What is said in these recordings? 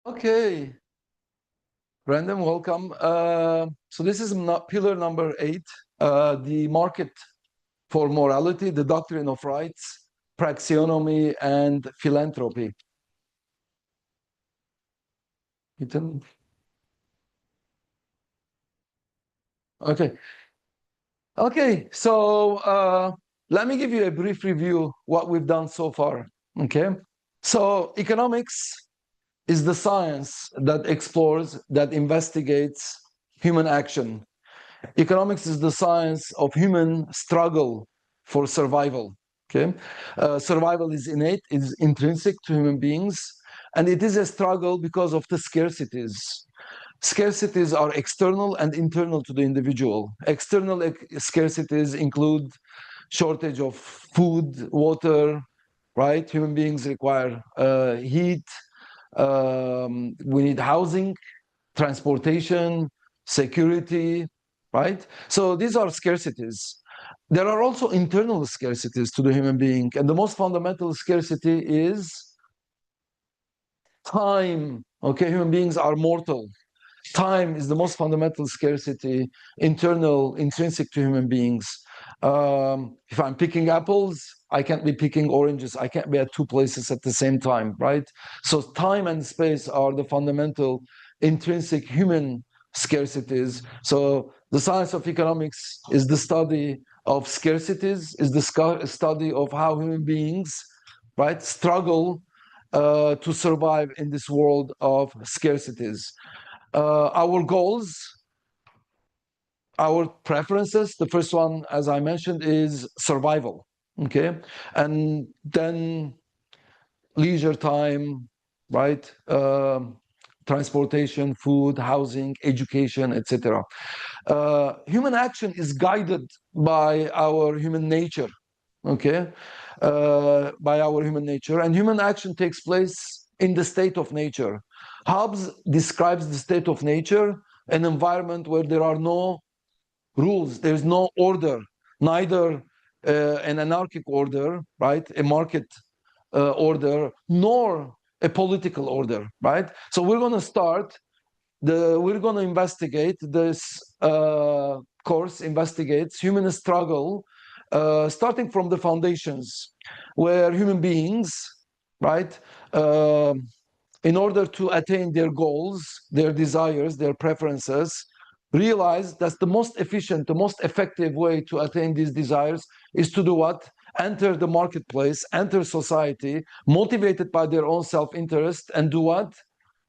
Okay, Brandon, welcome. So this is pillar number 8, the market for morality, the doctrine of rights, praxeonomy, and philanthropy. Ethan? Okay. Okay, so let me give you a brief review what we've done so far. Okay, so economics is the science that explores, that investigates human action. Economics is the science of human struggle for survival. Okay, survival is innate, it is intrinsic to human beings, and it is a struggle because of the scarcities. Scarcities are external and internal to the individual. External scarcities include shortage of food, water, right? Human beings require heat. We need housing, transportation, security, right? So these are scarcities. There are also internal scarcities to the human being, and the most fundamental scarcity is time. Okay, human beings are mortal. Time is the most fundamental scarcity, internal, intrinsic to human beings. If I'm picking apples, I can't be picking oranges. I can't be at two places at the same time, right? So time and space are the fundamental, intrinsic human scarcities. So the science of economics is the study of scarcities, is the study of how human beings, right, struggle to survive in this world of scarcities. Our goals, our preferences, the first one, as I mentioned, is survival, okay? And then leisure time, right? Transportation, food, housing, education, etc. Human action is guided by our human nature, okay? By our human nature, and human action takes place in the state of nature. Hobbes describes the state of nature, an environment where there are no rules, there's no order, neither an anarchic order, right, a market order, nor a political order, right? So we're going to investigate this course investigates human struggle, starting from the foundations, where human beings, right, in order to attain their goals, their desires, their preferences, realize that the most efficient, the most effective way to attain these desires is to do what? Enter the marketplace, enter society, motivated by their own self-interest, and do what?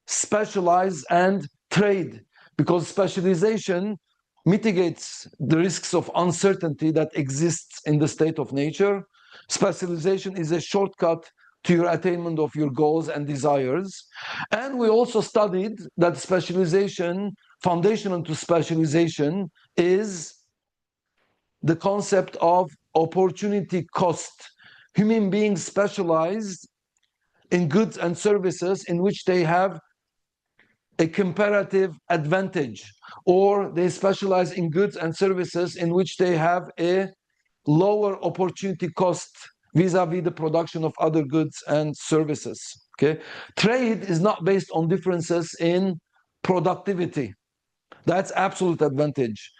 Specialize and trade, because specialization mitigates the risks of uncertainty that exists in the state of nature. Specialization is a shortcut to your attainment of your goals and desires. And we also studied that specialization, foundational to specialization, is the concept of opportunity cost. Human beings specialize in goods and services in which they have a comparative advantage, or they specialize in goods and services in which they have a lower opportunity cost vis-a-vis the production of other goods and services. Okay, trade is not based on differences in productivity. That's absolute advantage.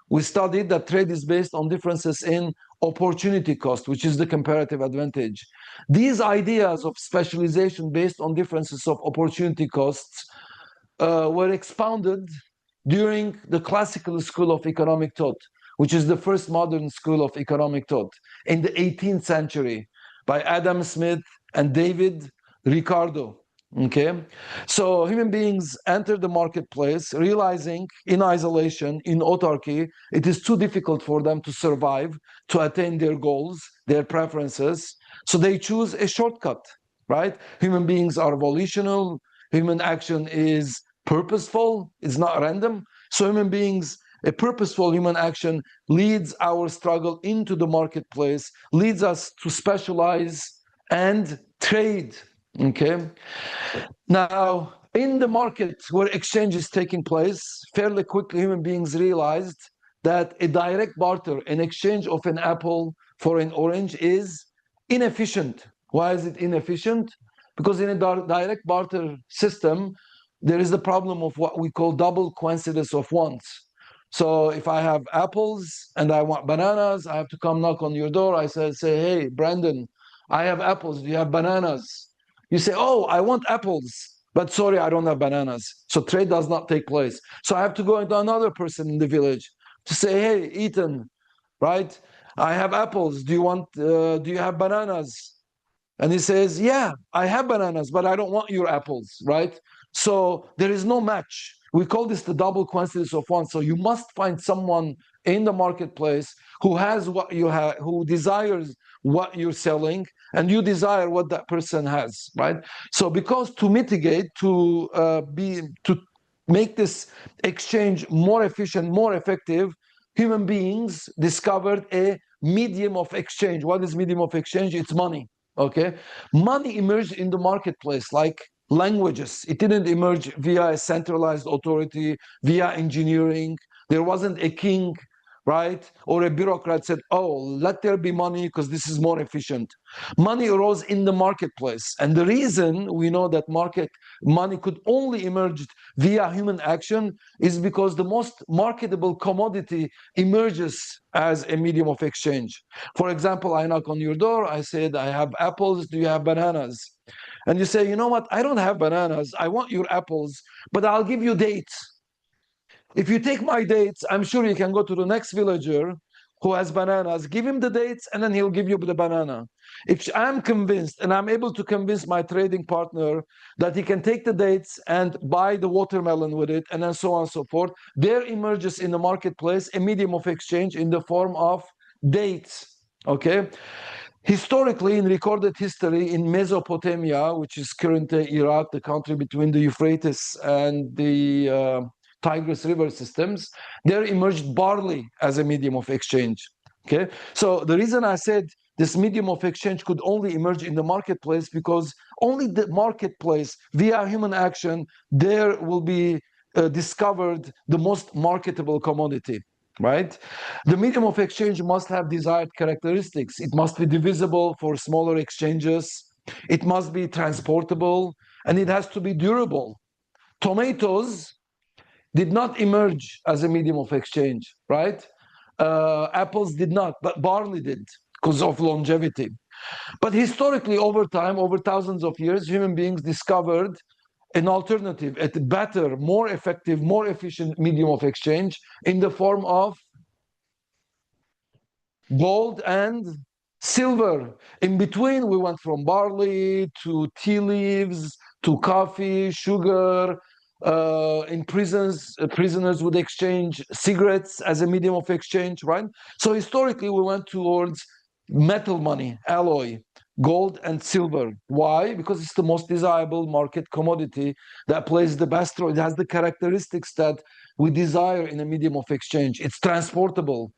We studied that trade is based on differences in opportunity cost, which is the comparative advantage. These ideas of specialization based on differences of opportunity costs were expounded during the classical school of economic thought, which is the first modern school of economic thought in the 18th century by Adam Smith and David Ricardo. Okay, so human beings enter the marketplace realizing in isolation, in autarky, it is too difficult for them to survive, to attain their goals, their preferences. So they choose a shortcut, right? Human beings are volitional. Human action is purposeful, it's not random. So human beings, a purposeful human action leads our struggle into the marketplace, leads us to specialize and trade. Okay. Now, in the market where exchange is taking place, fairly quickly human beings realized that a direct barter, an exchange of an apple for an orange, is inefficient. Why is it inefficient? Because in a direct barter system, there is the problem of what we call double coincidence of wants. So if I have apples and I want bananas, I have to come knock on your door. I say, hey, Brandon, I have apples. Do you have bananas? You say, oh, I want apples, but sorry, I don't have bananas. So trade does not take place. So I have to go into another person in the village to say, hey, Ethan, right? I have apples. Do you have bananas? And he says, yeah, I have bananas, but I don't want your apples, right? So there is no match. We call this the double coincidence of one. So you must find someone in the marketplace who has what you have, who desires what you're selling, and you desire what that person has, right? So because to mitigate, to make this exchange more efficient, more effective, human beings discovered a medium of exchange. What is medium of exchange? It's money. Okay, money emerged in the marketplace like languages. It didn't emerge via a centralized authority, via engineering. There wasn't a king, right, or a bureaucrat said, oh, let there be money because this is more efficient. Money arose in the marketplace, and the reason we know that money could only emerge via human action is because the most marketable commodity emerges as a medium of exchange. For example, I knock on your door, I said, I have apples, do you have bananas? And you say, you know what, I don't have bananas, I want your apples, but I'll give you dates. If you take my dates, I'm sure you can go to the next villager who has bananas, give him the dates, and then he'll give you the banana. If I'm convinced, and I'm able to convince my trading partner that he can take the dates and buy the watermelon with it, and then so on and so forth, there emerges in the marketplace a medium of exchange in the form of dates. Okay? Historically, in recorded history, in Mesopotamia, which is currently Iraq, the country between the Euphrates and the Tigris river systems, there emerged barley as a medium of exchange. Okay, so the reason I said this medium of exchange could only emerge in the marketplace because only the marketplace, via human action, there will be discovered the most marketable commodity. Right? The medium of exchange must have desired characteristics. It must be divisible for smaller exchanges. It must be transportable, and it has to be durable. Tomatoes did not emerge as a medium of exchange, right? Apples did not, but barley did because of longevity. But historically, over time, over thousands of years, human beings discovered an alternative, a better, more effective, more efficient medium of exchange in the form of gold and silver. In between, we went from barley to tea leaves to coffee, sugar. In prisons, prisoners would exchange cigarettes as a medium of exchange, right? So historically, we went towards metal money, alloy, gold and silver. Why? Because it's the most desirable market commodity that plays the best role. It has the characteristics that we desire in a medium of exchange. It's transportable,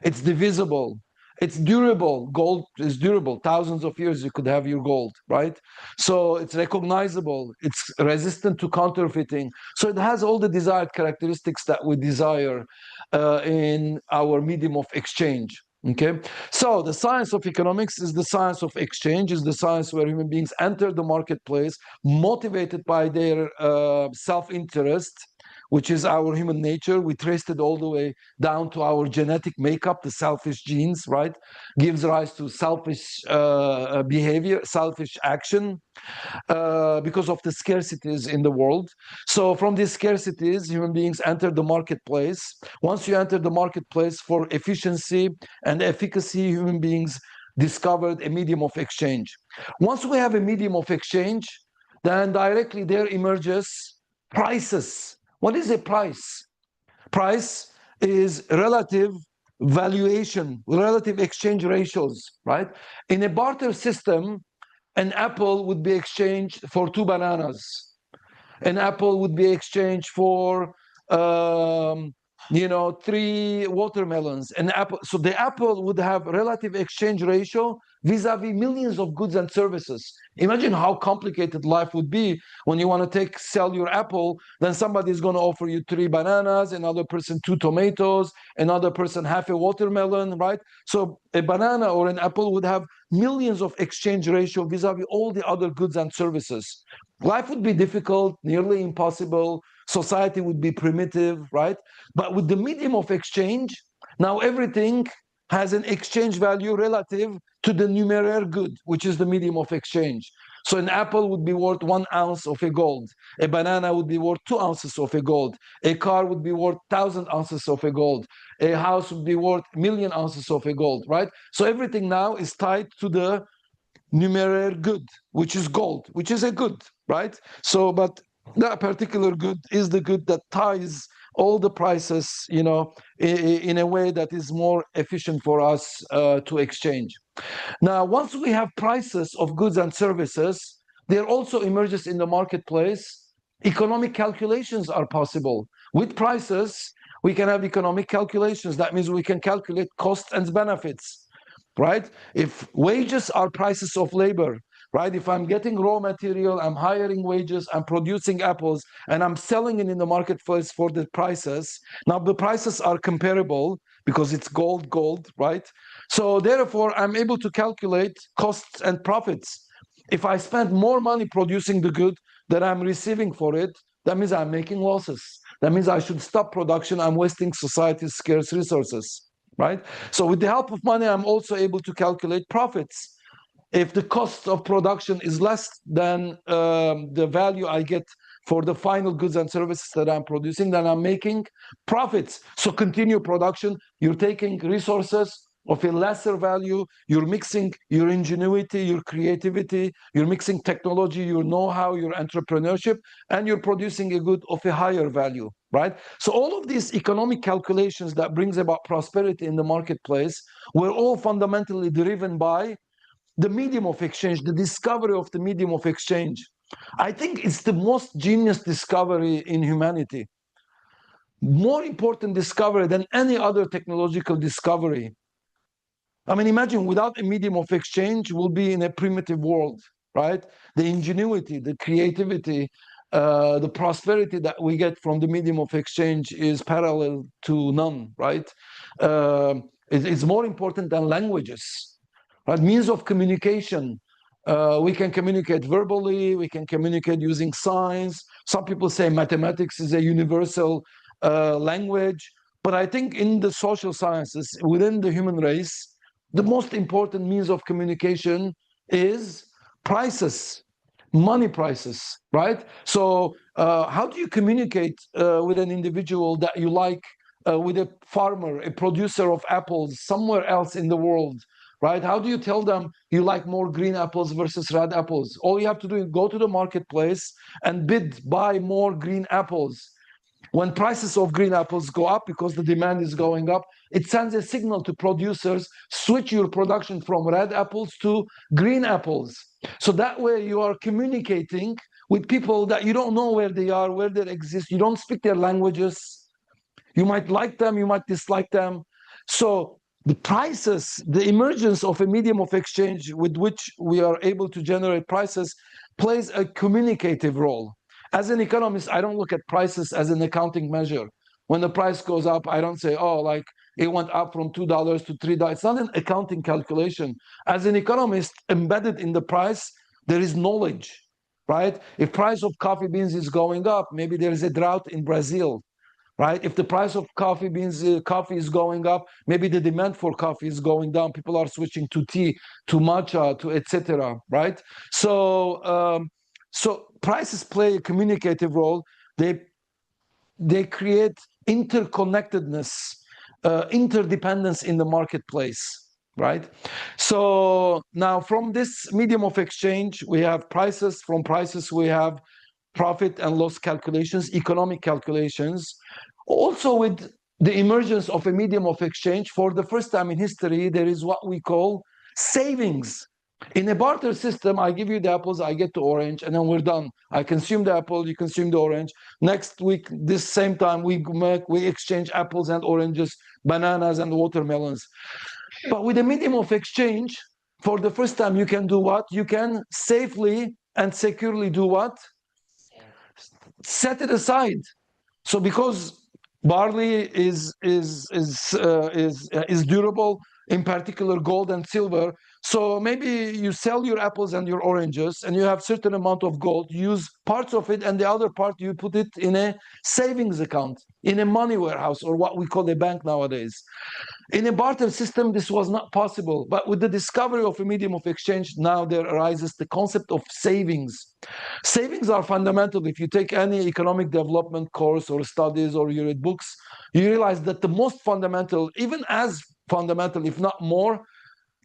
it's divisible, it's durable. Gold is durable. Thousands of years you could have your gold, right? So it's recognizable, it's resistant to counterfeiting. So it has all the desired characteristics that we desire in our medium of exchange. Okay, so the science of economics is the science of exchange, is the science where human beings enter the marketplace motivated by their self-interest, which is our human nature. We traced it all the way down to our genetic makeup. The selfish genes, right, gives rise to selfish behavior, selfish action, because of the scarcities in the world. So from these scarcities, human beings enter the marketplace. Once you enter the marketplace, for efficiency and efficacy, human beings discovered a medium of exchange. Once we have a medium of exchange, then directly there emerges prices. What is a price? Price is relative valuation, relative exchange ratios, right? In a barter system, an apple would be exchanged for 2 bananas. An apple would be exchanged for 3 watermelons. An apple. So the apple would have relative exchange ratio vis-a-vis millions of goods and services. Imagine how complicated life would be when you want to sell your apple, then somebody is going to offer you 3 bananas, another person 2 tomatoes, another person half a watermelon, right? So a banana or an apple would have millions of exchange ratio vis-a-vis all the other goods and services. Life would be difficult, nearly impossible. Society would be primitive, right? But with the medium of exchange, now everything has an exchange value relative to the numeraire good, which is the medium of exchange. So an apple would be worth 1 ounce of a gold. A banana would be worth 2 ounces of a gold. A car would be worth 1,000 ounces of a gold. A house would be worth 1,000,000 ounces of a gold, right? So everything now is tied to the numeraire good, which is gold, which is a good, right? So, but that particular good is the good that ties all the prices, in a way that is more efficient for us to exchange. Now, once we have prices of goods and services, there also emerges in the marketplace economic calculations are possible. With prices, we can have economic calculations. That means we can calculate costs and benefits, right? If wages are prices of labor, right? If I'm getting raw material, I'm hiring wages, I'm producing apples, and I'm selling it in the marketplace for the prices. Now the prices are comparable because it's gold, right? So therefore, I'm able to calculate costs and profits. If I spend more money producing the good that I'm receiving for it, that means I'm making losses. That means I should stop production. I'm wasting society's scarce resources, right? So with the help of money, I'm also able to calculate profits. If the cost of production is less than the value I get for the final goods and services that I'm producing, then I'm making profits. So continue production. You're taking resources of a lesser value. You're mixing your ingenuity, your creativity. You're mixing technology, your know-how, your entrepreneurship, and you're producing a good of a higher value, right? So all of these economic calculations that brings about prosperity in the marketplace were all fundamentally driven by the medium of exchange, the discovery of the medium of exchange. I think it's the most genius discovery in humanity. More important discovery than any other technological discovery. I mean, imagine without a medium of exchange, we'll be in a primitive world, right? The ingenuity, the creativity, the prosperity that we get from the medium of exchange is parallel to none, right? It's more important than languages, right? Means of communication. We can communicate verbally, we can communicate using signs. Some people say mathematics is a universal language. But I think in the social sciences, within the human race, the most important means of communication is prices, money prices, right? So how do you communicate with an individual that you like, with a farmer, a producer of apples somewhere else in the world, right? How do you tell them you like more green apples versus red apples? All you have to do is go to the marketplace and buy more green apples. When prices of green apples go up because the demand is going up, it sends a signal to producers, switch your production from red apples to green apples. So that way you are communicating with people that you don't know where they are, where they exist. You don't speak their languages. You might like them, you might dislike them. So the prices, the emergence of a medium of exchange with which we are able to generate prices plays a communicative role. As an economist, I don't look at prices as an accounting measure. When the price goes up, I don't say, oh, like it went up from $2 to $3. It's not an accounting calculation. As an economist, embedded in the price, there is knowledge, right? If price of coffee beans is going up, maybe there is a drought in Brazil, right? If the price of coffee is going up, maybe the demand for coffee is going down. People are switching to tea, to matcha, to etc. Right? So prices play a communicative role. They create interconnectedness, interdependence in the marketplace, right? So now from this medium of exchange, we have prices. From prices, we have profit and loss calculations, economic calculations. Also, with the emergence of a medium of exchange, for the first time in history, there is what we call savings. In a barter system, I give you the apples, I get the orange, and then we're done. I consume the apple, you consume the orange. Next week, this same time, we exchange apples and oranges, bananas and watermelons. But with a medium of exchange, for the first time, you can do what? You can safely and securely do what? Set it aside. So because barley is durable, in particular gold and silver, So maybe you sell your apples and your oranges, and you have certain amount of gold. You use parts of it, and the other part you put it in a savings account, in a money warehouse, or what we call a bank nowadays. In a barter system, this was not possible. But with the discovery of a medium of exchange, now there arises the concept of savings. Savings are fundamental. If you take any economic development course or studies, or you read books, you realize that the most fundamental, even as fundamental, if not more,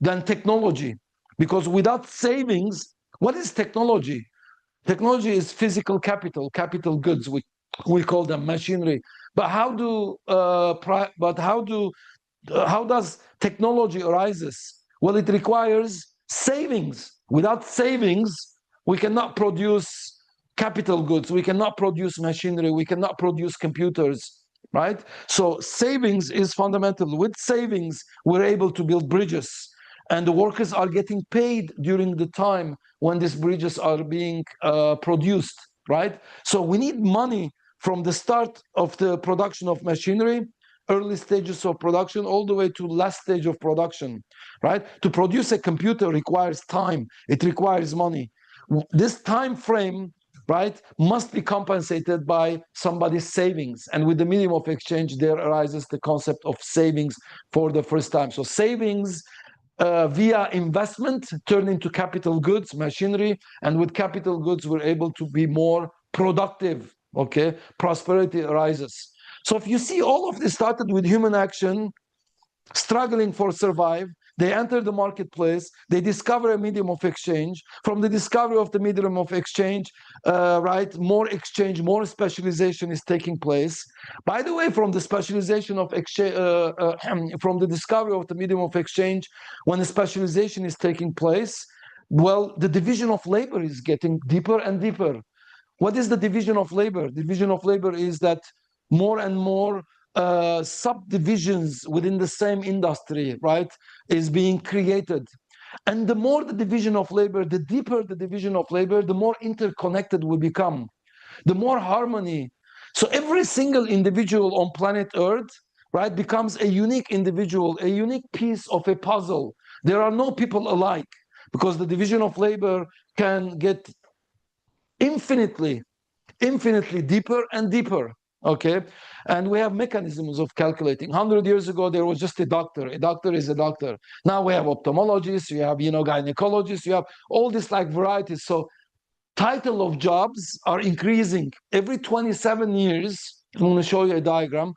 than technology. Because without savings, what is technology? Technology is physical capital, capital goods. We call them machinery. But how does technology arises? Well, it requires savings. Without savings, we cannot produce capital goods. We cannot produce machinery. We cannot produce computers, right? So savings is fundamental. With savings, we're able to build bridges, and the workers are getting paid during the time when these bridges are being produced, right? So we need money from the start of the production of machinery, early stages of production, all the way to last stage of production, right? To produce a computer requires time. It requires money. This time frame, right, must be compensated by somebody's savings. And with the medium of exchange, there arises the concept of savings for the first time. So savings via investment turn into capital goods, machinery, and with capital goods, we're able to be more productive, okay? Prosperity arises. So if you see, all of this started with human action, struggling for survive. They enter the marketplace. They discover a medium of exchange. From the discovery of the medium of exchange, right, more exchange, more specialization is taking place. By the way, from the specialization of exchange, from the discovery of the medium of exchange, when the specialization is taking place, well, the division of labor is getting deeper and deeper. What is the division of labor? The division of labor is that more and more subdivisions within the same industry, right, is being created. And the more the division of labor, the deeper the division of labor, the more interconnected we become, the more harmony. So every single individual on planet Earth, right, becomes a unique individual, a unique piece of a puzzle. There are no people alike, because the division of labor can get infinitely deeper and deeper, okay? And we have mechanisms of calculating. 100 years ago, there was just a doctor. A doctor is a doctor. Now we have ophthalmologists, you have, gynecologists, you have all these like varieties. So title of jobs are increasing. Every 27 years, I'm going to show you a diagram,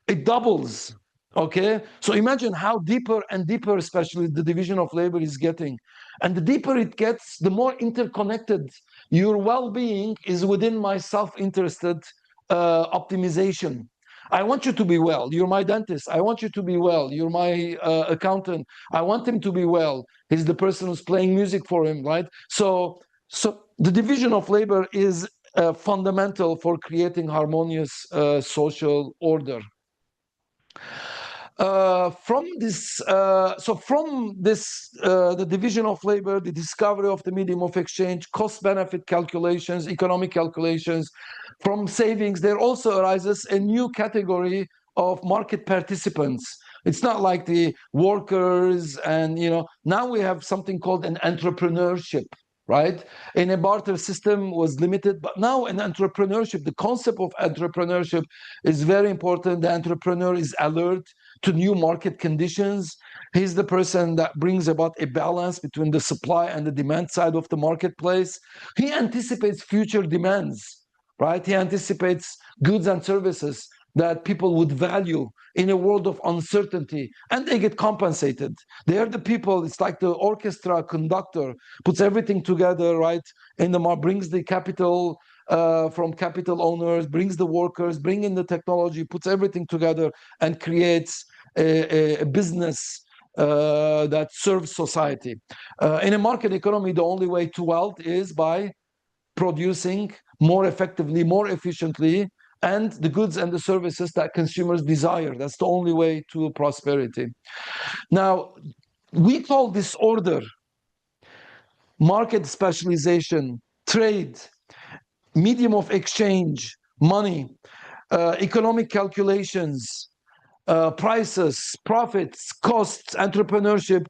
it doubles, okay? So imagine how deeper and deeper, especially the division of labor is getting. And the deeper it gets, the more interconnected your well-being is within my self-interested optimization. I want you to be well. You're my dentist. I want you to be well. You're my accountant. I want him to be well. He's the person who's playing music for him, right? So the division of labor is fundamental for creating harmonious social order. From this, the division of labor, the discovery of the medium of exchange, cost-benefit calculations, economic calculations, from savings, there also arises a new category of market participants. It's not like the workers, and now we have something called an entrepreneurship, right? In a barter system was limited, but now in entrepreneurship, the concept of entrepreneurship is very important. The entrepreneur is alert to new market conditions. He's the person that brings about a balance between the supply and the demand side of the marketplace. He anticipates future demands, right? He anticipates goods and services that people would value in a world of uncertainty, and they get compensated. They are the people, it's like the orchestra conductor, puts everything together, right? Brings the capital from capital owners, brings the workers, bring in the technology, puts everything together, and creates a business that serves society. In a market economy, the only way to wealth is by producing more effectively, more efficiently, and the goods and the services that consumers desire. That's the only way to prosperity. Now, we call this order market specialization, trade, medium of exchange, money, economic calculations, prices, profits, costs, entrepreneurship.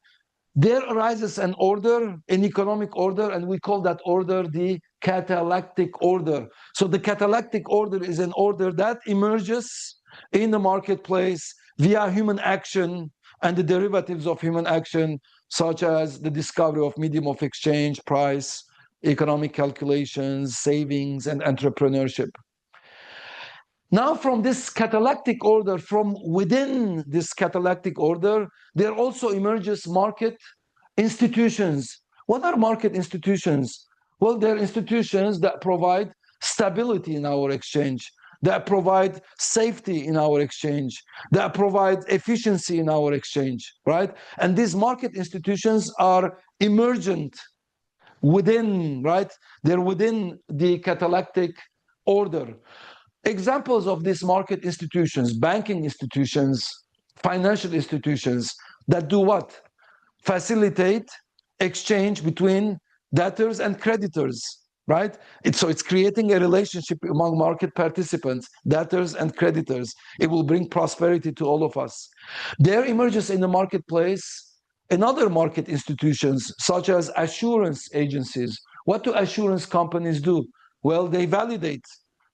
there arises an order, an economic order, and we call that order the catalectic order. So the catalectic order is an order that emerges in the marketplace via human action and the derivatives of human action, such as the discovery of medium of exchange, price, economic calculations, savings, and entrepreneurship. Now, from this catalectic order, from within this catalectic order, there also emerges market institutions. What are market institutions? Well, they're institutions that provide stability in our exchange, that provide safety in our exchange, that provide efficiency in our exchange, right? And these market institutions are emergent within, right? They're within the catalectic order. Examples of these market institutions, banking institutions, financial institutions that do what? Facilitate exchange between debtors and creditors, right? So it's creating a relationship among market participants, debtors and creditors. It will bring prosperity to all of us. There emerges in the marketplace another market institutions, such as assurance agencies. What do assurance companies do? Well, they validate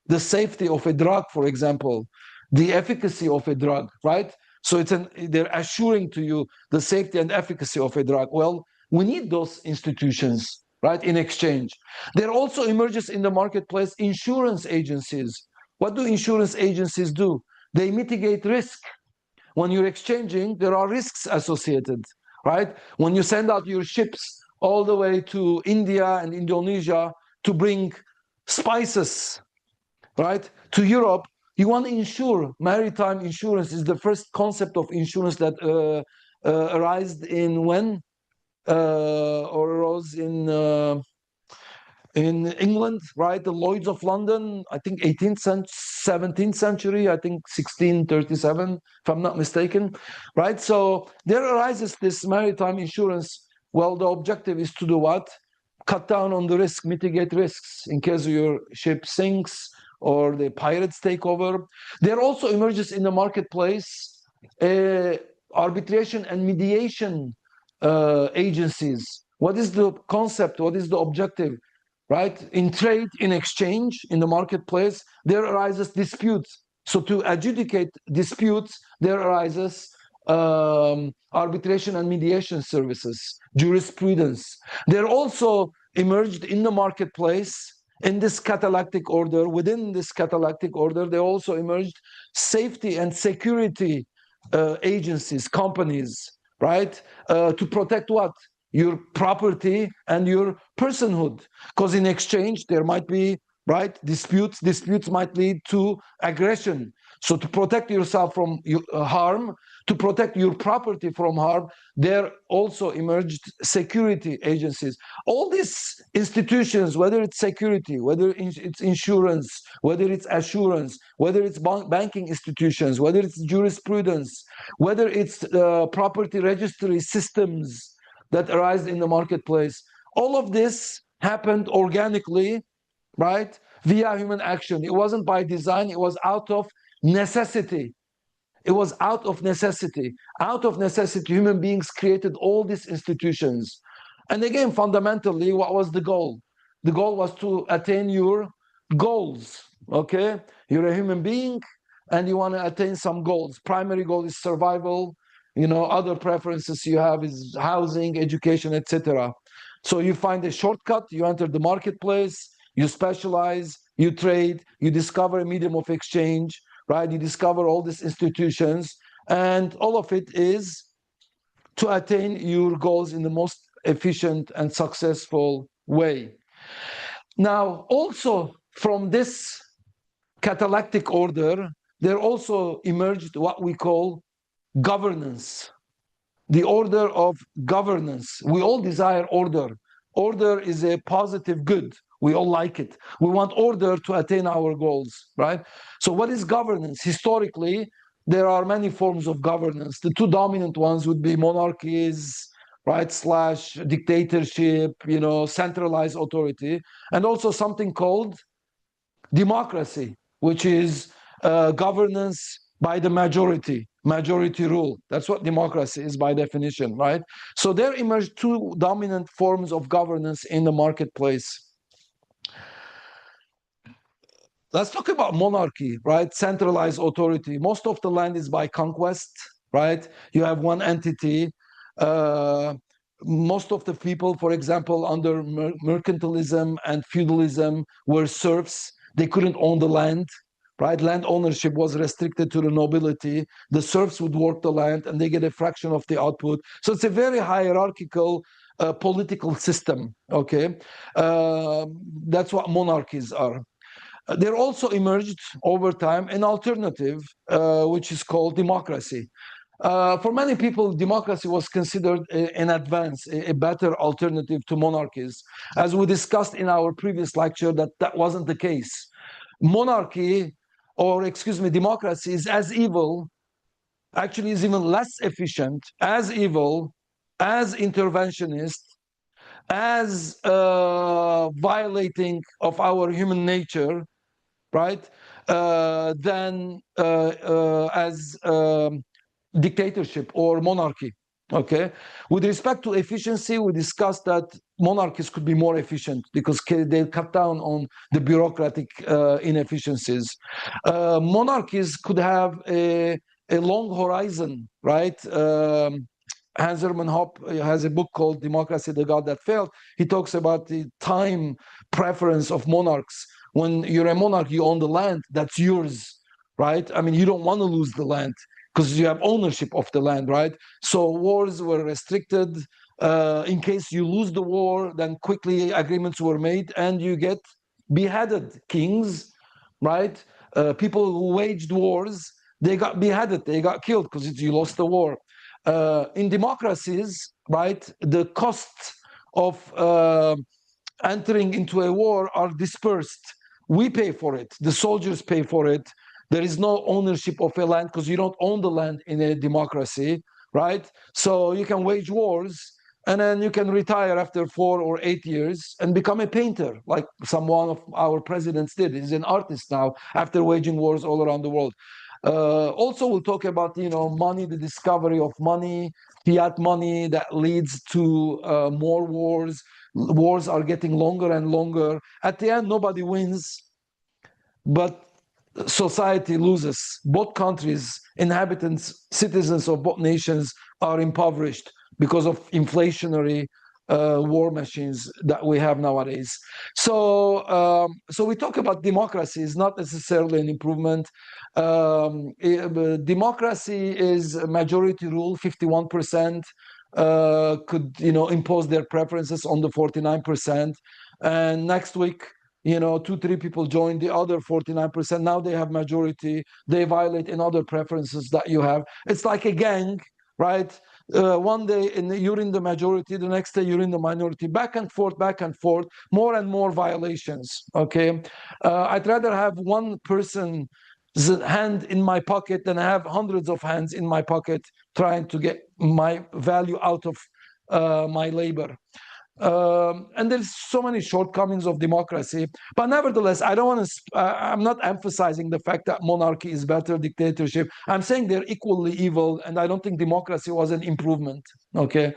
the safety of a drug, for example, the efficacy of a drug, right? So they're assuring to you the safety and efficacy of a drug. Well, we need those institutions, right, in exchange. There also emerges in the marketplace insurance agencies. What do insurance agencies do? They mitigate risk. When you're exchanging, there are risks associated, right? When you send out your ships all the way to India and Indonesia to bring spices, right, to Europe, you want to insure. Maritime insurance is the first concept of insurance that arose in when? Or arose in England, right? The Lloyds of London, I think 18th, 17th century, I think 1637, if I'm not mistaken, right? So there arises this maritime insurance. Well, the objective is to do what? Cut down on the risk, mitigate risks in case your ship sinks or the pirates take over. There also emerges in the marketplace arbitration and mediation agencies. What is the concept? What is the objective? Right? In trade, in exchange, in the marketplace, there arises disputes. So to adjudicate disputes, there arises arbitration and mediation services, jurisprudence. There also emerged in the marketplace, in this catalectic order, within this catalectic order, there also emerged safety and security agencies, companies, right? To protect what? Your property and your personhood. Because in exchange, there might be, right, disputes. Disputes might lead to aggression. So to protect yourself from harm, to protect your property from harm, there also emerged security agencies. All these institutions, whether it's security, whether it's insurance, whether it's assurance, whether it's banking institutions, whether it's jurisprudence, whether it's property registry systems that arise in the marketplace, all of this happened organically, right, via human action. It wasn't by design, it was out of necessity. It was out of necessity. Out of necessity, human beings created all these institutions. And again, fundamentally, what was the goal? The goal was to attain your goals, okay? You're a human being and you want to attain some goals. Primary goal is survival. You know, other preferences you have is housing, education, etc. So you find a shortcut, you enter the marketplace, you specialize, you trade, you discover a medium of exchange, right? You discover all these institutions, and all of it is to attain your goals in the most efficient and successful way. Now, also from this catalectic order, there also emerged what we call governance, the order of governance. We all desire order. Order is a positive good. We all like it. We want order to attain our goals, right? So what is governance? Historically, there are many forms of governance. The two dominant ones would be monarchies, right, slash dictatorship, you know, centralized authority, and also something called democracy, which is governance by the majority, majority rule. That's what democracy is by definition, right? So there emerged two dominant forms of governance in the marketplace. Let's talk about monarchy, right? Centralized authority. Most of the land is by conquest, right? You have one entity. Most of the people, for example, under mercantilism and feudalism were serfs. They couldn't own the land, right? Land ownership was restricted to the nobility. The serfs would work the land and they get a fraction of the output. So it's a very hierarchical political system, okay? That's what monarchies are. There also emerged over time an alternative, which is called democracy. For many people, democracy was considered an advance, a better alternative to monarchies. As we discussed in our previous lecture, that wasn't the case. Monarchy, or excuse me, democracy is as evil, actually is even less efficient, as evil, as interventionist, as violating of our human nature, right? Than as dictatorship or monarchy. Okay. With respect to efficiency, we discussed that monarchies could be more efficient because they cut down on the bureaucratic inefficiencies. Monarchies could have a long horizon, right? Hans Hermann Hoppe has a book called Democracy, the God That Failed. He talks about the time preference of monarchs. When you're a monarch, you own the land, that's yours, right? I mean, you don't want to lose the land because you have ownership of the land, right? So wars were restricted. In case you lose the war, then quickly agreements were made and you get beheaded. Kings, right? People who waged wars, they got beheaded, they got killed because you lost the war. In democracies, right, the costs of entering into a war are dispersed. We pay for it. The soldiers pay for it. There is no ownership of a land because you don't own the land in a democracy, right? So you can wage wars and then you can retire after 4 or 8 years and become a painter, like one of our presidents did. He's an artist now after waging wars all around the world. Also, we'll talk about money, the discovery of money, fiat money that leads to more wars. Wars are getting longer and longer. At the end, nobody wins, but society loses. Both countries, inhabitants, citizens of both nations are impoverished because of inflationary war machines that we have nowadays. So we talk about democracy is not necessarily an improvement. Democracy is majority rule, 51% could impose their preferences on the 49%, and next week 2-3 people join the other 49%. Now they have majority. They violate another preferences that you have. It's like a gang, right? One day you're in the majority, the next day you're in the minority, back and forth, more and more violations. Okay, I'd rather have one person's hand in my pocket than I have hundreds of hands in my pocket trying to get my value out of my labor. And there's so many shortcomings of democracy, but nevertheless, I'm not emphasizing the fact that monarchy is better, dictatorship. I'm saying they're equally evil, and I don't think democracy was an improvement. Okay,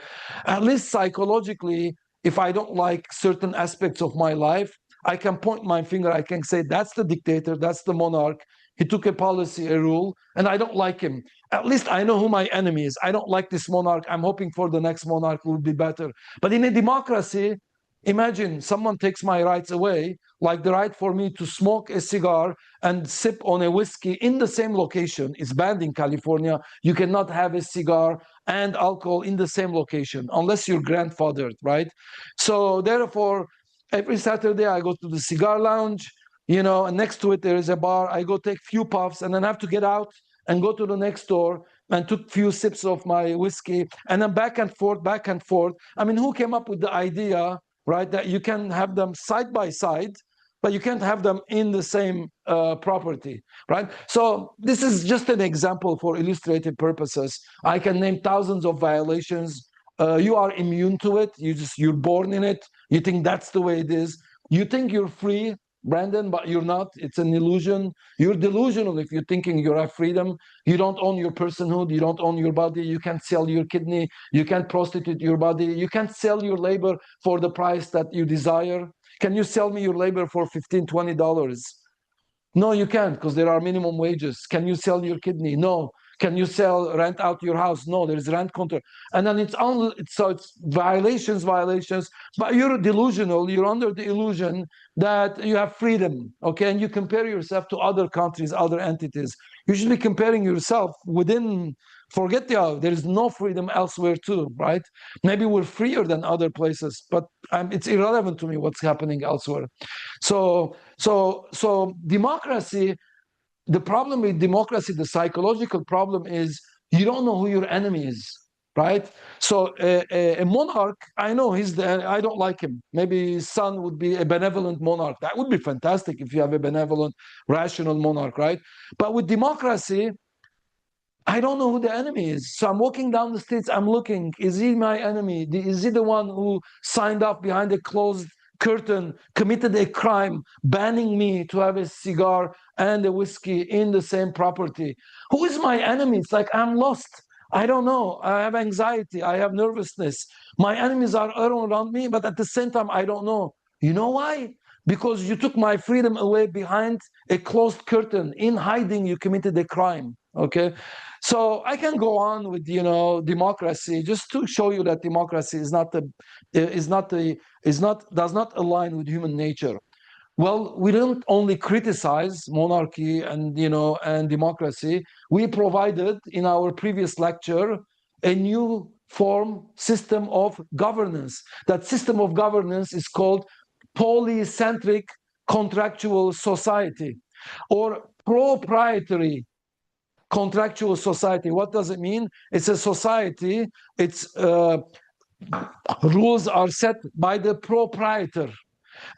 at least psychologically, if I don't like certain aspects of my life, I can point my finger. I can say that's the dictator, that's the monarch. He took a policy, a rule, and I don't like him. At least I know who my enemy is. I don't like this monarch. I'm hoping for the next monarch who will be better. But in a democracy, imagine someone takes my rights away, like the right for me to smoke a cigar and sip on a whiskey in the same location. It's banned in California. You cannot have a cigar and alcohol in the same location unless you're grandfathered, right? So therefore, every Saturday I go to the cigar lounge, and next to it there is a bar. I go take few puffs and then have to get out and go to the next door and took few sips of my whiskey and then back and forth. I mean, who came up with the idea, right, that you can have them side by side, but you can't have them in the same property, right? So this is just an example for illustrative purposes. I can name thousands of violations. You are immune to it. You're born in it. You think that's the way it is. You think you're free. Brandon, but you're not. It's an illusion. You're delusional if you're thinking you have freedom. You don't own your personhood. You don't own your body. You can't sell your kidney. You can't prostitute your body. You can't sell your labor for the price that you desire. Can you sell me your labor for $15, $20? No, you can't, because there are minimum wages. Can you sell your kidney? No. Can you rent out your house? No, there's rent contract. And then it's violations, but you're delusional. You're under the illusion that you have freedom, okay? And you compare yourself to other countries, other entities. You should be comparing yourself within, forget there's no freedom elsewhere too, right? Maybe we're freer than other places, but it's irrelevant to me what's happening elsewhere. So democracy, the problem with democracy, the psychological problem is you don't know who your enemy is, right? So a monarch, I know I don't like him. Maybe his son would be a benevolent monarch. That would be fantastic if you have a benevolent, rational monarch, right? But with democracy, I don't know who the enemy is. So I'm walking down the streets, I'm looking, is he my enemy? Is he the one who signed up behind a closed curtain, committed a crime, banning me to have a cigar and a whiskey in the same property? Who is my enemy? It's like I'm lost. I don't know. I have anxiety. I have nervousness. My enemies are all around me, but at the same time, I don't know. You know why? Because you took my freedom away behind a closed curtain. In hiding, you committed a crime. Okay, so I can go on with democracy just to show you that democracy does not align with human nature. Well, we don't only criticize monarchy and democracy. We provided in our previous lecture a new system of governance. That system of governance is called polycentric contractual society or proprietary contractual society. What does it mean? It's a society, its rules are set by the proprietor.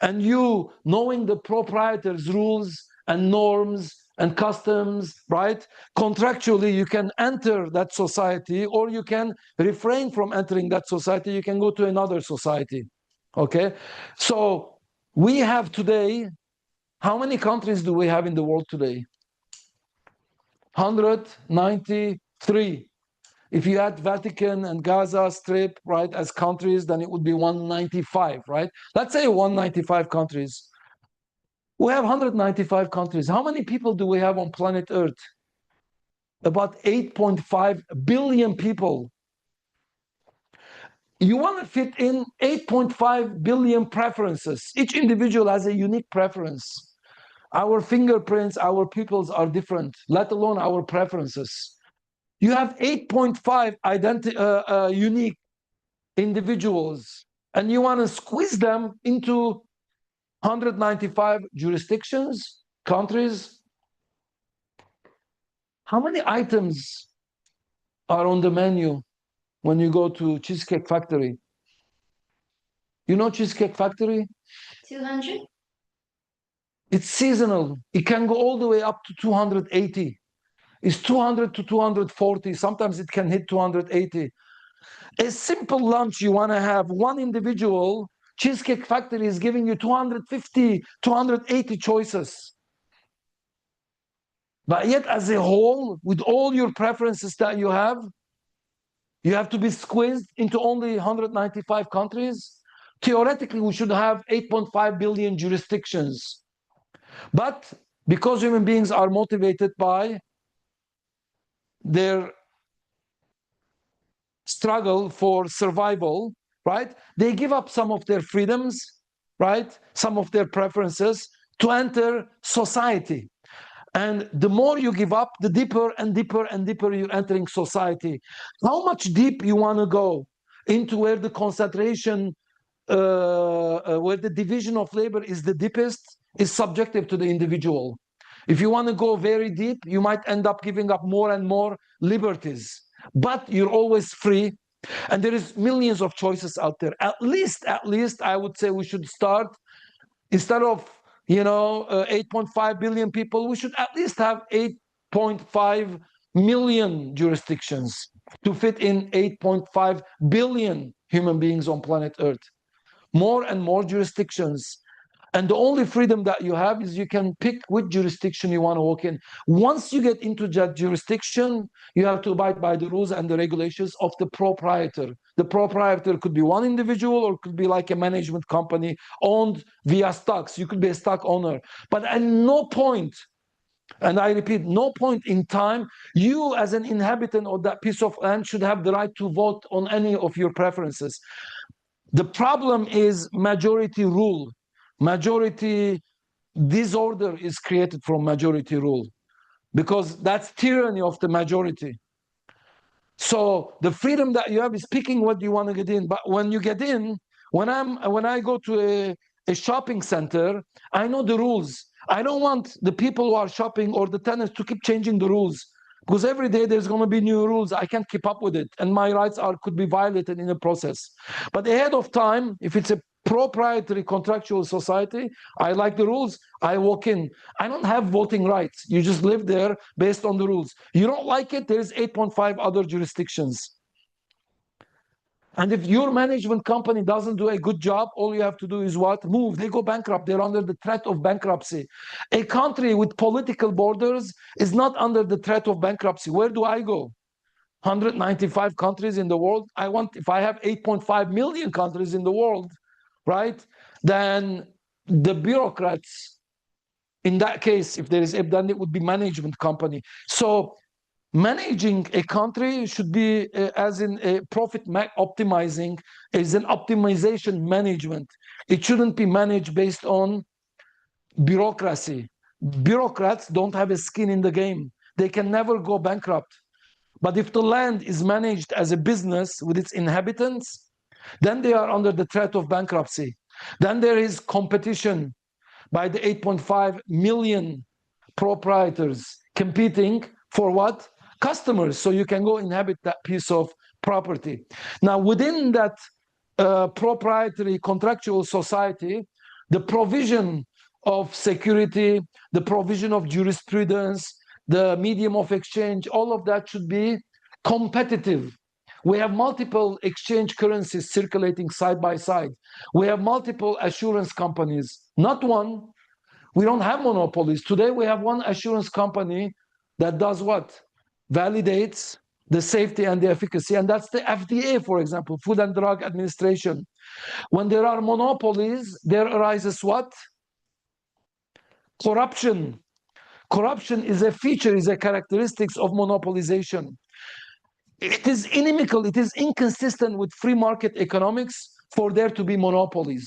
And you, knowing the proprietor's rules and norms and customs, right? Contractually, you can enter that society, or you can refrain from entering that society. You can go to another society, okay? So we have today, how many countries do we have in the world today? 193. If you add Vatican and Gaza Strip, right, as countries, then it would be 195, right? Let's say 195 countries. We have 195 countries. How many people do we have on planet Earth? About 8.5 billion people. You want to fit in 8.5 billion preferences. Each individual has a unique preference. Our fingerprints, our pupils are different, let alone our preferences. You have 8.5 unique individuals, and you want to squeeze them into 195 jurisdictions, countries. How many items are on the menu when you go to Cheesecake Factory? You know Cheesecake Factory? 200. It's seasonal. It can go all the way up to 280. It's 200 to 240. Sometimes it can hit 280. A simple lunch you want to have, one individual, Cheesecake Factory is giving you 250, 280 choices. But yet, as a whole, with all your preferences that you have to be squeezed into only 195 countries. Theoretically, we should have 8.5 billion jurisdictions. But because human beings are motivated by their struggle for survival, right? They give up some of their freedoms, right? Some of their preferences to enter society. And the more you give up, the deeper and deeper and deeper you're entering society. How much deep you want to go into where the concentration, where the division of labor is the deepest, is subjective to the individual. If you want to go very deep, you might end up giving up more and more liberties. But you're always free, and there is millions of choices out there. At least, I would say we should start, instead of 8.5 billion people, we should at least have 8.5 million jurisdictions to fit in 8.5 billion human beings on planet Earth. More and more jurisdictions. And the only freedom that you have is you can pick which jurisdiction you want to work in. Once you get into that jurisdiction, you have to abide by the rules and the regulations of the proprietor. The proprietor could be one individual or could be like a management company owned via stocks. You could be a stock owner. But at no point, and I repeat, no point in time, you as an inhabitant of that piece of land should have the right to vote on any of your preferences. The problem is majority rule. Majority disorder is created from majority rule because that's tyranny of the majority. So the freedom that you have is picking what you want to get in. But when you get in, when I go to a shopping center, I know the rules. I don't want the people who are shopping or the tenants to keep changing the rules because every day there's going to be new rules. I can't keep up with it, and my rights could be violated in the process. But ahead of time, if it's a proprietary contractual society, I like the rules, I walk in. I don't have voting rights. You just live there based on the rules. You don't like it, there's 8.5 other jurisdictions. And if your management company doesn't do a good job, all you have to do is what? Move. They go bankrupt. They're under the threat of bankruptcy. A country with political borders is not under the threat of bankruptcy. Where do I go? 195 countries in the world. If I have 8.5 million countries in the world, right? Then the bureaucrats, in that case, if there is, then it would be management company. So managing a country should be as in a profit optimizing, is an optimization management. It shouldn't be managed based on bureaucracy. Bureaucrats don't have a skin in the game. They can never go bankrupt. But if the land is managed as a business with its inhabitants, then they are under the threat of bankruptcy. Then there is competition by the 8.5 million proprietors competing for what? Customers. So you can go inhabit that piece of property. Now, within that proprietary contractual society, the provision of security, the provision of jurisprudence, the medium of exchange, all of that should be competitive. We have multiple exchange currencies circulating side by side. We have multiple assurance companies, not one. We don't have monopolies. Today we have one assurance company that does what? Validates the safety and the efficacy, and that's the FDA, for example, Food and Drug Administration. When there are monopolies, there arises what? Corruption. Corruption is a feature, is a characteristic of monopolization. It is inimical, it is inconsistent with free market economics for there to be monopolies,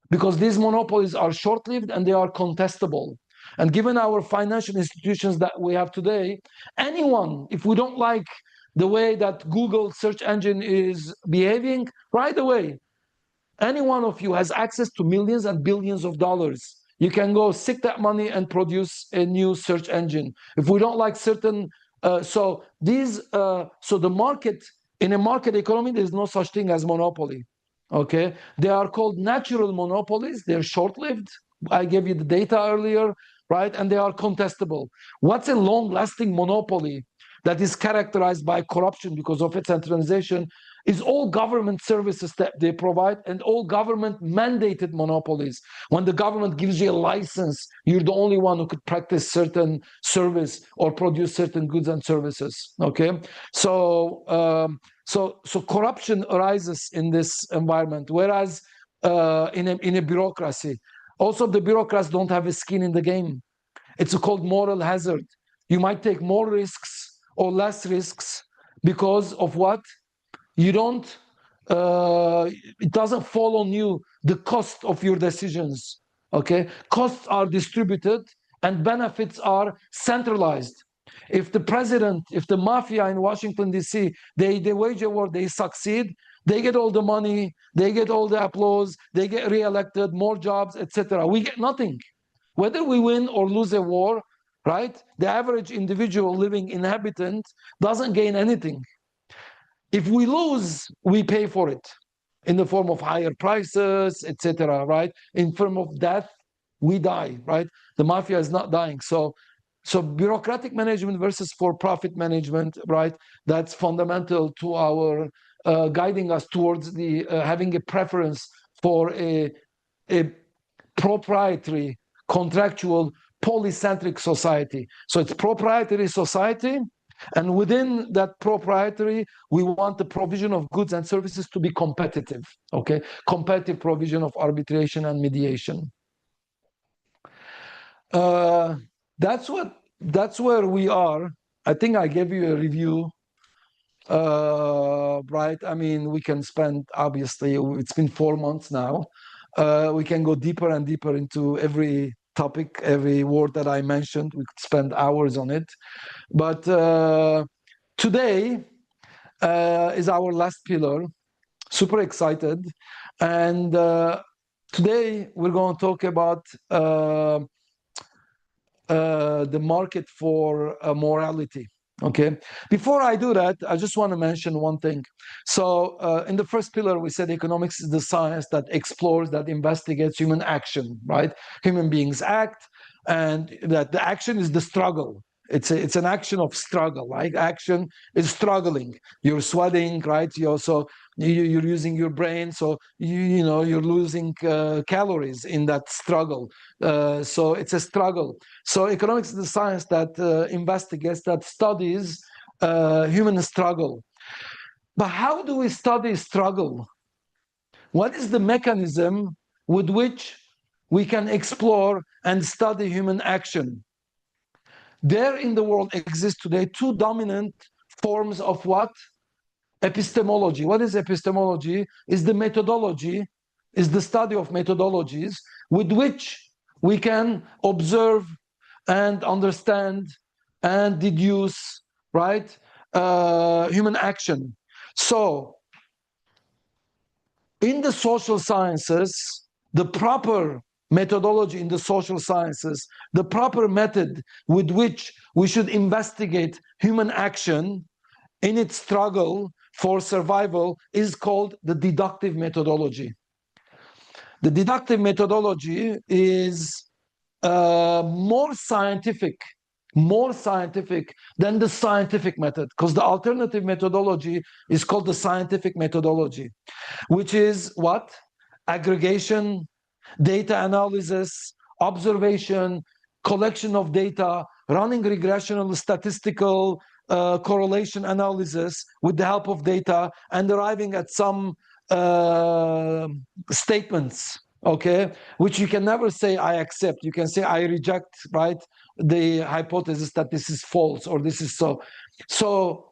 because these monopolies are short-lived and they are contestable. And given our financial institutions that we have today, anyone, if we don't like the way that Google search engine is behaving, right away, any one of you has access to millions and billions of dollars. You can go seek that money and produce a new search engine. If we don't like certain, so the market, in a market economy, there's no such thing as monopoly. Okay, they are called natural monopolies. They're short-lived. I gave you the data earlier, right? And they are contestable. What's a long-lasting monopoly that is characterized by corruption because of its centralization is all government services that they provide and all government mandated monopolies. When the government gives you a license, you're the only one who could practice certain service or produce certain goods and services. Okay, so corruption arises in this environment, whereas in a bureaucracy, also the bureaucrats don't have a skin in the game. It's called moral hazard. You might take more risks or less risks because of what? You don't, it doesn't fall on you, the cost of your decisions, okay? Costs are distributed and benefits are centralized. If the president, if the mafia in Washington, D.C., they wage a war, they succeed, they get all the money, they get all the applause, they get reelected, more jobs, etc. We get nothing. Whether we win or lose a war, right? The average individual living inhabitant doesn't gain anything. If we lose, we pay for it in the form of higher prices, etc. Right? In form of death, we die. Right? The mafia is not dying. So bureaucratic management versus for-profit management. Right? That's fundamental to our guiding us towards the having a preference for a proprietary, contractual, polycentric society. So it's proprietary society, and within that proprietary, we want the provision of goods and services to be competitive, okay? Competitive provision of arbitration and mediation. That's where we are. I think I gave you a review, right? I mean, we can spend, obviously, it's been 4 months now. We can go deeper and deeper into every topic, every word that I mentioned. We could spend hours on it. But today is our last pillar. Super excited. And today we're going to talk about the market for morality. Okay. Before I do that, I just want to mention one thing. So in the first pillar, we said economics is the science that explores, that investigates human action, right? Human beings act, and that the action is the struggle. It's an action of struggle. Like action is struggling. You're sweating, right? You're using your brain, so you're losing calories in that struggle. So it's a struggle. So economics is the science that investigates, that studies human struggle. But how do we study struggle? What is the mechanism with which we can explore and study human action? There in the world exist today two dominant forms of what? Epistemology. What is epistemology? Is the methodology, is the study of methodologies with which we can observe and understand and deduce, right, human action. So in the social sciences, the proper methodology in the social sciences, the proper method with which we should investigate human action in its struggle for survival is called the deductive methodology. The deductive methodology is more scientific than the scientific method, because the alternative methodology is called the scientific methodology, which is what? Aggregation, data analysis, observation, collection of data, running regressional statistical correlation analysis with the help of data, and arriving at some statements, okay, which you can never say I accept. You can say I reject, right, the hypothesis that this is false or this is so. So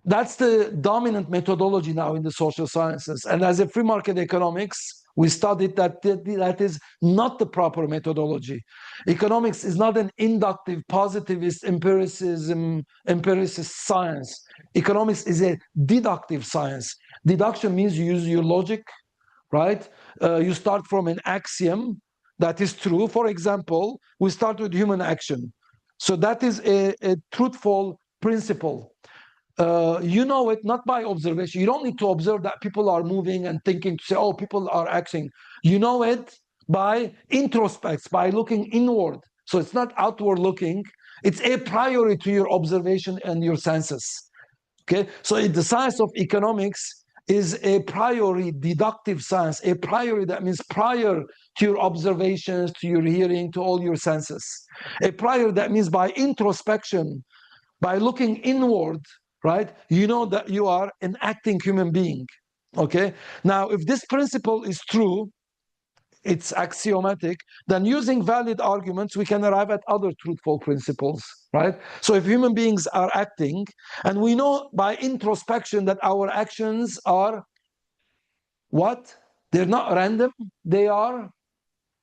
that's the dominant methodology now in the social sciences. And as a free market economics, we studied that that is not the proper methodology. Economics is not an inductive, positivist, empiricist science. Economics is a deductive science. Deduction means you use your logic, right? You start from an axiom that is true. For example, we start with human action. So that is a truthful principle. You know it not by observation. You don't need to observe that people are moving and thinking to say, oh, people are acting. You know it by introspects, by looking inward. So it's not outward looking. It's a priori to your observation and your senses. Okay, so the science of economics is a priori deductive science. A priori, that means prior to your observations, to your hearing, to all your senses. A priori, that means by introspection, by looking inward, right? You know that you are an acting human being, okay? Now, if this principle is true, it's axiomatic, then using valid arguments, we can arrive at other truthful principles, right? So if human beings are acting, and we know by introspection that our actions are what? They're not random, they are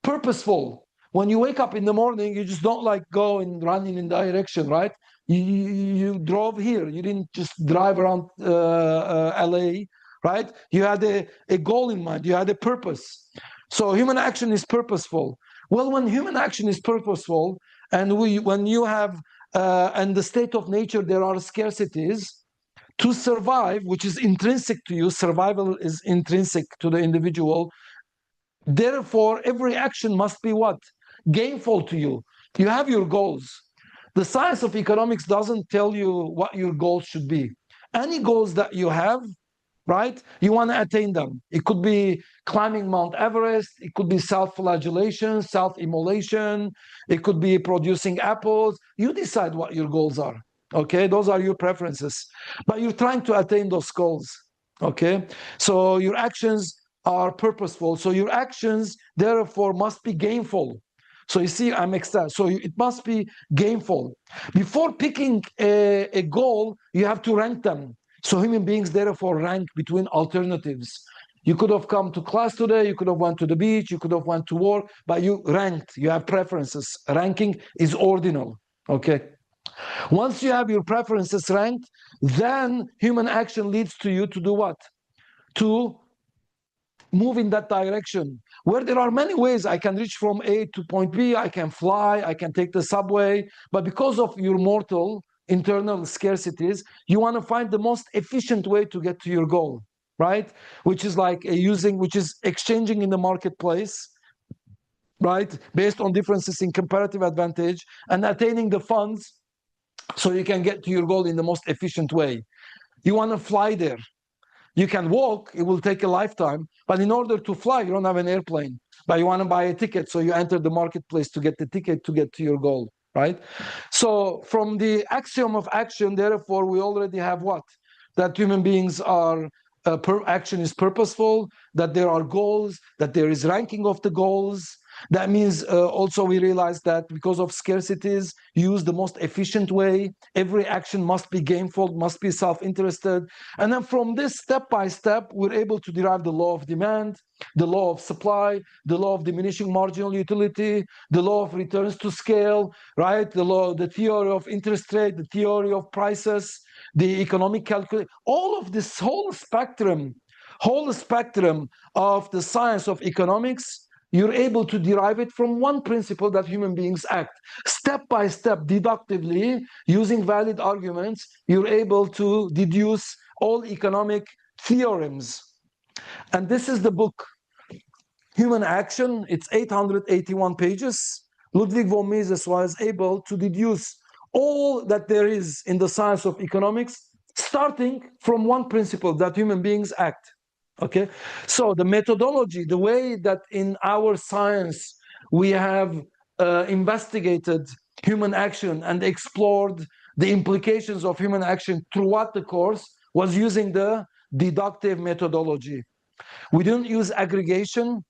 purposeful. When you wake up in the morning, you just don't like go and running in direction, right? You drove here. You didn't just drive around LA, right? You had a goal in mind. You had a purpose. So human action is purposeful. Well, when human action is purposeful, and when you have, and the state of nature, there are scarcities, to survive, which is intrinsic to you, survival is intrinsic to the individual. Therefore, every action must be what? Gainful to you. You have your goals. The science of economics doesn't tell you what your goals should be. Any goals that you have right? You want to attain them. It could be climbing Mount Everest. It could be self-flagellation, self-immolation. It could be producing apples. You decide what your goals are. Okay, those are your preferences. But you're trying to attain those goals. Okay, so your actions are purposeful. So your actions, therefore, must be gainful. So you see, I'm extra. So it must be gainful. Before picking a goal, you have to rank them. So human beings therefore rank between alternatives. You could have come to class today, you could have went to the beach, you could have went to work, but you ranked, you have preferences. Ranking is ordinal, okay? Once you have your preferences ranked, then human action leads to you to do what? To move in that direction, where there are many ways I can reach from A to point B, I can fly, I can take the subway, but because of your mortal internal scarcities, you want to find the most efficient way to get to your goal, right? Which is like which is exchanging in the marketplace, right? Based on differences in comparative advantage and attaining the funds so you can get to your goal in the most efficient way. You want to fly there. You can walk, it will take a lifetime, but in order to fly, you don't have an airplane. But you want to buy a ticket, so you enter the marketplace to get the ticket to get to your goal, right? So from the axiom of action, therefore, we already have what? That human beings are, action is purposeful, that there are goals, that there is ranking of the goals. That means also we realize that because of scarcities, use the most efficient way. Every action must be gainful, must be self-interested. And then from this, step by step, we're able to derive the law of demand, the law of supply, the law of diminishing marginal utility, the law of returns to scale, right? The theory of interest rate, the theory of prices, the economic calculation, all of this whole spectrum of the science of economics, you're able to derive it from one principle, that human beings act. Step by step, deductively, using valid arguments, you're able to deduce all economic theorems. And this is the book, Human Action. It's 881 pages. Ludwig von Mises was able to deduce all that there is in the science of economics, starting from one principle, that human beings act. Okay, so the methodology, the way that in our science we have investigated human action and explored the implications of human action throughout the course, was using the deductive methodology. We don't use aggregation.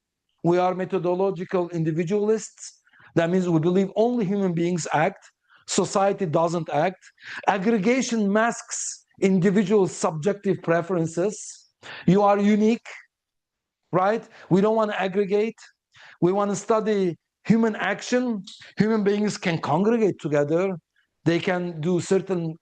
We are methodological individualists. That means we believe only human beings act. Society doesn't act. Aggregation masks individual subjective preferences. You are unique, right? We don't want to aggregate. We want to study human action. Human beings can congregate together. They can do certain,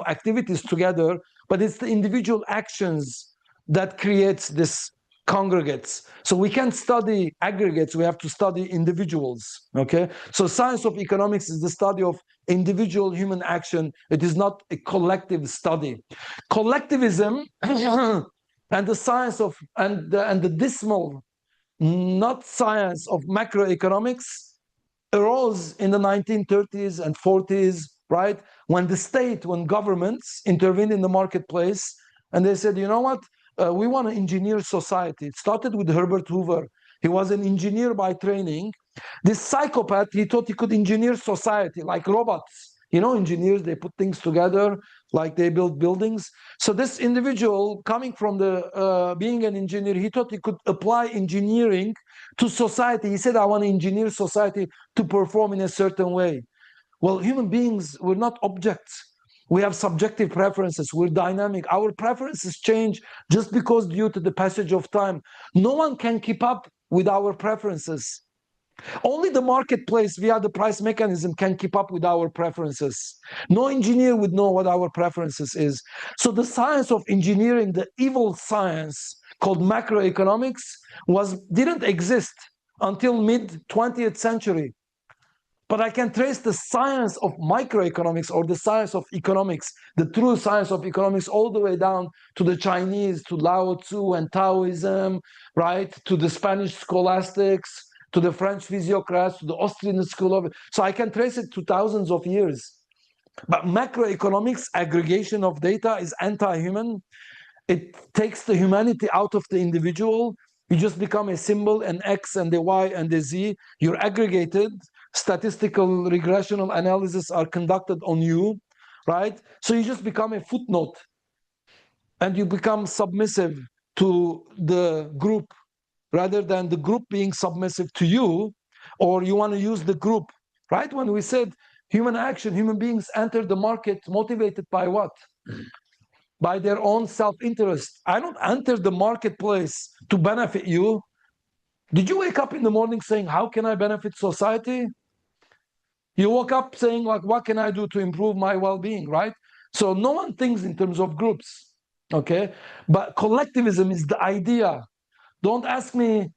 activities together, but it's the individual actions that creates this congregates. So we can't study aggregates, we have to study individuals, okay? So science of economics is the study of individual human action. It is not a collective study. Collectivism and the science of, and the dismal, not science of macroeconomics arose in the 1930s and 40s, right? When the state, when governments intervened in the marketplace and they said, you know what? We want to engineer society. It started with Herbert Hoover. He was an engineer by training. This psychopath, he thought he could engineer society like robots. You know, engineers, they put things together like they build buildings. So this individual coming from the being an engineer, he thought he could apply engineering to society. He said, I want to engineer society to perform in a certain way. Well, human beings, we're not objects. We have subjective preferences. We're dynamic. Our preferences change just because due to the passage of time. No one can keep up with our preferences. Only the marketplace via the price mechanism can keep up with our preferences. No engineer would know what our preferences is. So the science of engineering, the evil science called macroeconomics, didn't exist until mid-20th century. But I can trace the science of microeconomics, or the science of economics, the true science of economics, all the way down to the Chinese, to Lao Tzu and Taoism, right? To the Spanish scholastics, to the French physiocrats, to the Austrian school of. So I can trace it to thousands of years. But macroeconomics, aggregation of data, is anti-human. It takes the humanity out of the individual. You just become a symbol, an X and a Y and a Z. You're aggregated. Statistical regressional analysis are conducted on you, right? So you just become a footnote, and you become submissive to the group rather than the group being submissive to you, or you want to use the group, right? When we said human action, human beings enter the market motivated by what? By their own self-interest. I don't enter the marketplace to benefit you. Did you wake up in the morning saying, how can I benefit society? You woke up saying, like, what can I do to improve my well-being, right? So no one thinks in terms of groups, okay? But collectivism is the idea. Don't ask me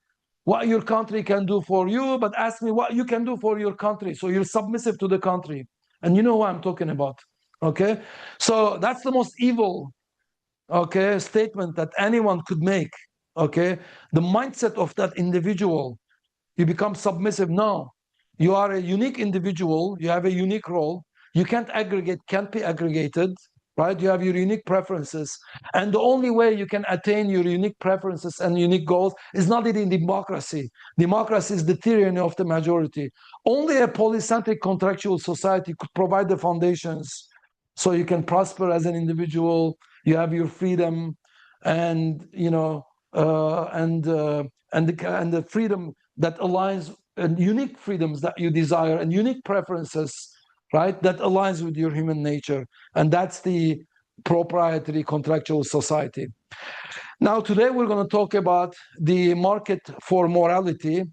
what your country can do for you, but ask me what you can do for your country. So you're submissive to the country. And you know what I'm talking about, okay? So that's the most evil, okay, statement that anyone could make, okay? The mindset of that individual, you become submissive. No, you are a unique individual, you have a unique role, you can't aggregate, can't be aggregated, right? You have your unique preferences, and the only way you can attain your unique preferences and unique goals is not in democracy. Democracy is the tyranny of the majority. Only a polycentric contractual society could provide the foundations so you can prosper as an individual, you have your freedom, and you know, and the freedom that aligns, and unique freedoms that you desire, and unique preferences, right, that aligns with your human nature. And that's the proprietary contractual society. Now, today we're going to talk about the market for morality.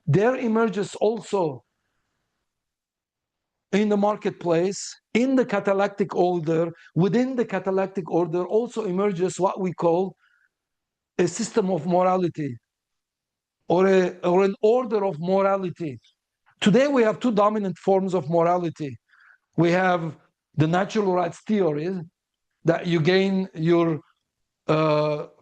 There emerges also in the marketplace, in the catalectic order, within the catalectic order also emerges what we call a system of morality, or an order of morality. Today we have two dominant forms of morality. We have the natural rights theory, that you gain your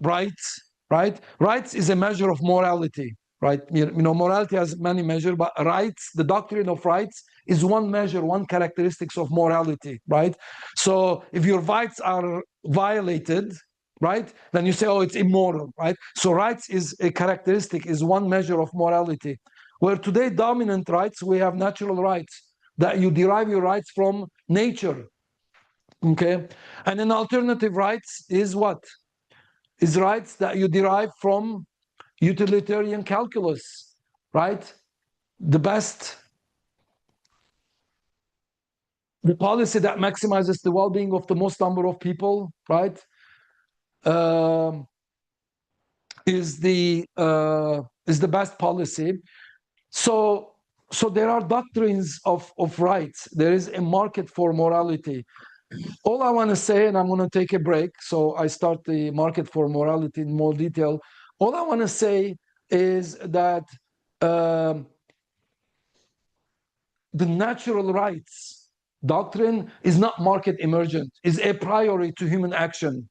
rights, right? Rights is a measure of morality, right? You know, morality has many measures, but rights, the doctrine of rights, is one measure, one characteristics of morality, right? So if your rights are violated, right, then you say, oh, it's immoral, right? So rights is a characteristic, is one measure of morality. Where today dominant rights, we have natural rights, that you derive your rights from nature, okay? And an alternative rights is what? Is rights that you derive from utilitarian calculus, right? The best, the policy that maximizes the well-being of the most number of people, right? Is the best policy. So there are doctrines of rights. There is a market for morality. All I want to say, and I'm going to take a break, so I start the market for morality in more detail. All I want to say is that the natural rights doctrine is not market emergent, is a priori to human action.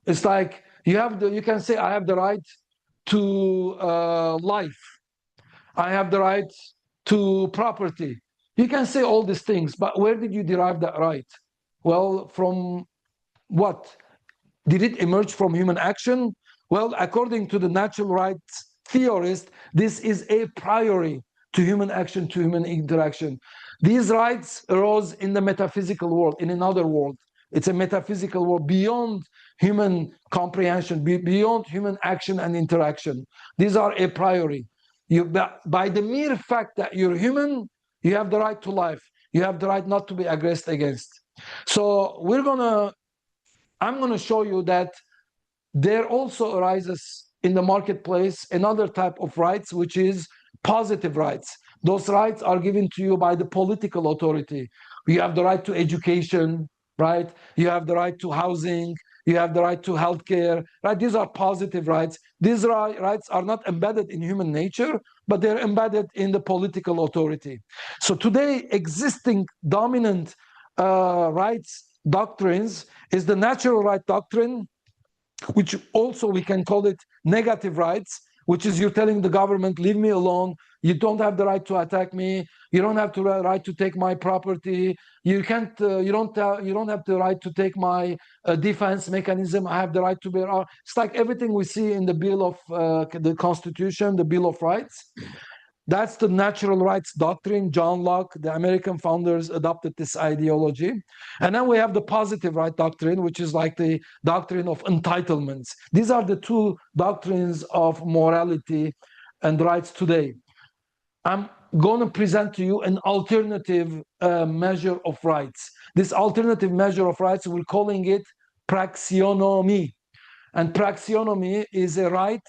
It's like you can say, I have the right to life. I have the right to property. You can say all these things, but where did you derive that right? Well, from what? Did it emerge from human action? Well, according to the natural rights theorist, this is a priori to human action, to human interaction. These rights arose in the metaphysical world, in another world. It's a metaphysical world beyond human comprehension, beyond human action and interaction. These are a priori. By the mere fact that you're human, you have the right to life. You have the right not to be aggressed against. So I'm going to show you that there also arises in the marketplace another type of rights, which is positive rights. Those rights are given to you by the political authority. You have the right to education, right? You have the right to housing. You have the right to healthcare, right? These are positive rights. These rights are not embedded in human nature, but they're embedded in the political authority. So today, existing dominant rights doctrines is the natural right doctrine, which also we can call it negative rights, which is you're telling the government, leave me alone. You don't have the right to attack me. You don't have the right to take my property. You can't. You don't have the right to take my defense mechanism. I have the right to bear arms. It's like everything we see in the Bill of the Constitution, the Bill of Rights. That's the natural rights doctrine. John Locke, the American founders, adopted this ideology. And then we have the positive right doctrine, which is like the doctrine of entitlements. These are the two doctrines of morality and rights today. I'm going to present to you an alternative measure of rights. This alternative measure of rights, we're calling it praxeonomy. And praxeonomy is a right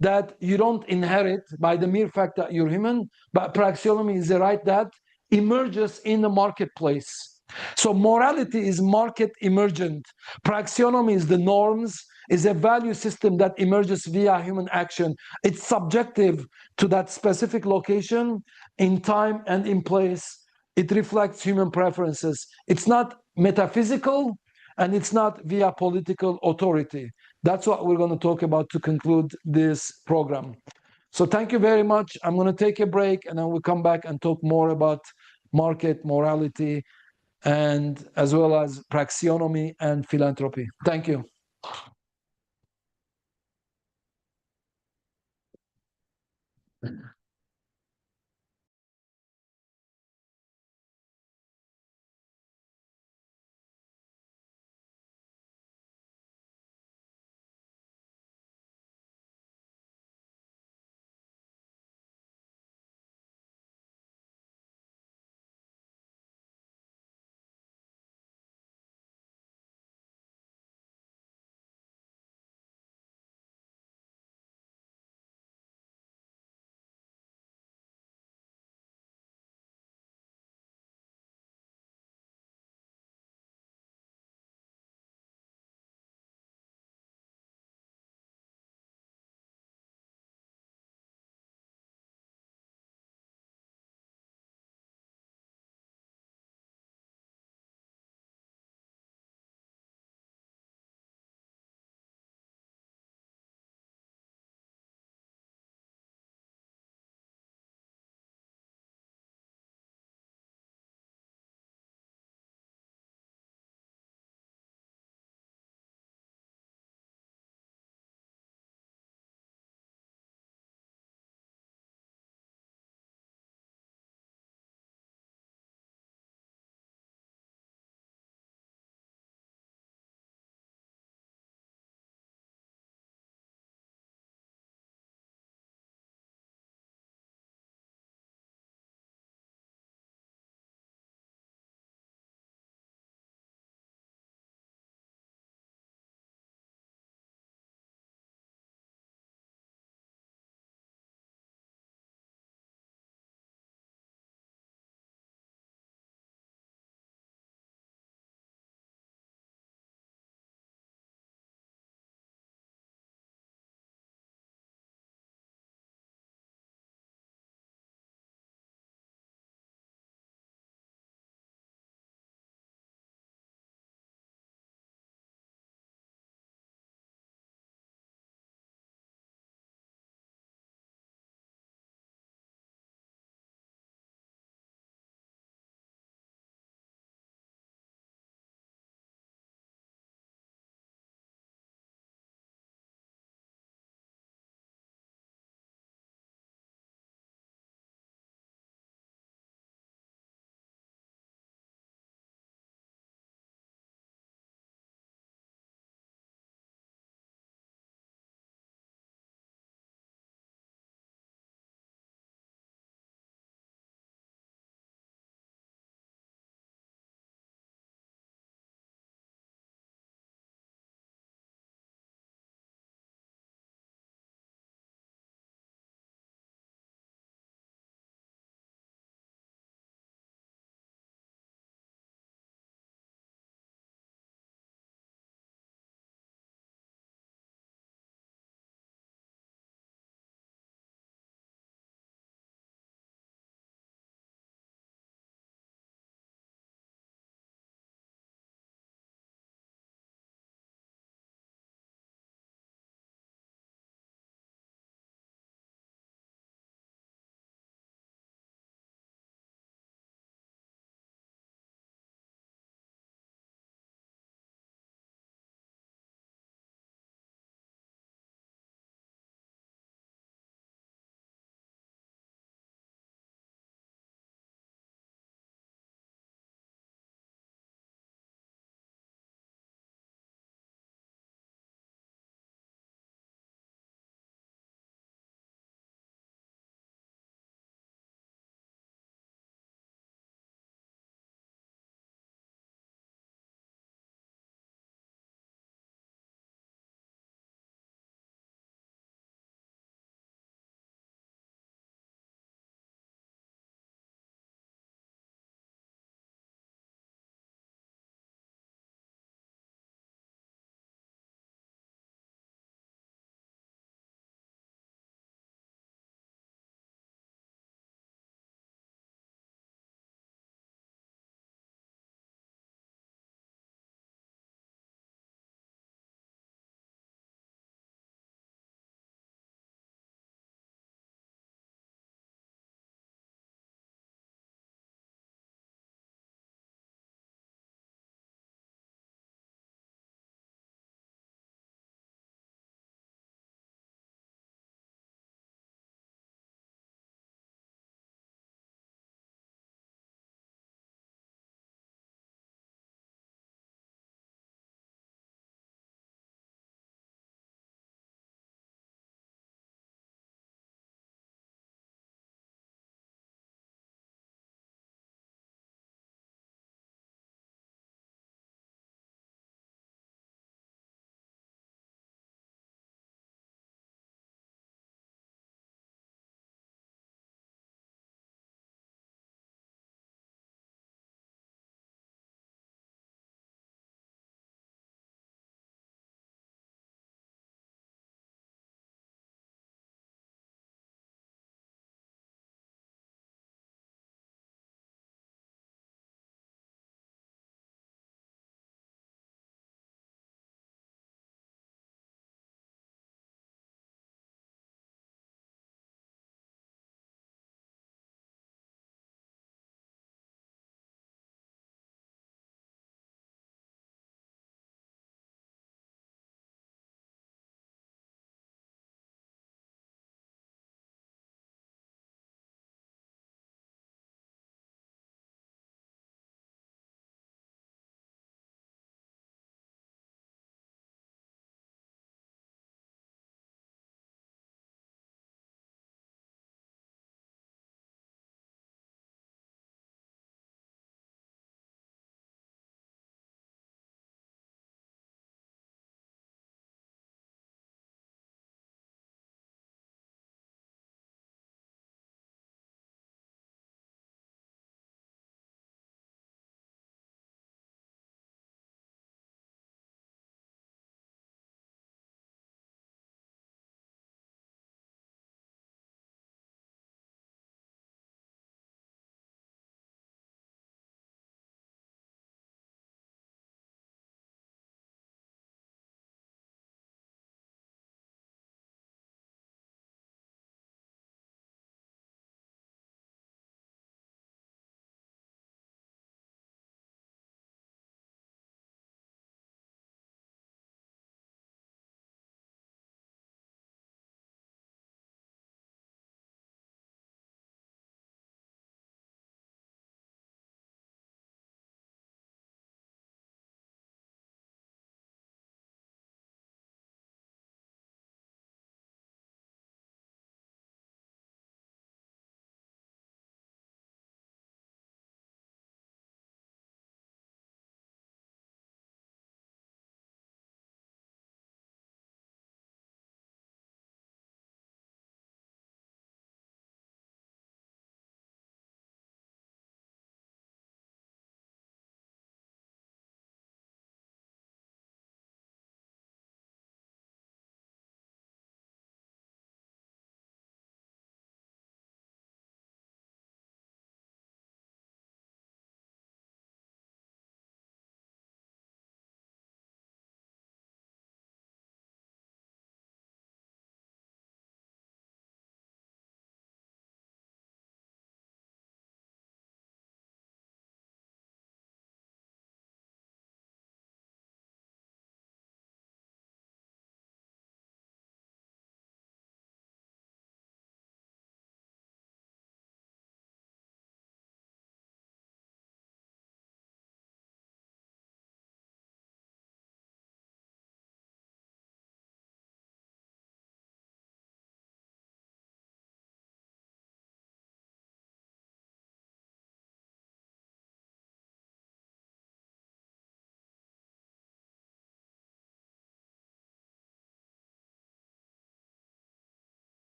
that you don't inherit by the mere fact that you're human, but praxeonomy is a right that emerges in the marketplace. So morality is market emergent. Praxeonomy is the norms, is a value system that emerges via human action. It's subjective to that specific location in time and in place. It reflects human preferences. It's not metaphysical, and it's not via political authority. That's what we're going to talk about to conclude this program. So thank you very much. I'm going to take a break, and then we'll come back and talk more about market morality, and as well as praxeonomy and philanthropy. Thank you.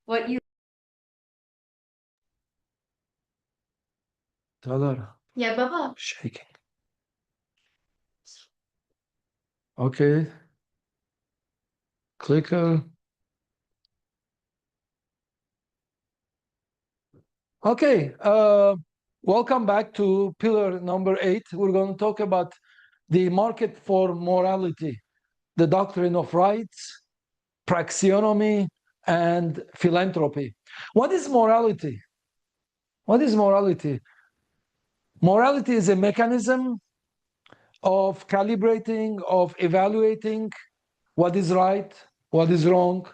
what you. Talar. Yeah, Baba. Shaking. Okay. Clicker. Okay. Welcome back to pillar number 8. We're going to talk about the market for morality, the doctrine of rights, praxeonomy, and philanthropy. What is morality? What is morality? Morality is a mechanism of calibrating, of evaluating what is right, what is wrong,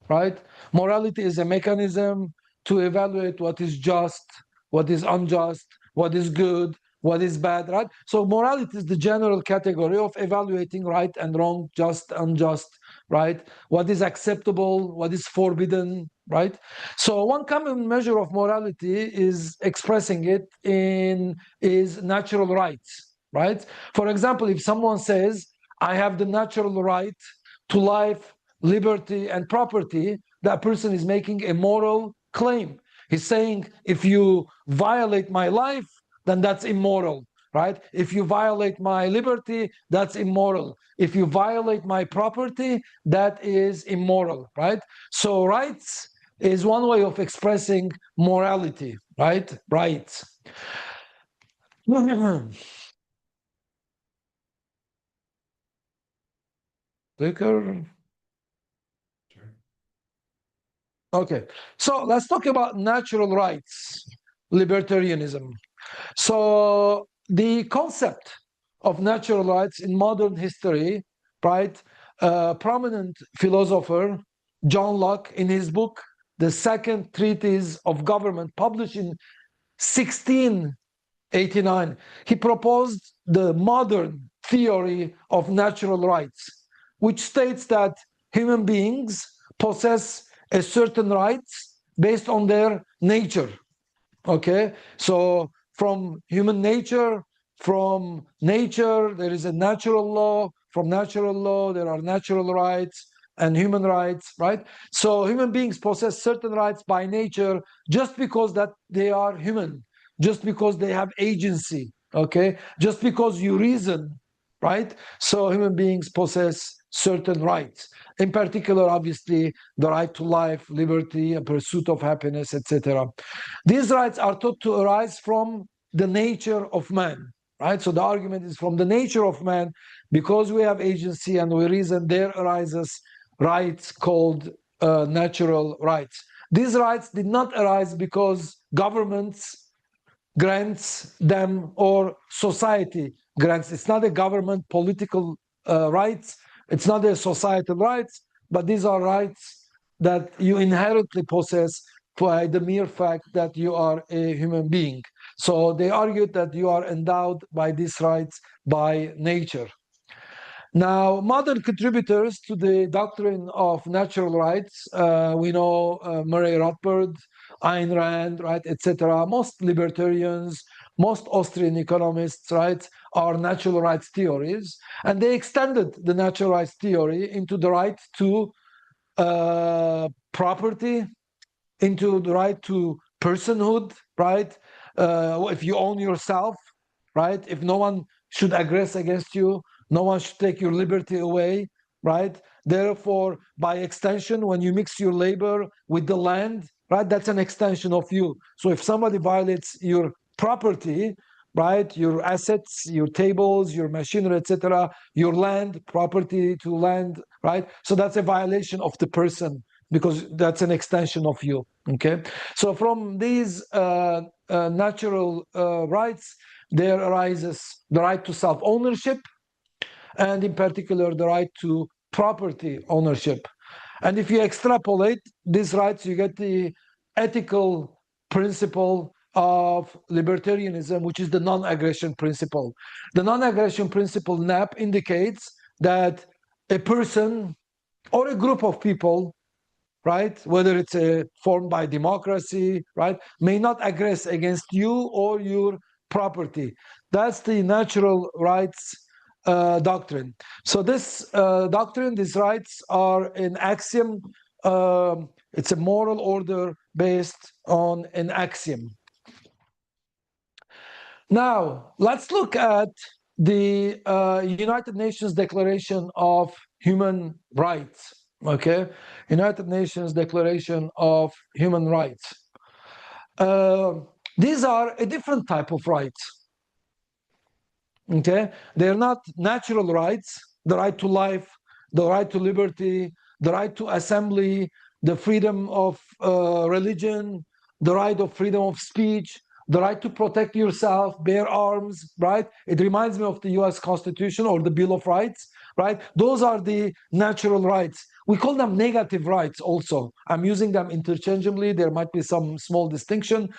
right? Morality is a mechanism to evaluate what is just, what is unjust, what is good, what is bad, right? So morality is the general category of evaluating right and wrong, just, unjust, right? What is acceptable, what is forbidden, right? So one common measure of morality is expressing it is natural rights, right? For example, if someone says, I have the natural right to life, liberty, and property, that person is making a moral claim. He's saying, if you violate my life, then that's immoral, right? If you violate my liberty, that's immoral. If you violate my property, that is immoral, right? So rights is one way of expressing morality, right? Rights. Clicker. Okay, so let's talk about natural rights, libertarianism. So the concept of natural rights in modern history, right? Prominent philosopher John Locke, in his book The Second Treatise of Government, published in 1689, he proposed the modern theory of natural rights, which states that human beings possess a certain rights based on their nature. Okay, so from human nature, from nature, there is a natural law. From natural law, there are natural rights and human rights, right? So human beings possess certain rights by nature just because that they are human, just because they have agency, okay? Just because you reason, right? So human beings possess certain rights. In particular, obviously, the right to life, liberty, a pursuit of happiness, etc. These rights are thought to arise from the nature of man, right? So the argument is from the nature of man, because we have agency and we reason, there arises rights called natural rights. These rights did not arise because governments grants them or society grants. It's not a government political rights. It's not a societal rights, but these are rights that you inherently possess by the mere fact that you are a human being. So they argued that you are endowed by these rights by nature. Now, modern contributors to the doctrine of natural rights, we know Murray Rothbard, Ayn Rand, right, etc. Most libertarians, most Austrian economists, right, are natural rights theories, and they extended the natural rights theory into the right to property, into the right to personhood, right? If you own yourself, right? If no one should aggress against you, no one should take your liberty away, right? Therefore, by extension, when you mix your labor with the land, right, that's an extension of you. So if somebody violates your property, right, your assets, your tables, your machinery, etc., your land, property to land, right? So that's a violation of the person, because that's an extension of you. Okay, so from these natural rights, there arises the right to self-ownership, and in particular the right to property ownership. And if you extrapolate these rights, you get the ethical principle of libertarianism, which is the non-aggression principle. The non-aggression principle, NAP, indicates that a person or a group of people, right, whether it's formed by democracy, right, may not aggress against you or your property. That's the natural rights doctrine. So this doctrine, these rights are an axiom It's a moral order based on an axiom. Now, let's look at the United Nations Declaration of Human Rights. Okay, United Nations Declaration of Human Rights. These are a different type of rights. Okay, they're not natural rights, the right to life, the right to liberty, the right to assembly, the freedom of religion, the right of freedom of speech, the right to protect yourself, bear arms, right? It reminds me of the US Constitution or the Bill of Rights, right? Those are the natural rights. We call them negative rights also. I'm using them interchangeably. There might be some small distinction,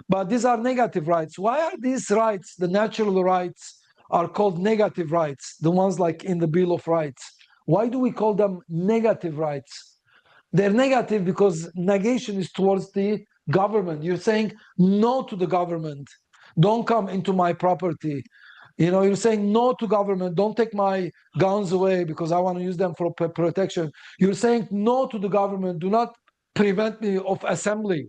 but these are negative rights. Why are these rights, the natural rights, are called negative rights, the ones like in the Bill of Rights? Why do we call them negative rights? They're negative because negation is towards the government. You're saying no to the government. Don't come into my property. You know, you're saying no to government. Don't take my guns away because I want to use them for protection. You're saying no to the government. Do not prevent me of assembly.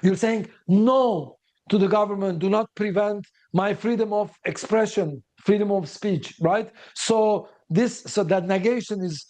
You're saying no to the government. Do not prevent my freedom of expression, freedom of speech, right? So that negation is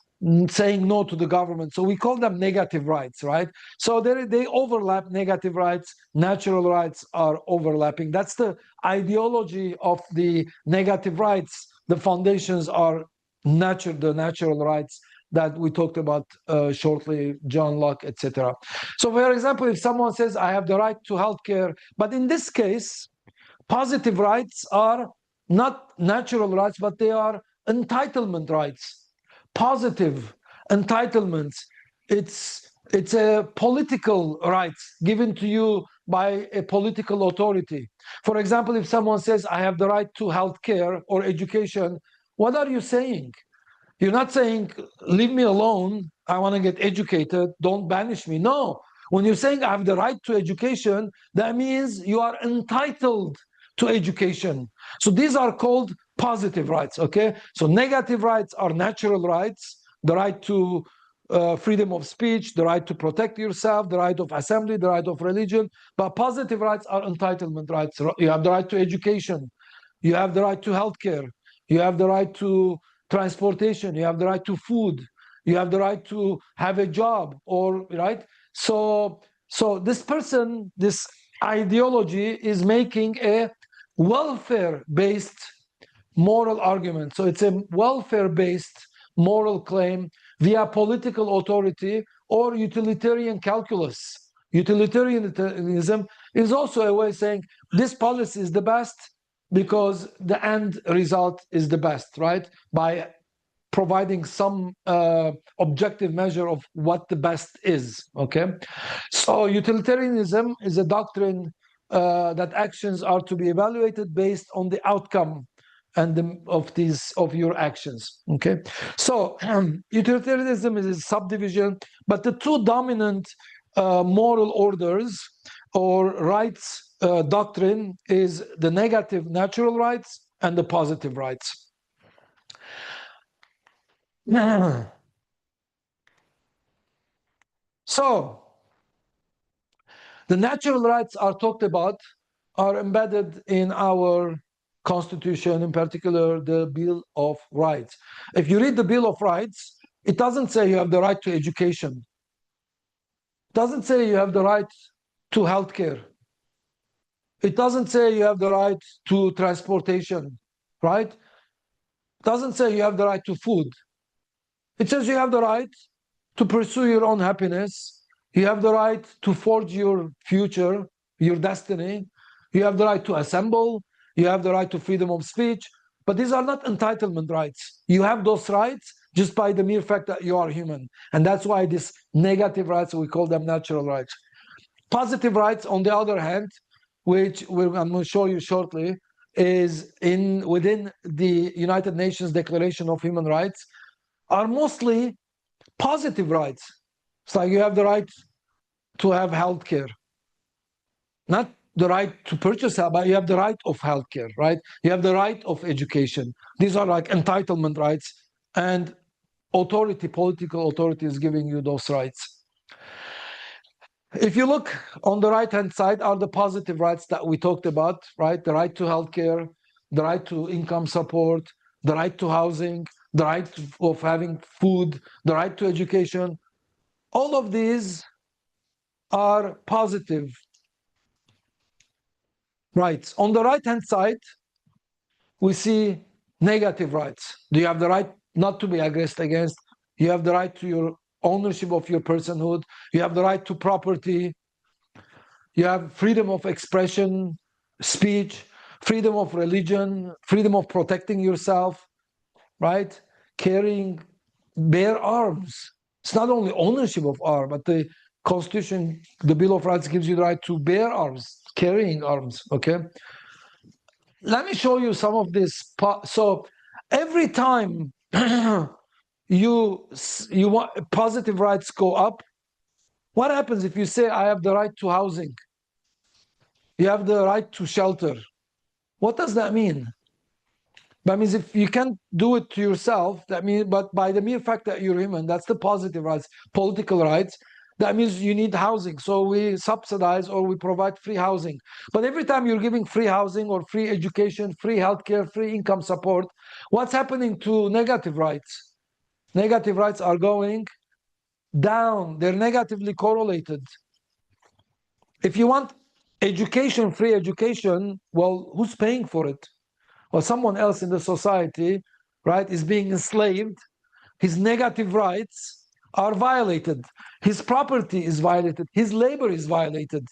saying no to the government. So we call them negative rights, right? So they overlap. Negative rights, natural rights are overlapping. That's the ideology of the negative rights. The foundations are the natural rights that we talked about shortly, John Locke, etc. So, for example, if someone says, I have the right to healthcare, but in this case, positive rights are not natural rights, but they are entitlement rights. Positive entitlements. It's a political right given to you by a political authority. For example, if someone says, I have the right to healthcare or education, what are you saying? You're not saying, leave me alone, I want to get educated, don't banish me. No. When you're saying I have the right to education, that means you are entitled to education. So these are called positive rights, okay? So negative rights are natural rights, the right to freedom of speech, the right to protect yourself, the right of assembly, the right of religion. But positive rights are entitlement rights. You have the right to education. You have the right to healthcare. You have the right to transportation. You have the right to food. You have the right to have a job, or right. So this person, this ideology is making a welfare-based moral argument. So it's a welfare-based moral claim via political authority or utilitarian calculus. Utilitarianism is also a way of saying this policy is the best because the end result is the best, right? By providing some objective measure of what the best is, okay? So utilitarianism is a doctrine that actions are to be evaluated based on the outcome and of your actions, okay? So utilitarianism is a subdivision, but the two dominant moral orders or rights doctrine is the negative natural rights and the positive rights. So the natural rights are talked about, are embedded in our Constitution, in particular the Bill of Rights. If you read the Bill of Rights, it doesn't say you have the right to education. It doesn't say you have the right to healthcare. It doesn't say you have the right to transportation, right? It doesn't say you have the right to food. It says you have the right to pursue your own happiness. You have the right to forge your future, your destiny. You have the right to assemble. You have the right to freedom of speech. But these are not entitlement rights. You have those rights just by the mere fact that you are human. And that's why these negative rights, we call them natural rights. Positive rights, on the other hand, which I'm going to show you shortly, is within the United Nations Declaration of Human Rights, are mostly positive rights. It's like you have the right to have healthcare, not the right to purchase health, but you have the right of healthcare, right? You have the right of education. These are like entitlement rights, and political authority is giving you those rights. If you look on the right-hand side are the positive rights that we talked about, right? The right to healthcare, the right to income support, the right to housing, the right of having food, the right to education. All of these are positive rights. On the right-hand side, we see negative rights. Do you have the right not to be aggressed against? You have the right to your ownership of your personhood. You have the right to property. You have freedom of expression, speech, freedom of religion, freedom of protecting yourself, right? Carrying, bear arms. It's not only ownership of arms, but the Constitution, the Bill of Rights gives you the right to bear arms, carrying arms, okay? Let me show you some of this. So every time you want positive rights go up, what happens if you say, I have the right to housing? You have the right to shelter. What does that mean? That means if you can't do it to yourself, that means, but by the mere fact that you're human, that's the positive rights, political rights. That means you need housing. So we subsidize or we provide free housing. But every time you're giving free housing or free education, free healthcare, free income support, what's happening to negative rights? Negative rights are going down. They're negatively correlated. If you want education, free education, well, who's paying for it? Well, someone else in the society, right, is being enslaved. His negative rights are violated. His property is violated. His labor is violated.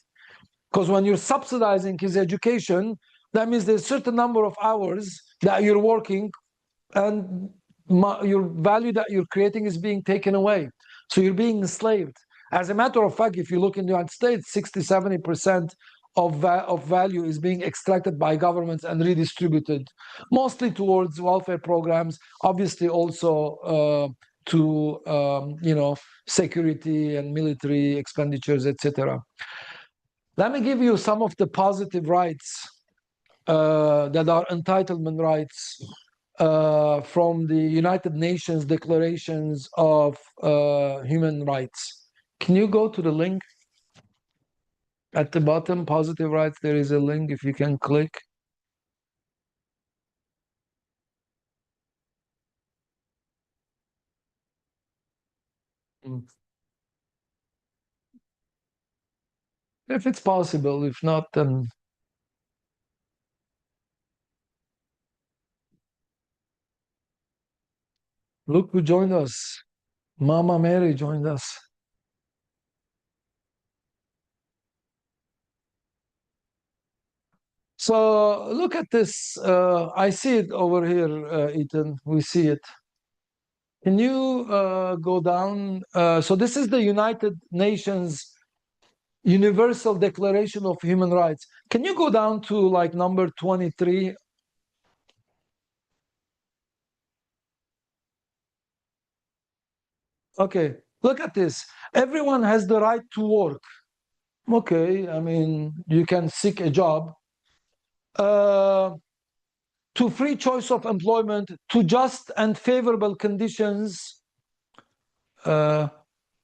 Because when you're subsidizing his education, that means there's a certain number of hours that you're working and your value that you're creating is being taken away. So you're being enslaved. As a matter of fact, if you look in the United States, 60, 70% of value is being extracted by governments and redistributed, mostly towards welfare programs, obviously also to security and military expenditures, etc. Let me give you some of the positive rights that are entitlement rights from the United Nations Declarations of Human Rights. Can you go to the link at the bottom, positive rights? There is a link if you can click. If it's possible, if not, then look who joined us. Mama Mary joined us. So look at this. I see it over here, Ethan. We see it. Can you go down? So this is the United Nations Universal Declaration of Human Rights. Can you go down to like number 23? Okay, look at this. Everyone has the right to work. Okay, I mean, you can seek a job. To free choice of employment, to just and favorable conditions, uh,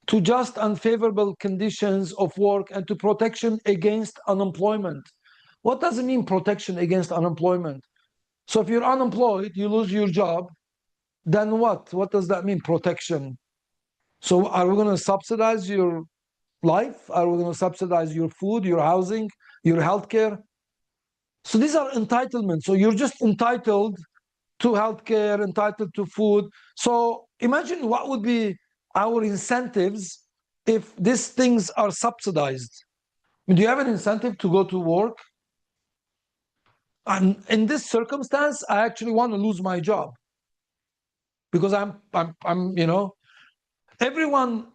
to just and favorable conditions of work, and to protection against unemployment. What does it mean, protection against unemployment? So if you're unemployed, you lose your job, then what? What does that mean, protection? So are we going to subsidize your life? Are we going to subsidize your food, your housing, your healthcare? So these are entitlements. So you're just entitled to healthcare, entitled to food. So imagine what would be our incentives if these things are subsidized. Do you have an incentive to go to work? And in this circumstance, I actually want to lose my job because I'm everyone.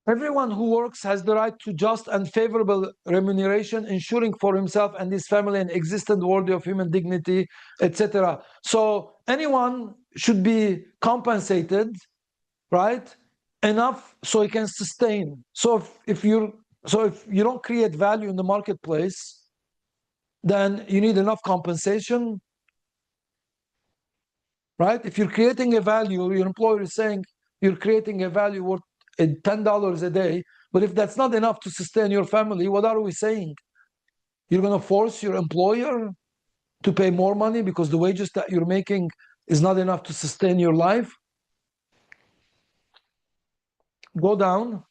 Everyone who works has the right to just and favorable remuneration, ensuring for himself and his family an existence worthy of human dignity, etc. So anyone should be compensated, right? Enough so he can sustain. So if you don't create value in the marketplace, then you need enough compensation right? If you're creating a value, your employer is saying you're creating a value worth $10 a day, but if that's not enough to sustain your family, what are we saying? You're going to force your employer to pay more money because the wages that you're making is not enough to sustain your life? Go down,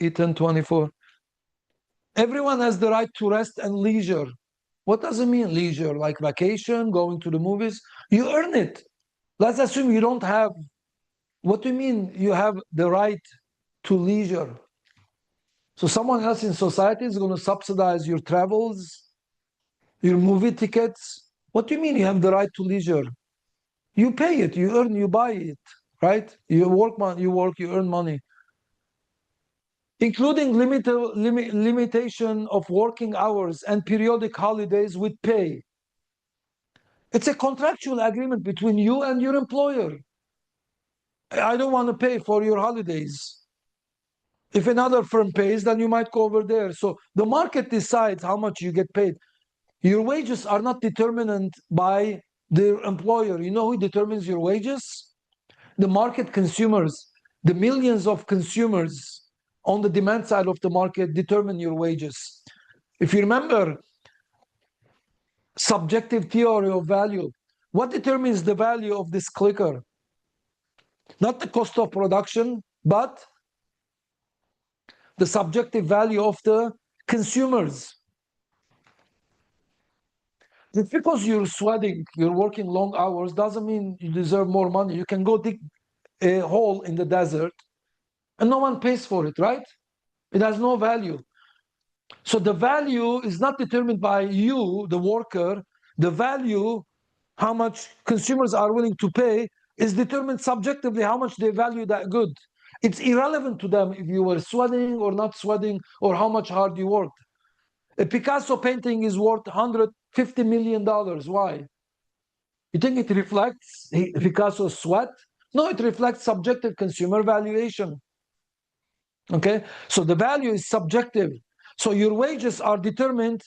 E1024. Everyone has the right to rest and leisure. What does it mean, leisure? Like vacation, going to the movies? You earn it. Let's assume you don't have. What do you mean you have the right to leisure? So someone else in society is going to subsidize your travels, your movie tickets. What do you mean you have the right to leisure? You pay it, you earn, you buy it, right? You work, you earn money. Including limitation of working hours and periodic holidays with pay. It's a contractual agreement between you and your employer. I don't want to pay for your holidays. If another firm pays, then you might go over there. So the market decides how much you get paid. Your wages are not determined by the employer. You know who determines your wages? The market consumers. The millions of consumers on the demand side of the market determine your wages. If you remember, subjective theory of value, what determines the value of this clicker? Not the cost of production, but the subjective value of the consumers. Just because you're sweating, you're working long hours, doesn't mean you deserve more money. You can go dig a hole in the desert and no one pays for it, right? It has no value. So the value is not determined by you, the worker. The value, how much consumers are willing to pay, is determined subjectively how much they value that good. It's irrelevant to them if you were sweating or not sweating or how much hard you worked. A Picasso painting is worth $150 million. Why? You think it reflects Picasso's sweat? No, it reflects subjective consumer valuation. Okay, so the value is subjective. So your wages are determined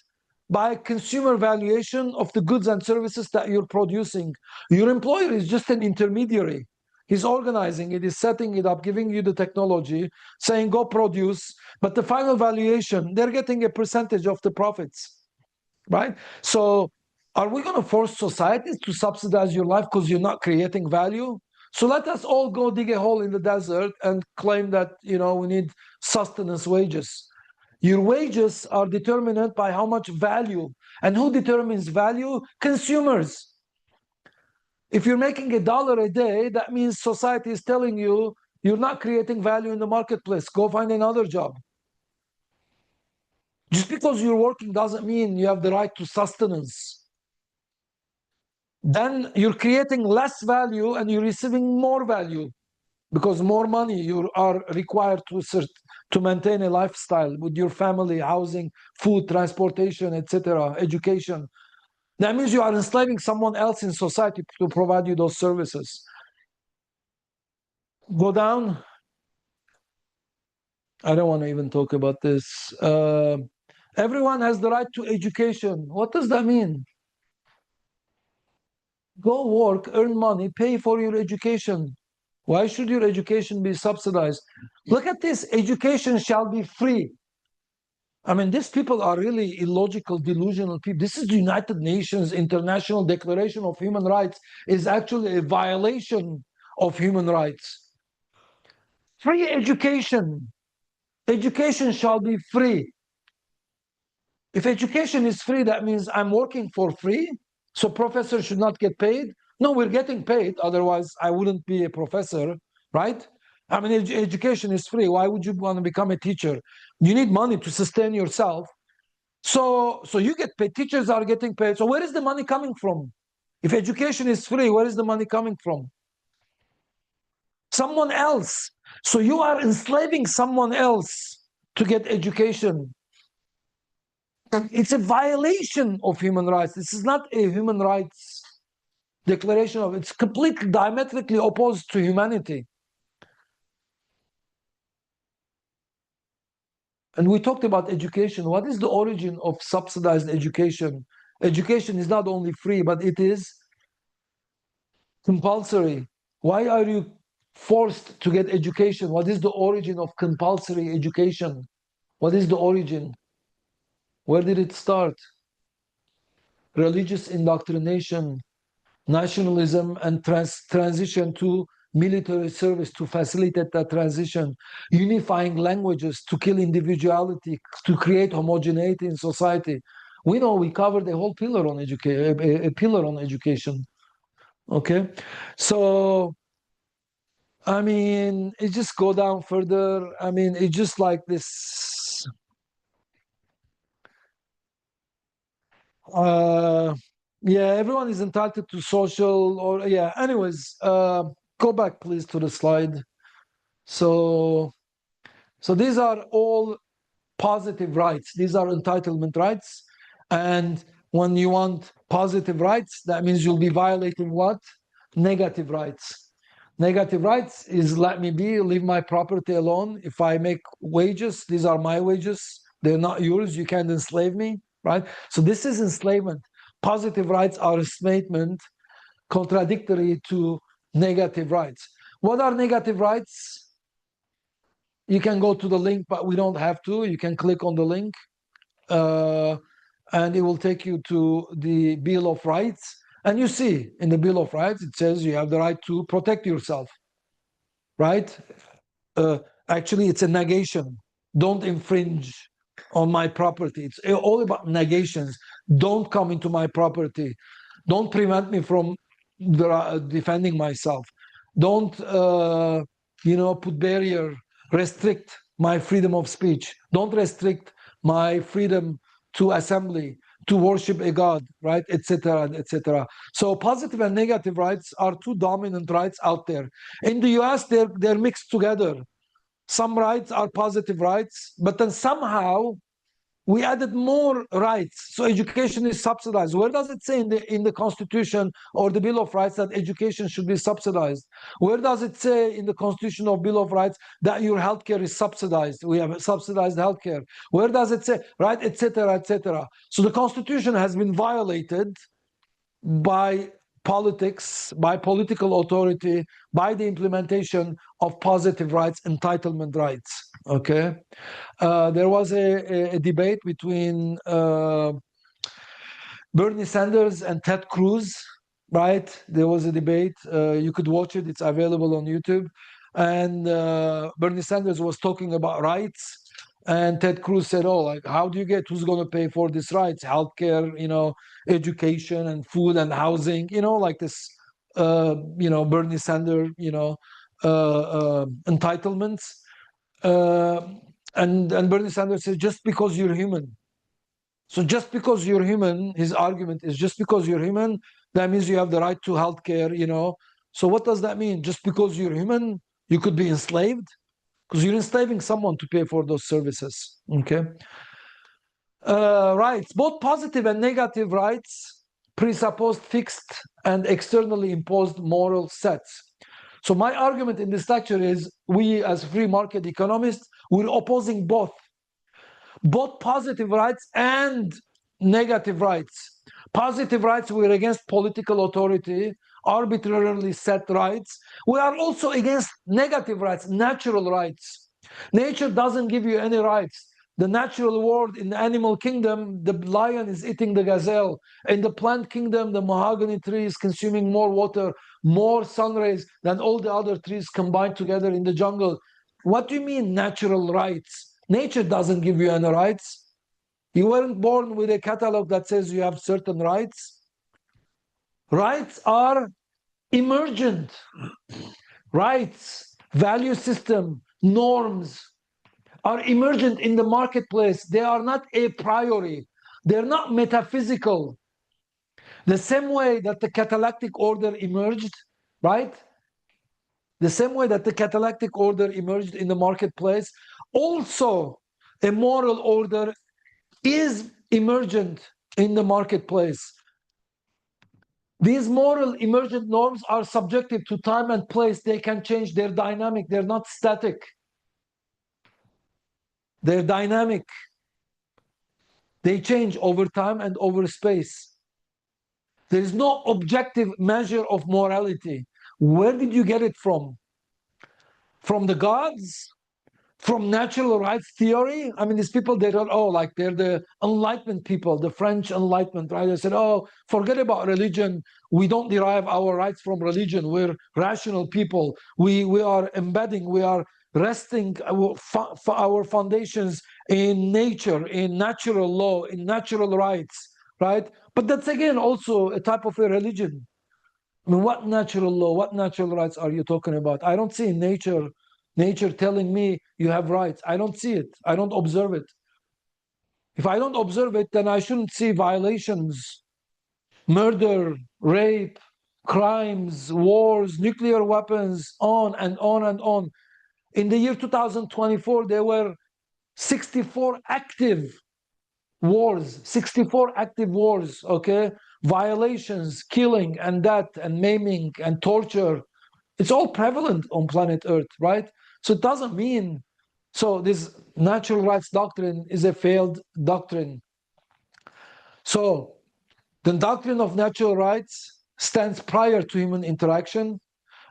by consumer valuation of the goods and services that you're producing. Your employer is just an intermediary. He's organizing it, he's setting it up, giving you the technology, saying go produce, but the final valuation, they're getting a percentage of the profits, right? So are we going to force societies to subsidize your life because you're not creating value? So let us all go dig a hole in the desert and claim that, you know, we need sustenance wages. Your wages are determined by how much value. And who determines value? Consumers. If you're making $1 a day, that means society is telling you you're not creating value in the marketplace. Go find another job. Just because you're working doesn't mean you have the right to sustenance. Then you're creating less value and you're receiving more value because more money you are required to maintain a lifestyle with your family, housing, food, transportation, etc., education. That means you are enslaving someone else in society to provide you those services. Go down. I don't want to even talk about this. Everyone has the right to education. What does that mean? Go work, earn money, pay for your education. Why should your education be subsidized? Look at this, education shall be free. I mean, these people are really illogical, delusional people. This is the United Nations International Declaration of Human Rights, is actually a violation of human rights. Free education. Education shall be free. If education is free, that means I'm working for free, so professors should not get paid. No, we're getting paid, otherwise I wouldn't be a professor, right? I mean, education is free. Why would you want to become a teacher? You need money to sustain yourself. So you get paid, teachers are getting paid. So where is the money coming from? If education is free, where is the money coming from? Someone else. So you are enslaving someone else to get education. It's a violation of human rights. This is not a human rights declaration of, it's completely diametrically opposed to humanity. And we talked about education. What is the origin of subsidized education? Education is not only free, but it is Compulsory. Why are you forced to get education? What is the origin of compulsory education? What is the origin? Where did it start? Religious indoctrination, nationalism, and transition to military service to facilitate that transition, unifying languages to kill individuality, to create homogeneity in society. We know we covered a whole pillar on education, a pillar on education. Okay, so I mean, it just go down further. I mean, it's just like this. Uh, yeah, everyone is entitled to social or yeah. Anyways, go back please to the slide. So, so these are all positive rights. These are entitlement rights, and when you want positive rights, that means you'll be violating what? Negative rights. Negative rights is let me be, leave my property alone. If I make wages, these are my wages. They're not yours. You can't enslave me, right? So this is enslavement. Positive rights are a statement contradictory to negative rights. What are negative rights? You can go to the link, but we don't have to. You can click on the link, and it will take you to the Bill of Rights. And you see in the Bill of Rights, it says you have the right to protect yourself, right? Uh, Actually, it's a negation. Don't infringe on my property. It's all about negations. Don't come into my property. Don't prevent me from defending myself. Don't, put barrier, restrict my freedom of speech. Don't restrict my freedom to assembly, to worship a god, right, etc., etc. So positive and negative rights are two dominant rights out there. In the US, they're mixed together. Some rights are positive rights, but then somehow we added more rights. So education is subsidized. Where does it say in the Constitution or the Bill of Rights that education should be subsidized? Where does it say in the Constitution or Bill of Rights that your healthcare is subsidized? We have subsidized healthcare. Where does it say, right, etc., etc.? So the Constitution has been violated by politics, by political authority, by the implementation of positive rights, entitlement rights. Okay, there was a debate between Bernie Sanders and Ted Cruz, right? There was a debate. You could watch it. It's available on YouTube. And Bernie Sanders was talking about rights, and Ted Cruz said, "Oh, like how do you get? Who's going to pay for these rights? Healthcare, education, and food and housing. Like this, Bernie Sanders, entitlements." Uh, and Bernie Sanders said, "Just because you're human." So just because you're human, his argument is just because you're human, that means you have the right to healthcare. So what does that mean? Just because you're human, you could be enslaved? Because you're enslaving someone to pay for those services. Okay. Rights, both positive and negative rights presuppose fixed and externally imposed moral sets. So my argument in this lecture is we as free market economists, we're opposing both positive rights and negative rights. Positive rights, we're against political authority, arbitrarily set rights. We are also against negative rights, natural rights. Nature doesn't give you any rights. The natural world, in the animal kingdom, the lion is eating the gazelle. In the plant kingdom, the mahogany tree is consuming more water, more sun rays than all the other trees combined together in the jungle. What do you mean natural rights? Nature doesn't give you any rights. You weren't born with a catalog that says you have certain rights. Rights are emergent. Rights, value system, norms are emergent in the marketplace. They are not a priori. They're not metaphysical. The same way that the catalactic order emerged, right? The same way that the catalactic order emerged in the marketplace, also a moral order is emergent in the marketplace. These moral emergent norms are subjective to time and place. They can change. They're dynamic. They're not static. They're dynamic. They change over time and over space. There is no objective measure of morality. Where did you get it from? From the gods? From natural rights theory? I mean, these people, they don't, oh, like they're the Enlightenment people, the French Enlightenment, right? They said, oh, forget about religion. We don't derive our rights from religion. We're rational people. We are embedding, we are resting our foundations in nature, in natural law, in natural rights, right? But that's again also a type of a religion. I mean, what natural law, what natural rights are you talking about? I don't see nature telling me you have rights. I don't see it. I don't observe it. If I don't observe it, then I shouldn't see violations, murder, rape, crimes, wars, nuclear weapons, on and on and on. In the year 2024, there were 64 active wars, 64 active wars, okay? Violations, killing and death and maiming and torture. It's all prevalent on planet Earth, right? So it doesn't mean, so this natural rights doctrine is a failed doctrine. So the doctrine of natural rights stands prior to human interaction,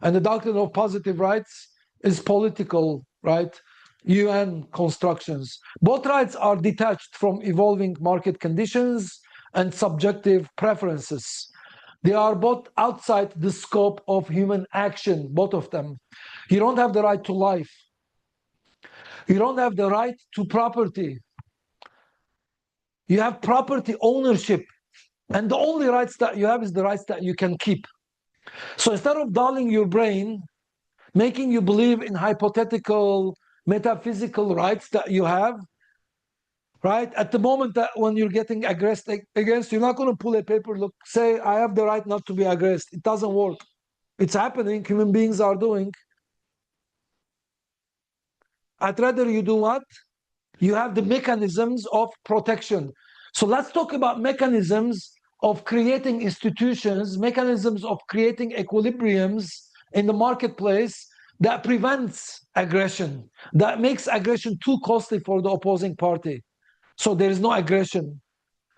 and the doctrine of positive rights is political, right? UN constructions. Both rights are detached from evolving market conditions and subjective preferences. They are both outside the scope of human action, both of them. You don't have the right to life. You don't have the right to property. You have property ownership. And the only rights that you have is the rights that you can keep. So instead of dulling your brain, making you believe in hypothetical, metaphysical rights that you have, right? At the moment that when you're getting aggressed against, you're not going to pull a paper, look, say, I have the right not to be aggressed. It doesn't work. It's happening. Human beings are doing. I'd rather you do what? You have the mechanisms of protection. So let's talk about mechanisms of creating institutions, mechanisms of creating equilibriums in the marketplace that prevents aggression, that makes aggression too costly for the opposing party. So there is no aggression.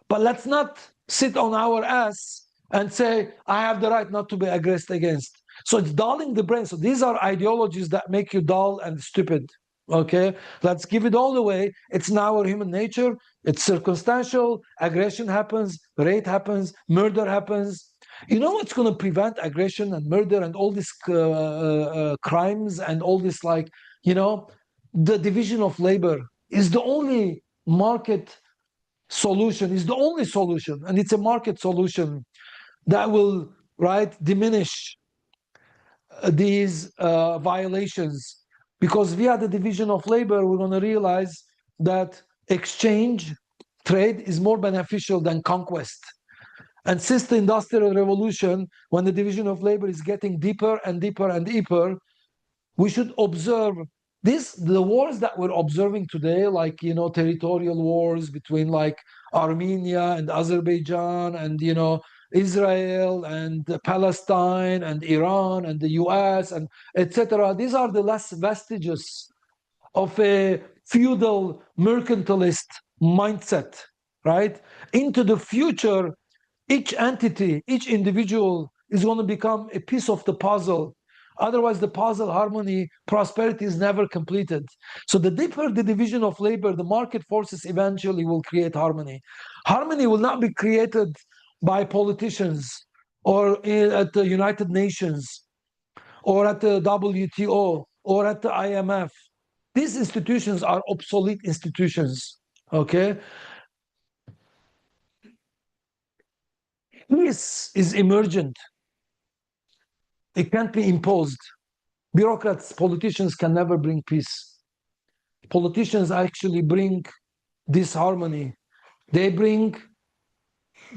But let's not sit on our ass and say, I have the right not to be aggressed against. So it's dulling the brain. So these are ideologies that make you dull and stupid. Okay, let's give it all away. It's in our human nature. It's circumstantial. Aggression happens, rape happens, murder happens. You know what's going to prevent aggression and murder and all these crimes and all this, like, the division of labor is the only market solution, is the only solution, and it's a market solution that will, right, diminish these violations. Because via the division of labor, we're going to realize that exchange, trade is more beneficial than conquest. And since the Industrial Revolution, when the division of labor is getting deeper and deeper and deeper, we should observe the wars that we're observing today, like, territorial wars between like Armenia and Azerbaijan and, Israel and Palestine and Iran and the US and etc. These are the last vestiges of a feudal mercantilist mindset, right? Into the future, each entity, each individual is going to become a piece of the puzzle. Otherwise, the puzzle harmony, prosperity is never completed. So the deeper the division of labor, the market forces eventually will create harmony. Harmony will not be created by politicians or at the United Nations or at the WTO or at the IMF. These institutions are obsolete institutions, okay? Peace is emergent. It can't be imposed. Bureaucrats, politicians can never bring peace. Politicians actually bring disharmony. They bring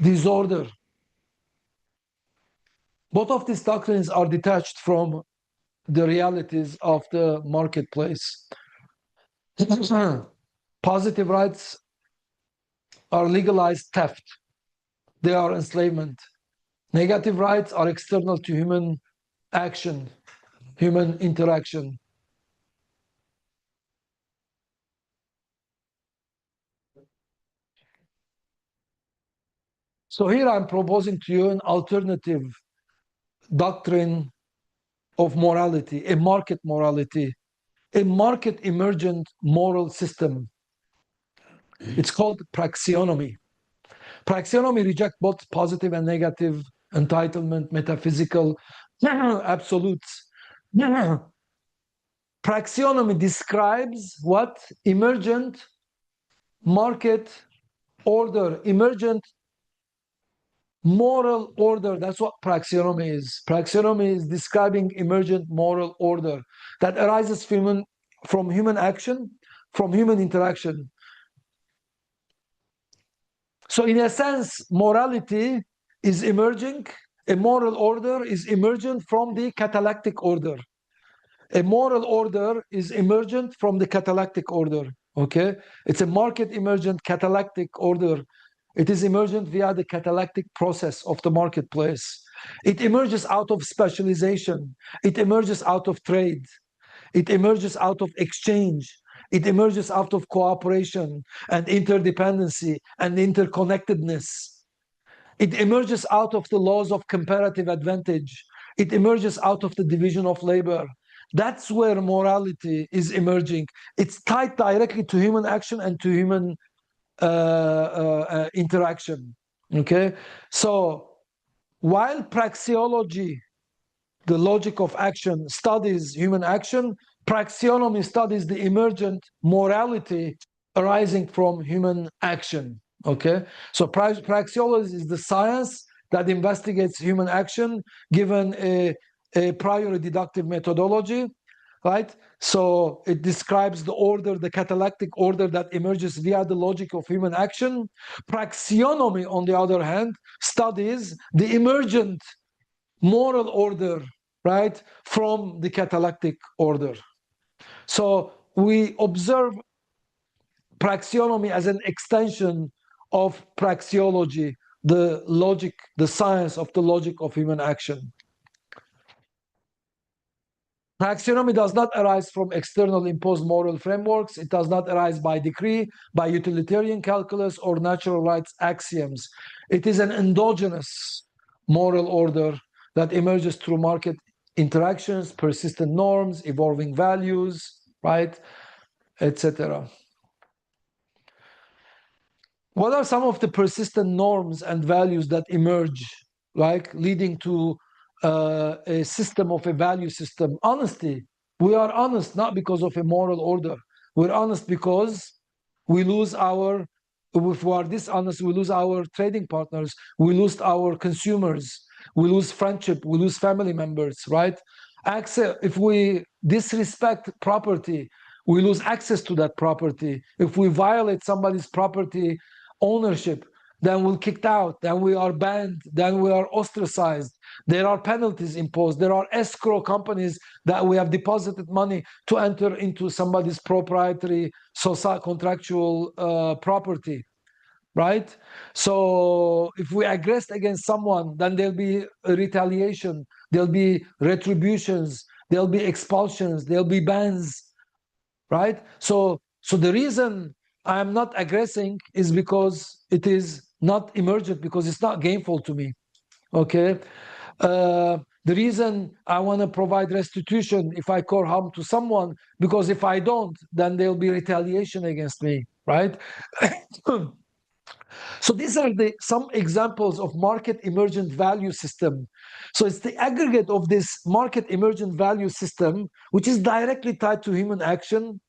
disorder. Both of these doctrines are detached from the realities of the marketplace. Positive rights are legalized theft. They are enslavement. Negative rights are external to human action, human interaction. So here I'm proposing to you an alternative doctrine of morality, a market morality, a market emergent moral system. It's called praxeonomy. Praxeonomy rejects both positive and negative, entitlement, metaphysical absolutes. Praxeonomy describes what? Emergent market order, emergent moral order. That's what praxeonomy is. Praxeonomy is describing emergent moral order that arises from human action, from human interaction. So in a sense, morality is emerging, a moral order is emergent from the catalactic order. A moral order is emergent from the catalactic order, okay? It's a market emergent catalactic order. It is emergent via the catalactic process of the marketplace. It emerges out of specialization. It emerges out of trade. It emerges out of exchange. It emerges out of cooperation and interdependency and interconnectedness. It emerges out of the laws of comparative advantage. It emerges out of the division of labor. That's where morality is emerging. It's tied directly to human action and to human interaction. Okay, so while praxeology, the logic of action, studies human action, praxeonomy studies the emergent morality arising from human action. Okay, so praxeology is the science that investigates human action given a priori deductive methodology, right? So it describes the order, the catalactic order that emerges via the logic of human action. Praxeonomy, on the other hand, studies the emergent moral order, right, from the catalactic order. So we observe praxeonomy as an extension of praxeology, the logic, the science of the logic of human action. Praxeonomy does not arise from external imposed moral frameworks. It does not arise by decree, by utilitarian calculus, or natural rights axioms. It is an endogenous moral order that emerges through market interactions, persistent norms, evolving values, right, etc. What are some of the persistent norms and values that emerge, like leading to a system of a value system? Honesty. We are honest not because of a moral order. We're honest because we lose our, if we are dishonest, we lose our trading partners, we lose our consumers, we lose friendship, we lose family members, right? If we disrespect property, we lose access to that property. If we violate somebody's property ownership, then we're kicked out, then we are banned, then we are ostracized. There are penalties imposed. There are escrow companies that we have deposited money to enter into somebody's proprietary contractual property, right? So if we aggress against someone, then there'll be a retaliation, there'll be retributions, there'll be expulsions, there'll be bans, right? So the reason I'm not aggressing is because it is not emergent, because it's not gainful to me, okay? The reason I want to provide restitution if I cause harm to someone, because if I don't, then there'll be retaliation against me, right? So these are some examples of market emergent value system. So it's the aggregate of this market emergent value system, which is directly tied to human action,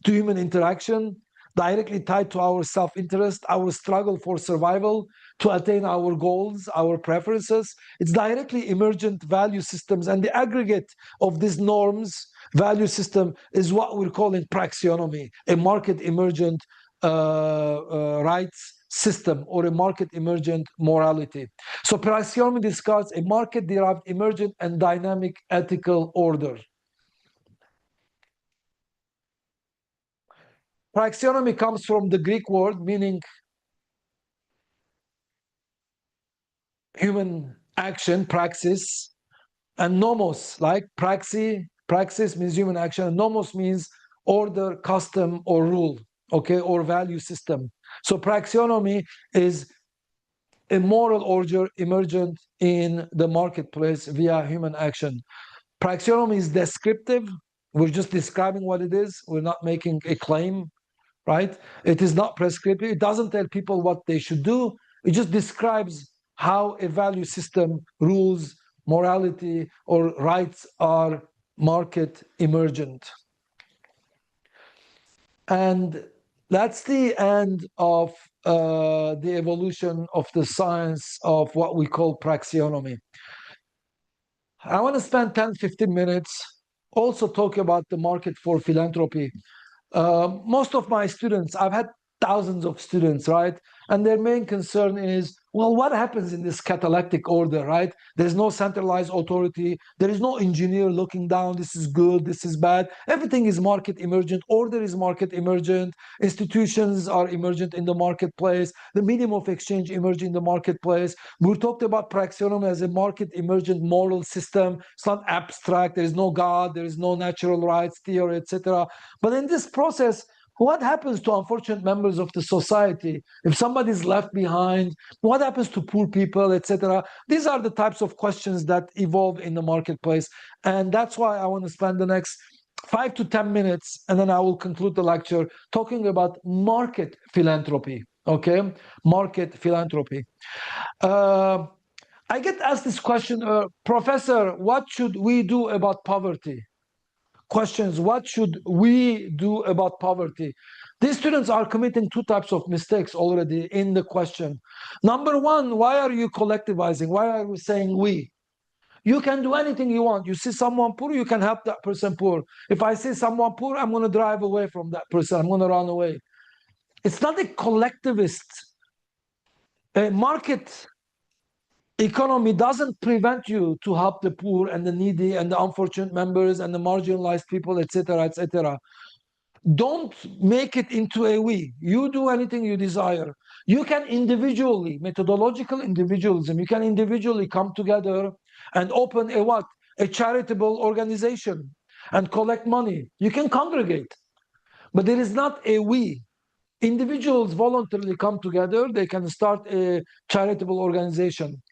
to human interaction, directly tied to our self-interest, our struggle for survival, to attain our goals, our preferences. It's directly emergent value systems, and the aggregate of these norms, value system, is what we're calling praxeonomy, a market emergent rights system, or a market emergent morality. So praxeonomy describes a market-derived emergent and dynamic ethical order. Praxeonomy comes from the Greek word meaning human action, praxis, and nomos, like praxis means human action, and nomos means order, custom, or rule, okay, or value system. So praxeonomy is a moral order emergent in the marketplace via human action. Praxeonomy is descriptive. We're just describing what it is. We're not making a claim, right? It is not prescriptive. It doesn't tell people what they should do. It just describes how a value system, rules, morality, or rights are market emergent. And that's the end of the evolution of the science of what we call praxeonomy. I want to spend 10, 15 minutes also talking about the market for philanthropy. Most of my students, I've had thousands of students, right? And their main concern is, well, what happens in this catalectic order, right? There's no centralized authority. There is no engineer looking down. This is good. This is bad. Everything is market emergent. Order is market emergent. Institutions are emergent in the marketplace. The medium of exchange emerge in the marketplace. We talked about praxeonomy as a market emergent moral system. It's not abstract. There is no God. There is no natural rights theory, etc. But in this process, what happens to unfortunate members of the society? If somebody is left behind, what happens to poor people, etc.? These are the types of questions that evolve in the marketplace. And that's why I want to spend the next 5 to 10 minutes, and then I will conclude the lecture talking about market philanthropy. Okay? Market philanthropy. I get asked this question, Professor, what should we do about poverty? Questions, what should we do about poverty? These students are committing two types of mistakes already in the question. Number one, why are you collectivizing? Why are we saying we? You can do anything you want. You see someone poor, you can help that person poor. If I see someone poor, I'm going to drive away from that person. I'm going to run away. It's not a collectivist. A market economy doesn't prevent you to help the poor and the needy and the unfortunate members and the marginalized people, etc., etc. Don't make it into a we. You do anything you desire. You can individually, methodological individualism, you can individually come together and open a what? A charitable organization and collect money. You can congregate. But there is not a we. Individuals voluntarily come together. They can start a charitable organization.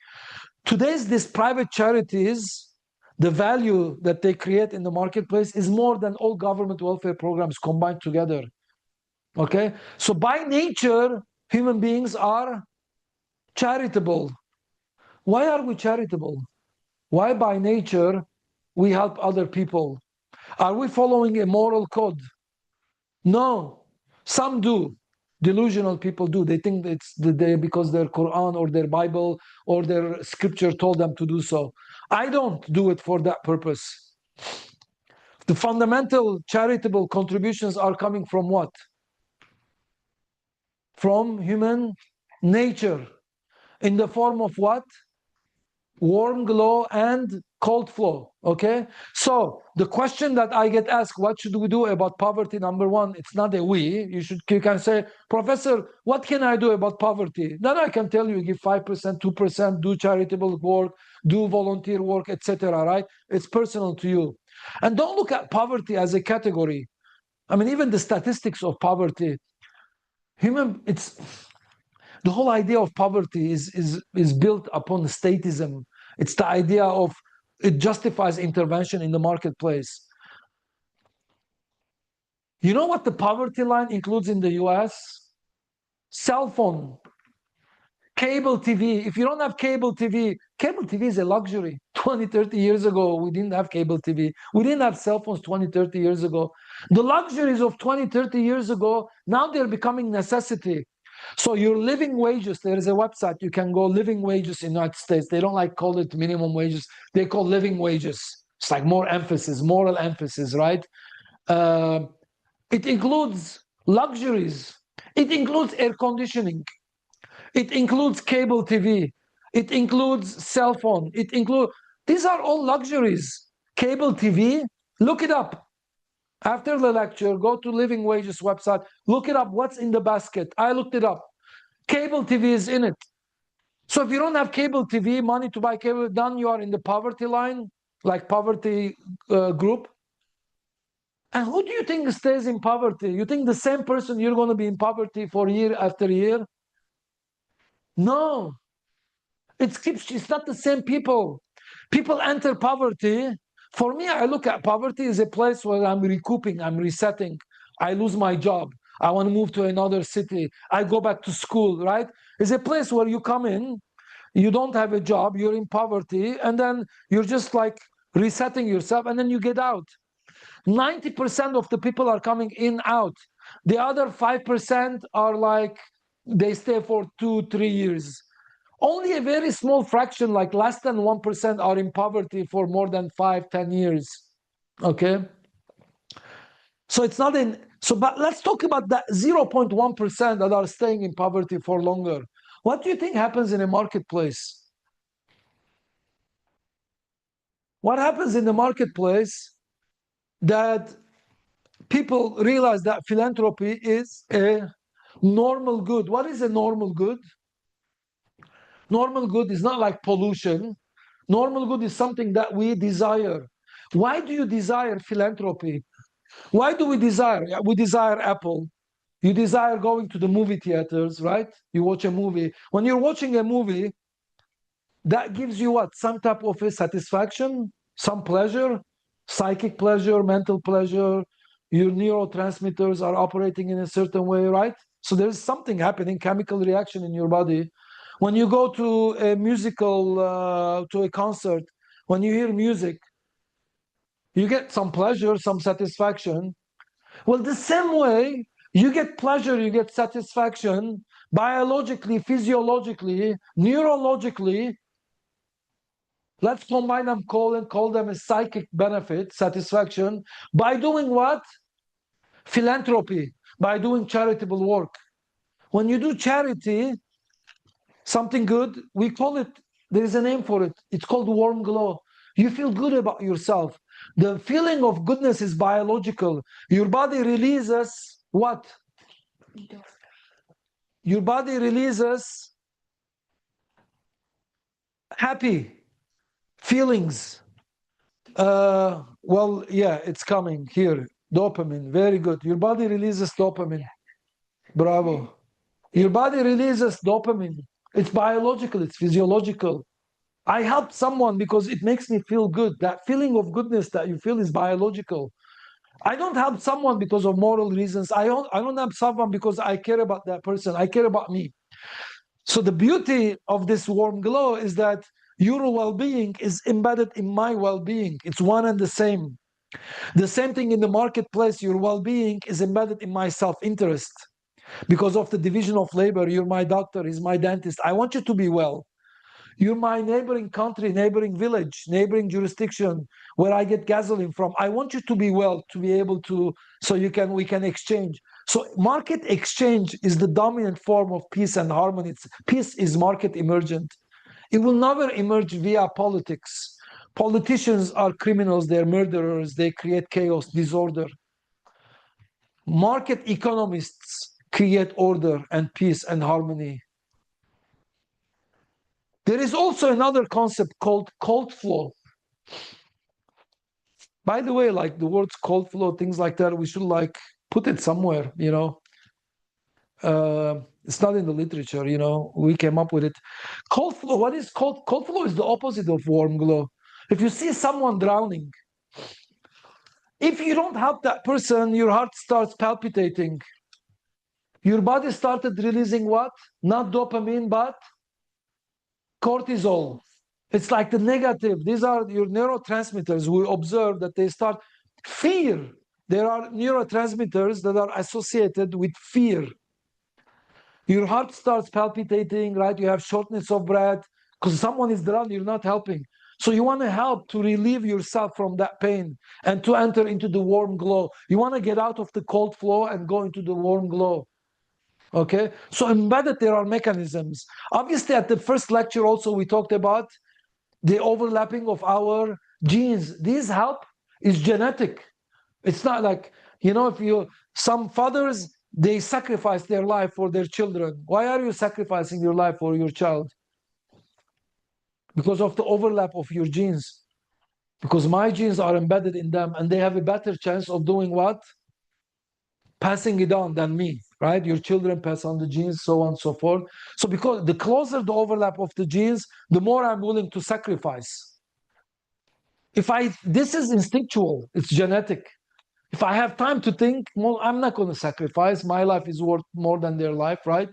Today's these private charities, the value that they create in the marketplace is more than all government welfare programs combined together. Okay? So by nature, human beings are charitable. Why are we charitable? Why by nature we help other people? Are we following a moral code? No. Some do. Delusional people do. They think it's because their Quran or their Bible or their scripture told them to do so. I don't do it for that purpose. The fundamental charitable contributions are coming from what? From human nature. In the form of what? Warm glow and cold flow. Okay, so the question that I get asked, what should we do about poverty? Number one, it's not a we. You can say, Professor, what can I do about poverty? Then I can tell you, give 5%, 2%, do charitable work, do volunteer work, etc. Right? It's personal to you. And don't look at poverty as a category. I mean, even the statistics of poverty, it's the whole idea of poverty is built upon statism. It's the idea of it justifies intervention in the marketplace. You know what the poverty line includes in the US? Cell phone, cable TV. If you don't have cable TV is a luxury. 20, 30 years ago, we didn't have cable TV. We didn't have cell phones 20, 30 years ago. The luxuries of 20, 30 years ago, now they're becoming necessity. So your living wages, there is a website, you can go living wages in the United States. They don't like call it minimum wages. They call living wages. It's like more emphasis, moral emphasis, right? It includes luxuries. It includes air conditioning. It includes cable TV. It includes cell phone. These are all luxuries. Cable TV, look it up. After the lecture, go to Living Wages website, look it up, what's in the basket. I looked it up. Cable TV is in it. So if you don't have cable TV, money to buy cable, then you are in the poverty line, like poverty group. And who do you think stays in poverty? You think the same person, you're going to be in poverty for year after year? No. It's not the same people. People enter poverty. For me, I look at poverty as a place where I'm recouping, I'm resetting. I lose my job. I want to move to another city. I go back to school, right? It's a place where you come in, you don't have a job, you're in poverty, and then you're just like resetting yourself, and then you get out. 90% of the people are coming in, out. The other 5% are like, they stay for 2, 3 years. Only a very small fraction, like less than 1%, are in poverty for more than 5, 10 years. Okay? So it's not in, so, but let's talk about that 0.1% that are staying in poverty for longer. What do you think happens in a marketplace? What happens in the marketplace that people realize that philanthropy is a normal good? What is a normal good? Normal good is not like pollution. Normal good is something that we desire. Why do you desire philanthropy? Why do we desire? We desire Apple. You desire going to the movie theaters, right? You watch a movie. When you're watching a movie, that gives you what? Some type of a satisfaction, some pleasure, psychic pleasure, mental pleasure. Your neurotransmitters are operating in a certain way, right? So there's something happening, chemical reaction in your body. When you go to a musical, to a concert, when you hear music, you get some pleasure, some satisfaction. Well, the same way you get pleasure, you get satisfaction biologically, physiologically, neurologically. Let's combine them, call them a psychic benefit, satisfaction, by doing what? Philanthropy, by doing charitable work. When you do charity, something good, we call it, there is a name for it. It's called warm glow. You feel good about yourself. The feeling of goodness is biological. Your body releases what? Your body releases happy feelings. Well, yeah, it's coming here. Dopamine, very good. Your body releases dopamine. Bravo. Your body releases dopamine. It's biological, it's physiological. I help someone because it makes me feel good. That feeling of goodness that you feel is biological. I don't help someone because of moral reasons. I don't help someone because I care about that person. I care about me. So the beauty of this warm glow is that your well-being is embedded in my well-being. It's one and the same. The same thing in the marketplace, your well-being is embedded in my self-interest. Because of the division of labor, you're my doctor, he's my dentist. I want you to be well. You're my neighboring country, neighboring village, neighboring jurisdiction where I get gasoline from. I want you to be well, to be able to, so we can exchange. So market exchange is the dominant form of peace and harmony. Peace is market emergent. It will never emerge via politics. Politicians are criminals, they're murderers, they create chaos, disorder. Market economists create order and peace and harmony. There is also another concept called cold flow. By the way, like the words cold flow, things like that, we should like put it somewhere, you know. It's not in the literature, you know. We came up with it. Cold flow, what is cold? Cold flow is the opposite of warm glow. If you see someone drowning, if you don't help that person, your heart starts palpitating. Your body started releasing what? Not dopamine, but cortisol. It's like the negative. These are your neurotransmitters. We observe that they start fear. There are neurotransmitters that are associated with fear. Your heart starts palpitating, right? You have shortness of breath because someone is drowning, you're not helping. So you want to help to relieve yourself from that pain and to enter into the warm glow. You want to get out of the cold flow and go into the warm glow. Okay, so embedded there are mechanisms. Obviously, at the first lecture also we talked about the overlapping of our genes. This help is genetic. It's not like, you know, some fathers, they sacrifice their life for their children. Why are you sacrificing your life for your child? Because of the overlap of your genes. Because my genes are embedded in them and they have a better chance of doing what? passing it on than me, right? Your children pass on the genes, so on and so forth. So because the closer the overlap of the genes, the more I'm willing to sacrifice. This is instinctual, it's genetic. If I have time to think, well, I'm not going to sacrifice. My life is worth more than their life, right?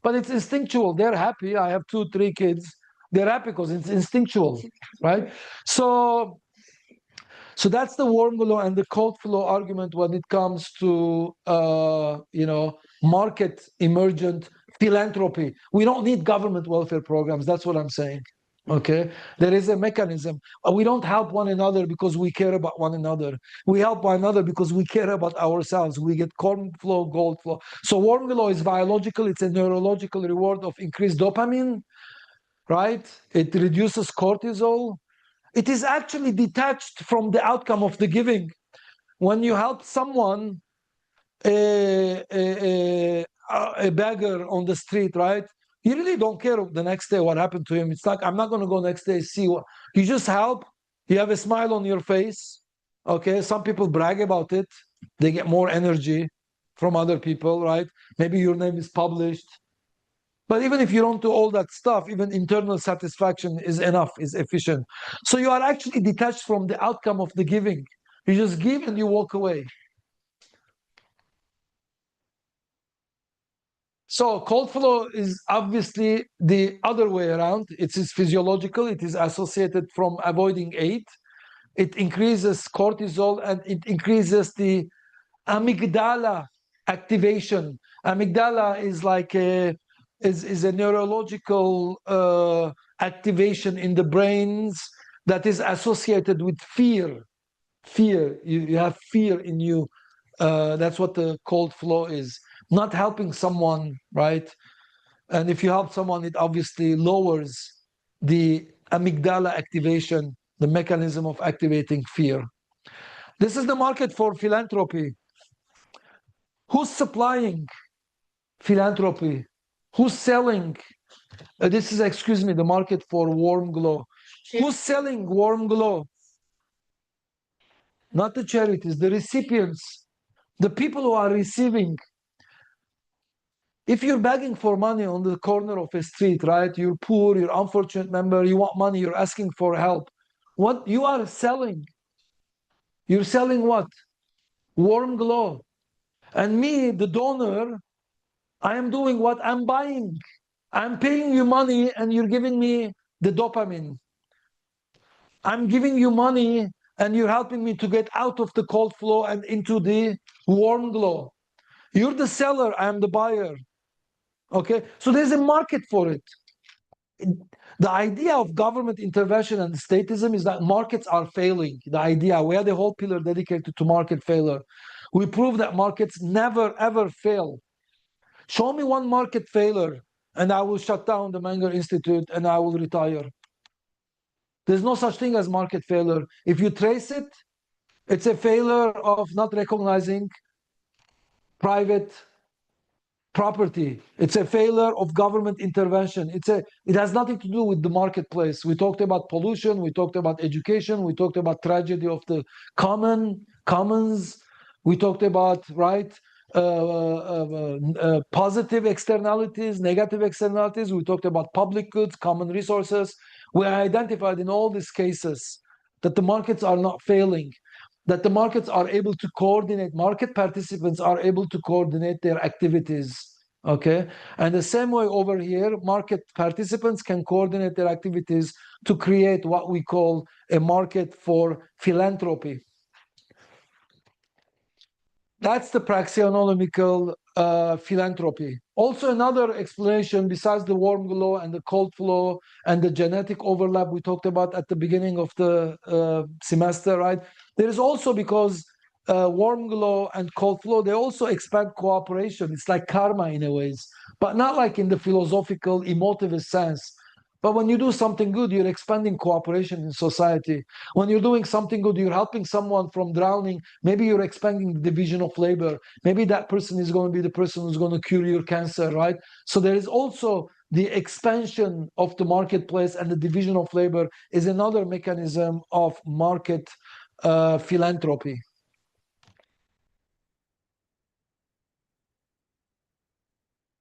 But it's instinctual. They're happy. I have 2, 3 kids. They're happy because it's instinctual, right? So that's the warm glow and the cold flow argument when it comes to market emergent philanthropy. We don't need government welfare programs. That's what I'm saying. Okay, there is a mechanism. We don't help one another because we care about one another. We help one another because we care about ourselves. We get cold flow, gold flow. So warm glow is biological. It's a neurological reward of increased dopamine, right? It reduces cortisol. It is actually detached from the outcome of the giving. When you help someone, a beggar on the street, right? You really don't care the next day what happened to him. It's like, I'm not going to go next day see what. You just help. You have a smile on your face. Okay, some people brag about it. They get more energy from other people, right? Maybe your name is published. But even if you don't do all that stuff, even internal satisfaction is enough, is efficient. So you are actually detached from the outcome of the giving. You just give and you walk away. So cold flow is obviously the other way around. It is physiological. It is associated from avoiding aid. It increases cortisol and it increases the amygdala activation. Amygdala is like a neurological activation in the brains that is associated with fear. Fear. You have fear in you. That's what the cold flow is. Not helping someone, right? And if you help someone, it obviously lowers the amygdala activation, the mechanism of activating fear. This is the market for philanthropy. Who's supplying philanthropy? Who's selling? This is, excuse me, the market for warm glow. Who's selling warm glow? Not the charities, the recipients, the people who are receiving. If you're begging for money on the corner of a street, right? You're poor, you're unfortunate member, you want money, you're asking for help. What you are selling? You're selling what? Warm glow. And me, the donor, I am doing what? I'm buying. I'm paying you money and you're giving me the dopamine. I'm giving you money and you're helping me to get out of the cold flow and into the warm glow. You're the seller, I'm the buyer. Okay, so there's a market for it. The idea of government intervention and statism is that markets are failing. The idea, we had a whole pillar dedicated to market failure. We prove that markets never ever fail. Show me one market failure and I will shut down the Menger Institute and I will retire. There's no such thing as market failure. If you trace it, it's a failure of not recognizing private property. It's a failure of government intervention. It has nothing to do with the marketplace. We talked about pollution, we talked about education, we talked about tragedy of the commons, we talked about positive externalities, negative externalities, we talked about public goods, common resources. We identified in all these cases that the markets are not failing, that the markets are able to coordinate, market participants are able to coordinate their activities, okay? And the same way over here, market participants can coordinate their activities to create what we call a market for philanthropy. That's the praxeonomical philanthropy. Also, another explanation besides the warm glow and the cold flow and the genetic overlap we talked about at the beginning of the semester, right? There is also, because warm glow and cold flow, they also expand cooperation. It's like karma in a ways, but not like in the philosophical, emotivist sense. But when you do something good, you're expanding cooperation in society. When you're doing something good, you're helping someone from drowning. Maybe you're expanding the division of labor. Maybe that person is going to be the person who's going to cure your cancer, right? So there is also the expansion of the marketplace, and the division of labor is another mechanism of market philanthropy.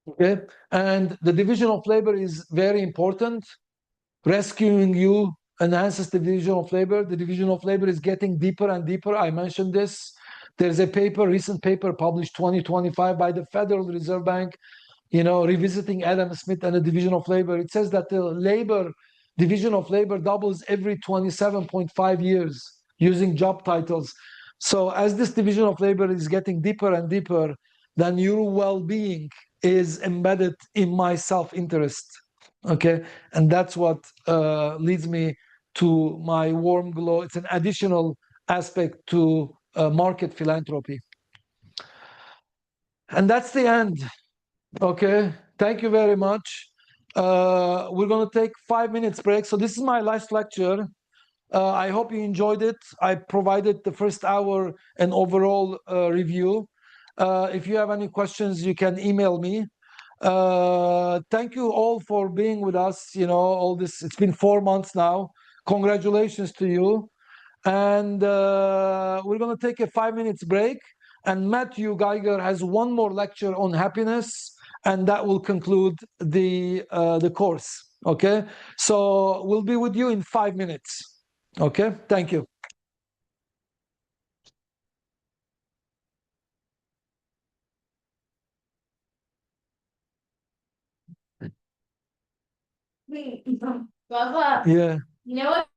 Okay, and the division of labor is very important. Rescuing you enhances the division of labor. The division of labor is getting deeper and deeper. I mentioned this. There's a paper, recent paper published 2025 by the Federal Reserve Bank, revisiting Adam Smith and the division of labor. It says that the division of labor doubles every 27.5 years using job titles. So as this division of labor is getting deeper and deeper, then your well-being is embedded in my self-interest. Okay, and that's what leads me to my warm glow. It's an additional aspect to market philanthropy. And that's the end. Okay, thank you very much. We're going to take 5 minutes break. So this is my last lecture. I hope you enjoyed it. I provided the first hour an overall review. If you have any questions, you can email me. Thank you all for being with us. All this, it's been 4 months now. Congratulations to you. And we're going to take a 5 minutes break. And Matthew Geiger has one more lecture on happiness, and that will conclude the course. Okay, so we'll be with you in 5 minutes. Okay, thank you. Yeah. You know what?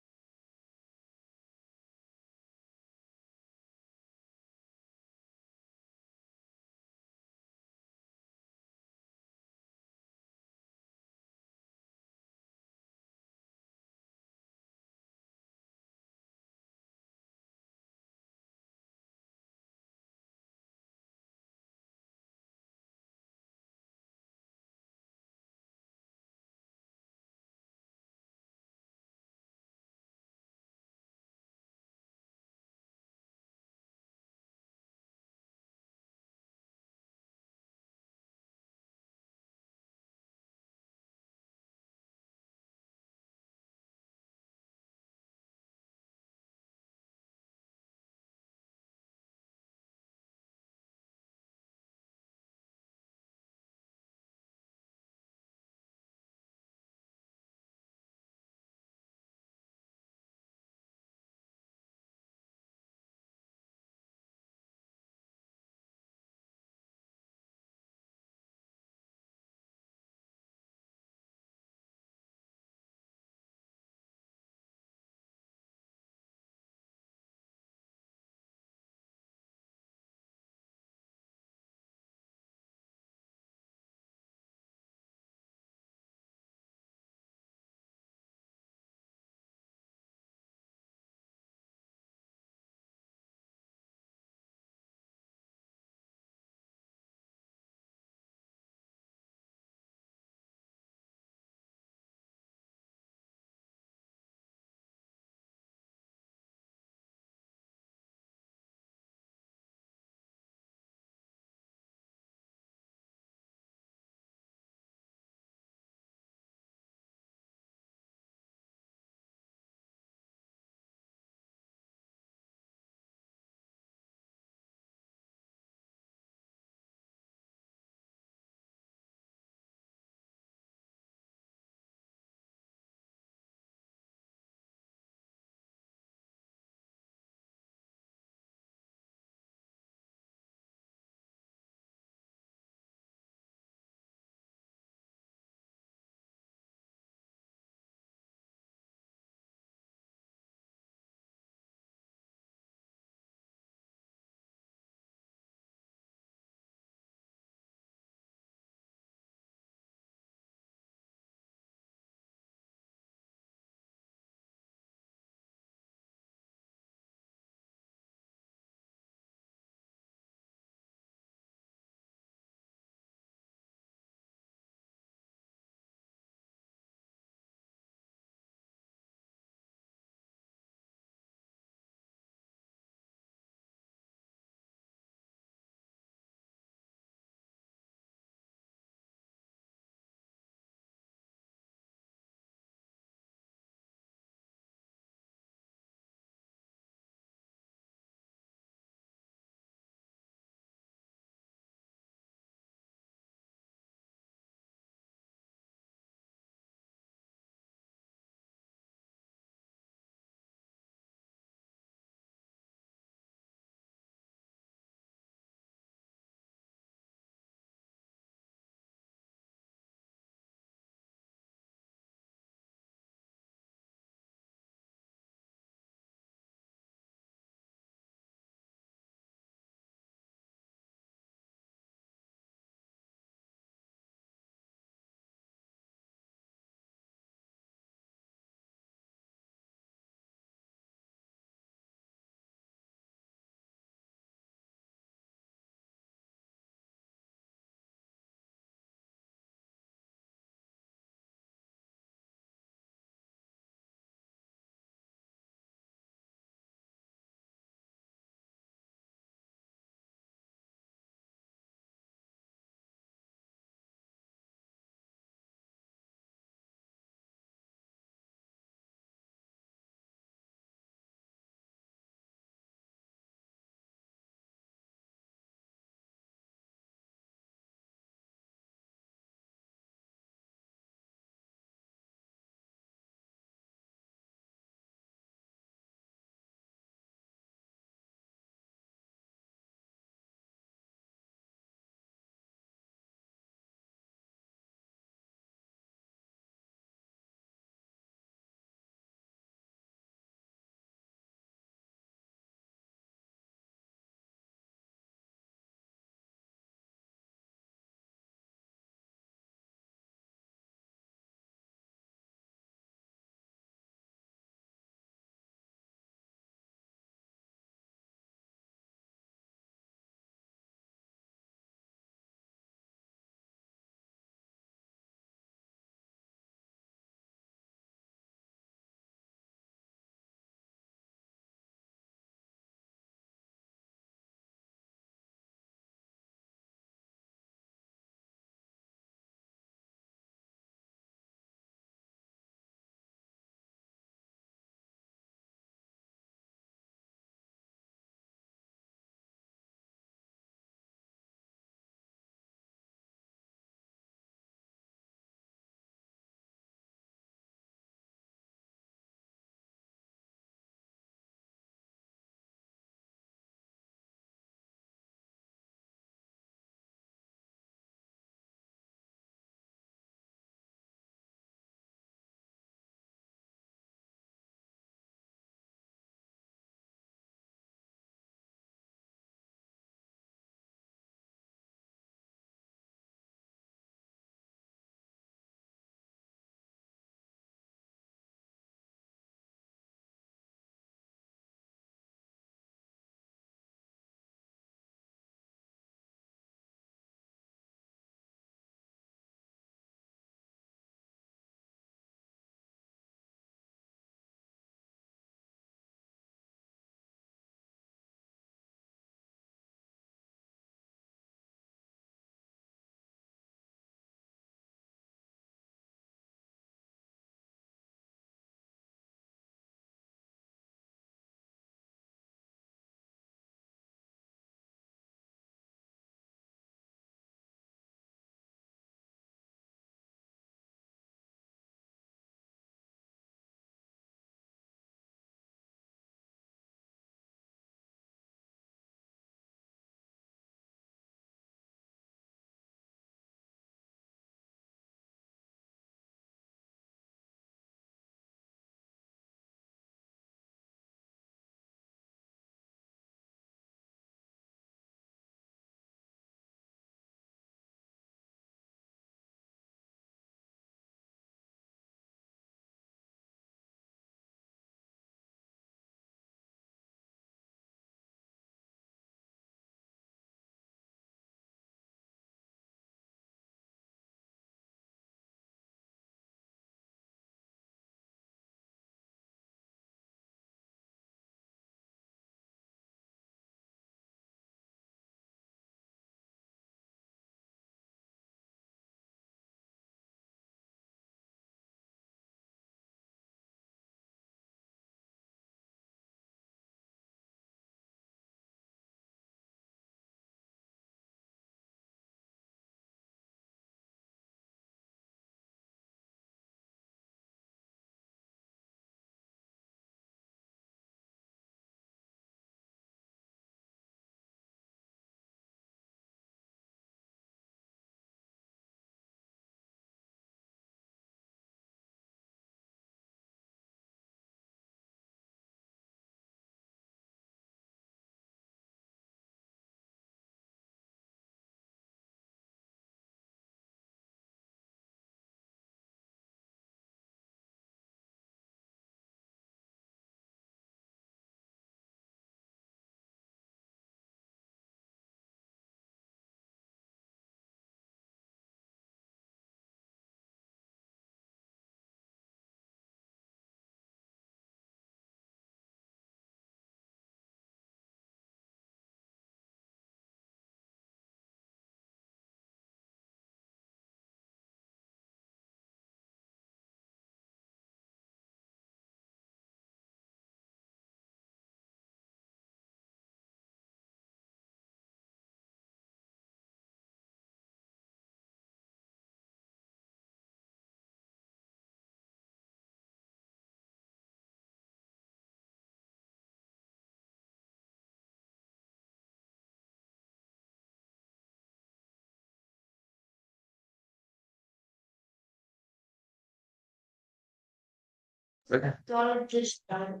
Daughter just died.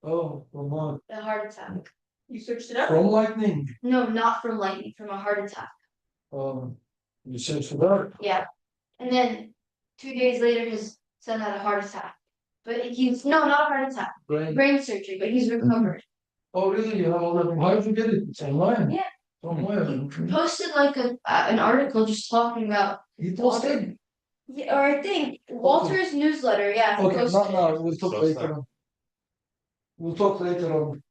Oh, from what? A heart attack. You searched it up? From lightning. No, not from lightning, from a heart attack. You searched for that? Yeah. And then 2 days later, his son had a heart attack. But he's, no, not a heart attack, brain surgery, but he's recovered. Oh, really? You have all that? How did you get it? It's online. Yeah. From where? He posted like an article just talking about. He posted? Yeah, or I think Walter's newsletter, yeah. Okay, posted not it. now. We'll talk later on. We'll talk later on.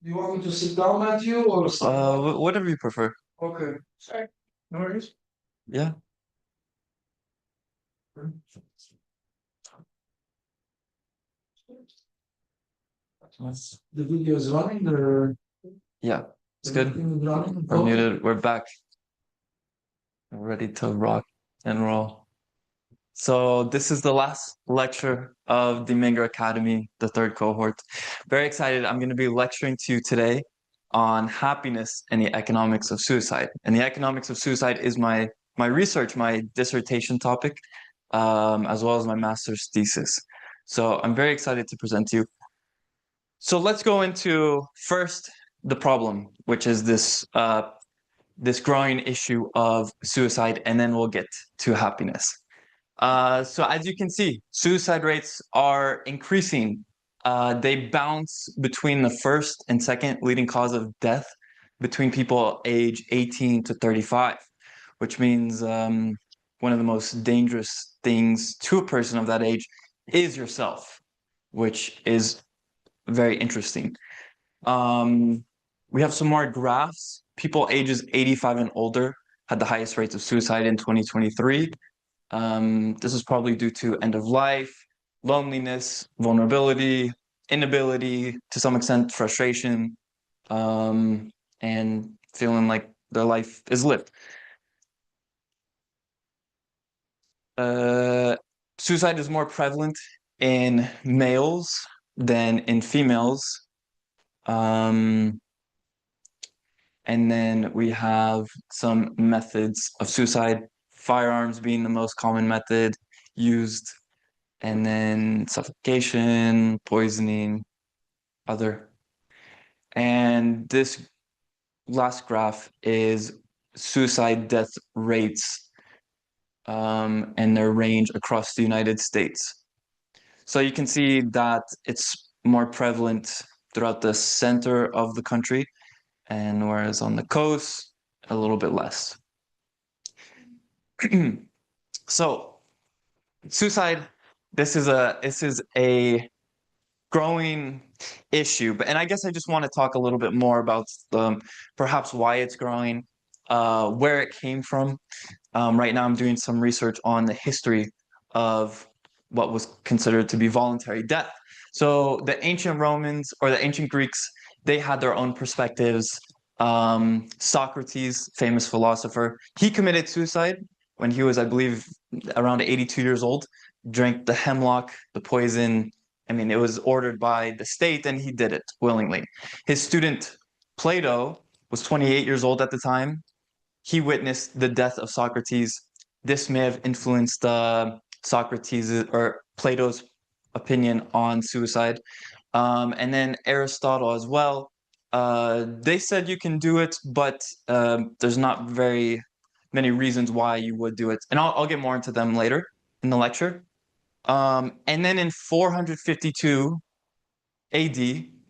Do you want me to sit down, Matthew, or stand up? Whatever you prefer. Okay. Sure. No worries. Yeah. The video is running, or Yeah, it's good. everything is running? We're Okay. muted. We're back. We're ready to rock and roll. So this is the last lecture of the Menger Academy, the third cohort. Very excited. I'm going to be lecturing to you today on happiness and the economics of suicide. And the economics of suicide is my research, my dissertation topic, as well as my master's thesis. So I'm very excited to present to you. So let's go into first the problem, which is this growing issue of suicide, and then we'll get to happiness. So as you can see, suicide rates are increasing. They bounce between the first and second leading cause of death between people age 18 to 35, which means one of the most dangerous things to a person of that age is yourself, which is very interesting. We have some more graphs. People ages 85 and older had the highest rates of suicide in 2023. This is probably due to end of life, loneliness, vulnerability, inability, to some extent, frustration, and feeling like their life is lived. Suicide is more prevalent in males than in females. And then we have some methods of suicide, firearms being the most common method used, and then suffocation, poisoning, other. And this last graph is suicide death rates and their range across the United States. So you can see that it's more prevalent throughout the center of the country, and whereas on the coast, a little bit less. So suicide, this is a growing issue, and I guess I just want to talk a little bit more about perhaps why it's growing, where it came from. Right now I'm doing some research on the history of what was considered to be voluntary death. So the ancient Romans or the ancient Greeks, they had their own perspectives. Socrates, famous philosopher, he committed suicide when he was, I believe, around 82 years old, drank the hemlock, the poison. I mean, it was ordered by the state and he did it willingly. His student, Plato, was 28 years old at the time. He witnessed the death of Socrates. This may have influenced Socrates or Plato's opinion on suicide. And then Aristotle as well. They said you can do it, but there's not very many reasons why you would do it. And I'll get more into them later in the lecture. And then in 452 AD,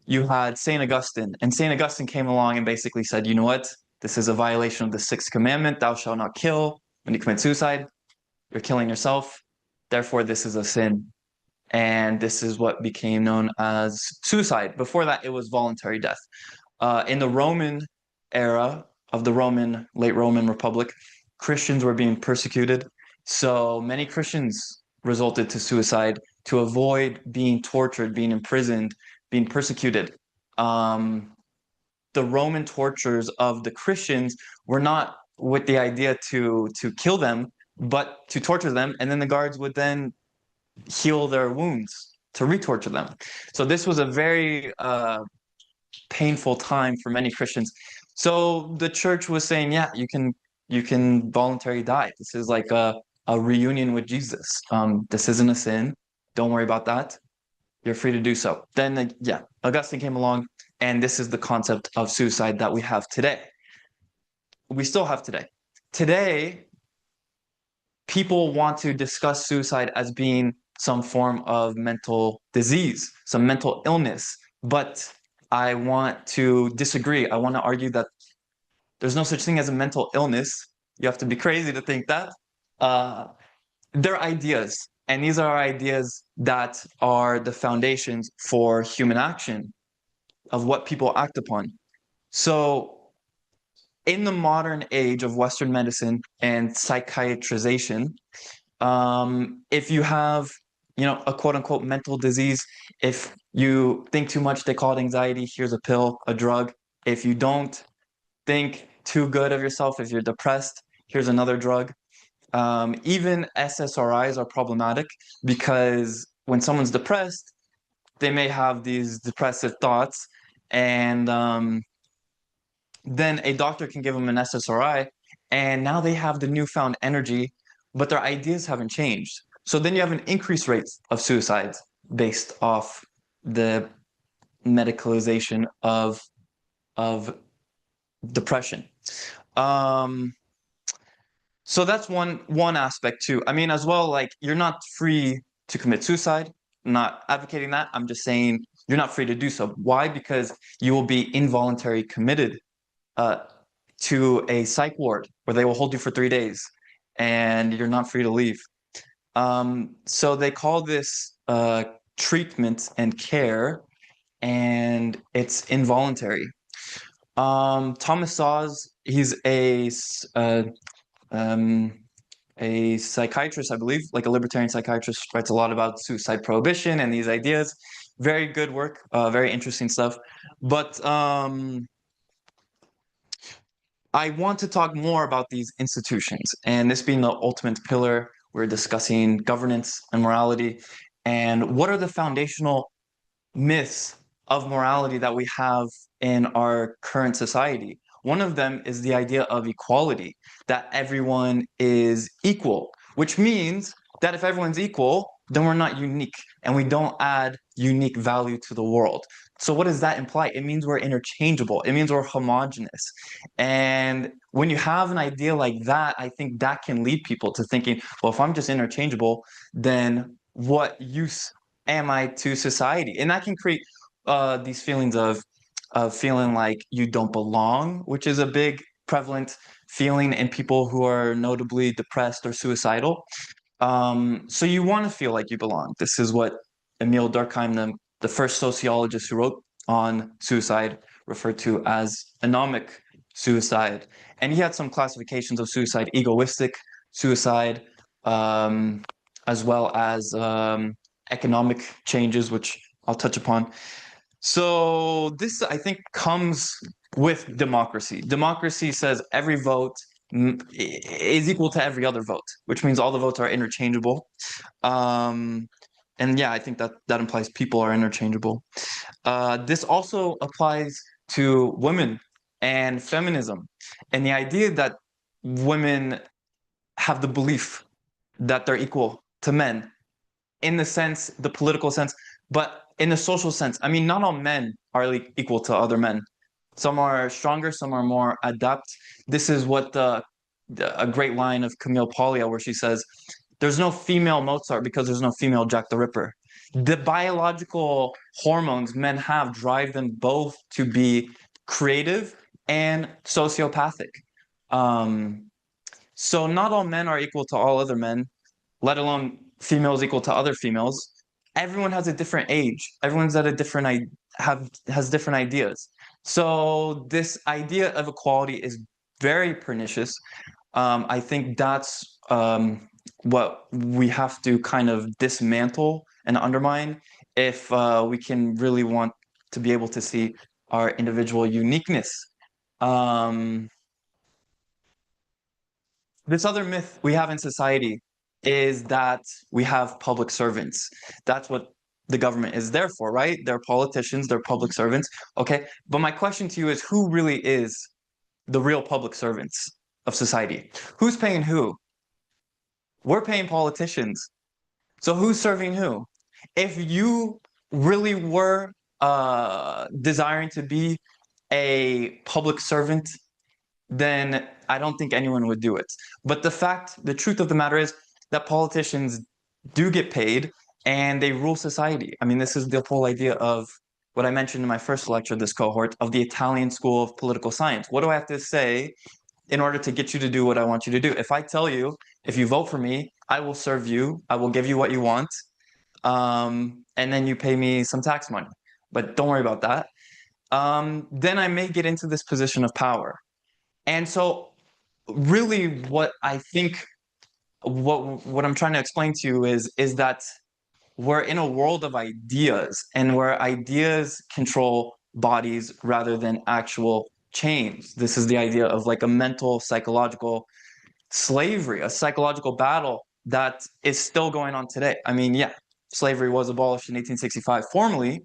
you had St. Augustine. And St. Augustine came along and basically said, you know what? This is a violation of the sixth commandment. Thou shalt not kill. When you commit suicide, you're killing yourself. Therefore, this is a sin. And this is what became known as suicide. Before that, it was voluntary death. In the Roman era of the late Roman Republic, Christians were being persecuted. So many Christians resorted to suicide to avoid being tortured, being imprisoned, being persecuted. The Roman tortures of the Christians were not with the idea to kill them, but to torture them, and then the guards would then heal their wounds to re-torture them. So this was a very painful time for many Christians. So the church was saying, yeah, you can voluntarily die. This is like a reunion with Jesus. This isn't a sin. Don't worry about that. You're free to do so. Then, yeah, Augustine came along, and this is the concept of suicide that we have today. We still have today. Today, people want to discuss suicide as being some form of mental disease, some mental illness. But I want to disagree. I want to argue that there's no such thing as a mental illness. You have to be crazy to think that. They're ideas, and these are ideas that are the foundations for human action, of what people act upon. So in the modern age of Western medicine and psychiatrization, if you have, a quote unquote mental disease, if you think too much, they call it anxiety. Here's a pill, a drug. If you don't think too good of yourself, if you're depressed, here's another drug. Even SSRIs are problematic because when someone's depressed, they may have these depressive thoughts, and then a doctor can give them an SSRI, and now they have the newfound energy, but their ideas haven't changed. So then you have an increased rate of suicides based off the medicalization of depression. So that's one aspect too. I mean, as well, like, you're not free to commit suicide. I'm not advocating that. I'm just saying you're not free to do so. Why? Because you will be involuntarily committed to a psych ward where they will hold you for 3 days, and you're not free to leave. So they call this treatment and care, and it's involuntary. Thomas Sawes, he's a psychiatrist, I believe, like a libertarian psychiatrist, writes a lot about suicide prohibition and these ideas. Very good work, very interesting stuff. But I want to talk more about these institutions, and this being the ultimate pillar, we're discussing governance and morality, and what are the foundational myths of morality that we have in our current society. One of them is the idea of equality, that everyone is equal, which means that if everyone's equal, then we're not unique, and we don't add unique value to the world. So what does that imply? It means we're interchangeable. It means we're homogenous. And when you have an idea like that, I think that can lead people to thinking, well, if I'm just interchangeable, then what use am I to society? And that can create these feelings of feeling like you don't belong, which is a big prevalent feeling in people who are notably depressed or suicidal. So you want to feel like you belong. This is what Emile Durkheim, the first sociologist who wrote on suicide, referred to as anomic suicide. And he had some classifications of suicide: egoistic suicide, as well as economic changes, which I'll touch upon. So this, I think, comes with democracy. Democracy says every vote is equal to every other vote, which means all the votes are interchangeable. And yeah, I think that implies people are interchangeable. This also applies to women and feminism, and the idea that women have the belief that they're equal to men in the sense, the political sense, but in the social sense. I mean, not all men are equal to other men. Some are stronger, some are more adept. This is what a great line of Camille Paglia, where she says, there's no female Mozart because there's no female Jack the Ripper. The biological hormones men have drive them both to be creative and sociopathic. So not all men are equal to all other men, let alone females equal to other females. Everyone has a different age. Everyone's at a different has different ideas. So this idea of equality is very pernicious. I think that's what we have to kind of dismantle and undermine if we can really want to be able to see our individual uniqueness. This other myth we have in society is that we have public servants. That's what the government is there for, right? They're politicians, they're public servants. Okay, but my question to you is, who really is the real public servants of society? Who's paying who? We're paying politicians. So who's serving who? If you really were desiring to be a public servant, then I don't think anyone would do it. But the truth of the matter is that politicians do get paid and they rule society. I mean, this is the whole idea of what I mentioned in my first lecture, this cohort, of the Italian school of political science. What do I have to say in order to get you to do what I want you to do? If I tell you, if you vote for me, I will serve you, I will give you what you want, and then you pay me some tax money. But don't worry about that. Then I may get into this position of power. And so really what I think, what I'm trying to explain to you is that we're in a world of ideas, and where ideas control bodies rather than actual change. This is the idea of like a mental, psychological slavery, a psychological battle that is still going on today. I mean, yeah, slavery was abolished in 1865 formally,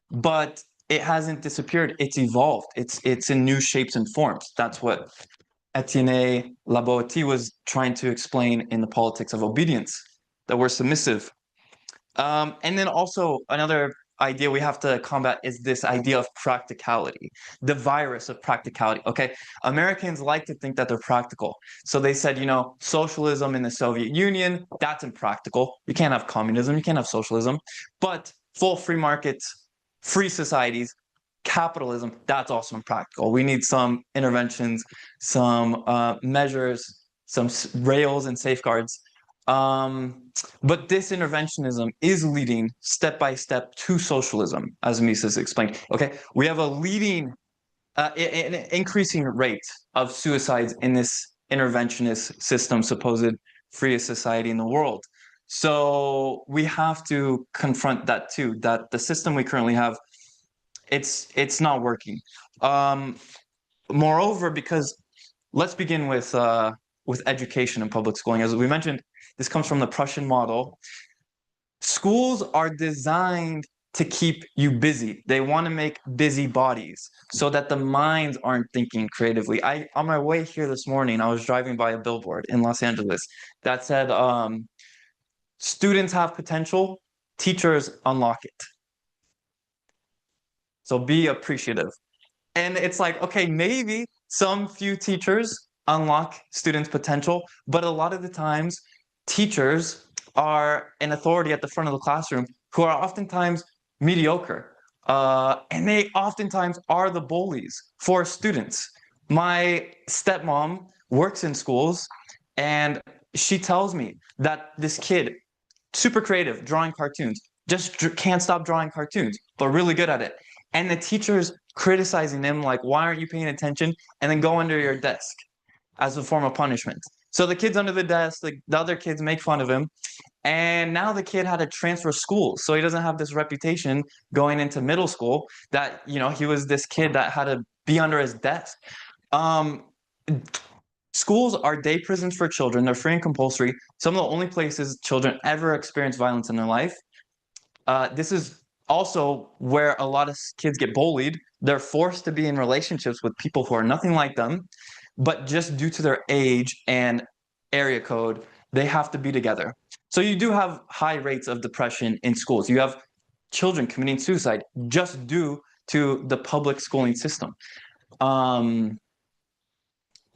but it hasn't disappeared. It's evolved. It's in new shapes and forms. That's what Etienne Laboetie was trying to explain in The Politics of Obedience, that we're submissive. And then also another idea we have to combat is this idea of practicality, the virus of practicality. Okay, Americans like to think that they're practical. So they said, you know, socialism in the Soviet Union, that's impractical. You can't have communism, you can't have socialism. But full free markets, free societies, capitalism, that's also impractical. We need some interventions, some measures, some rails and safeguards. But this interventionism is leading step by step to socialism, as Mises explained. Okay, we have a leading, an increasing rate of suicides in this interventionist system, supposed freest society in the world. So we have to confront that too, that the system we currently have, it's not working. Moreover, because let's begin with education and public schooling. As we mentioned, this comes from the Prussian model. Schools are designed to keep you busy. They want to make busy bodies so that the minds aren't thinking creatively. On my way here this morning, I was driving by a billboard in Los Angeles that said, students have potential, teachers unlock it. So be appreciative. And it's like, okay, maybe some few teachers unlock students' potential, but a lot of the times teachers are an authority at the front of the classroom who are oftentimes mediocre. And they oftentimes are the bullies for students. My stepmom works in schools, and she tells me that this kid, super creative, drawing cartoons, just can't stop drawing cartoons, but really good at it. And the teachers criticizing him, like, why aren't you paying attention? And then go under your desk as a form of punishment. So the kids under the desk, the other kids make fun of him. And now the kid had to transfer schools. So he doesn't have this reputation going into middle school that, you know, he was this kid that had to be under his desk. Schools are day prisons for children. They're free and compulsory. Some of the only places children ever experience violence in their life. This is also where a lot of kids get bullied. They're forced to be in relationships with people who are nothing like them, but just due to their age and area code, they have to be together. So you do have high rates of depression in schools. You have children committing suicide just due to the public schooling system. You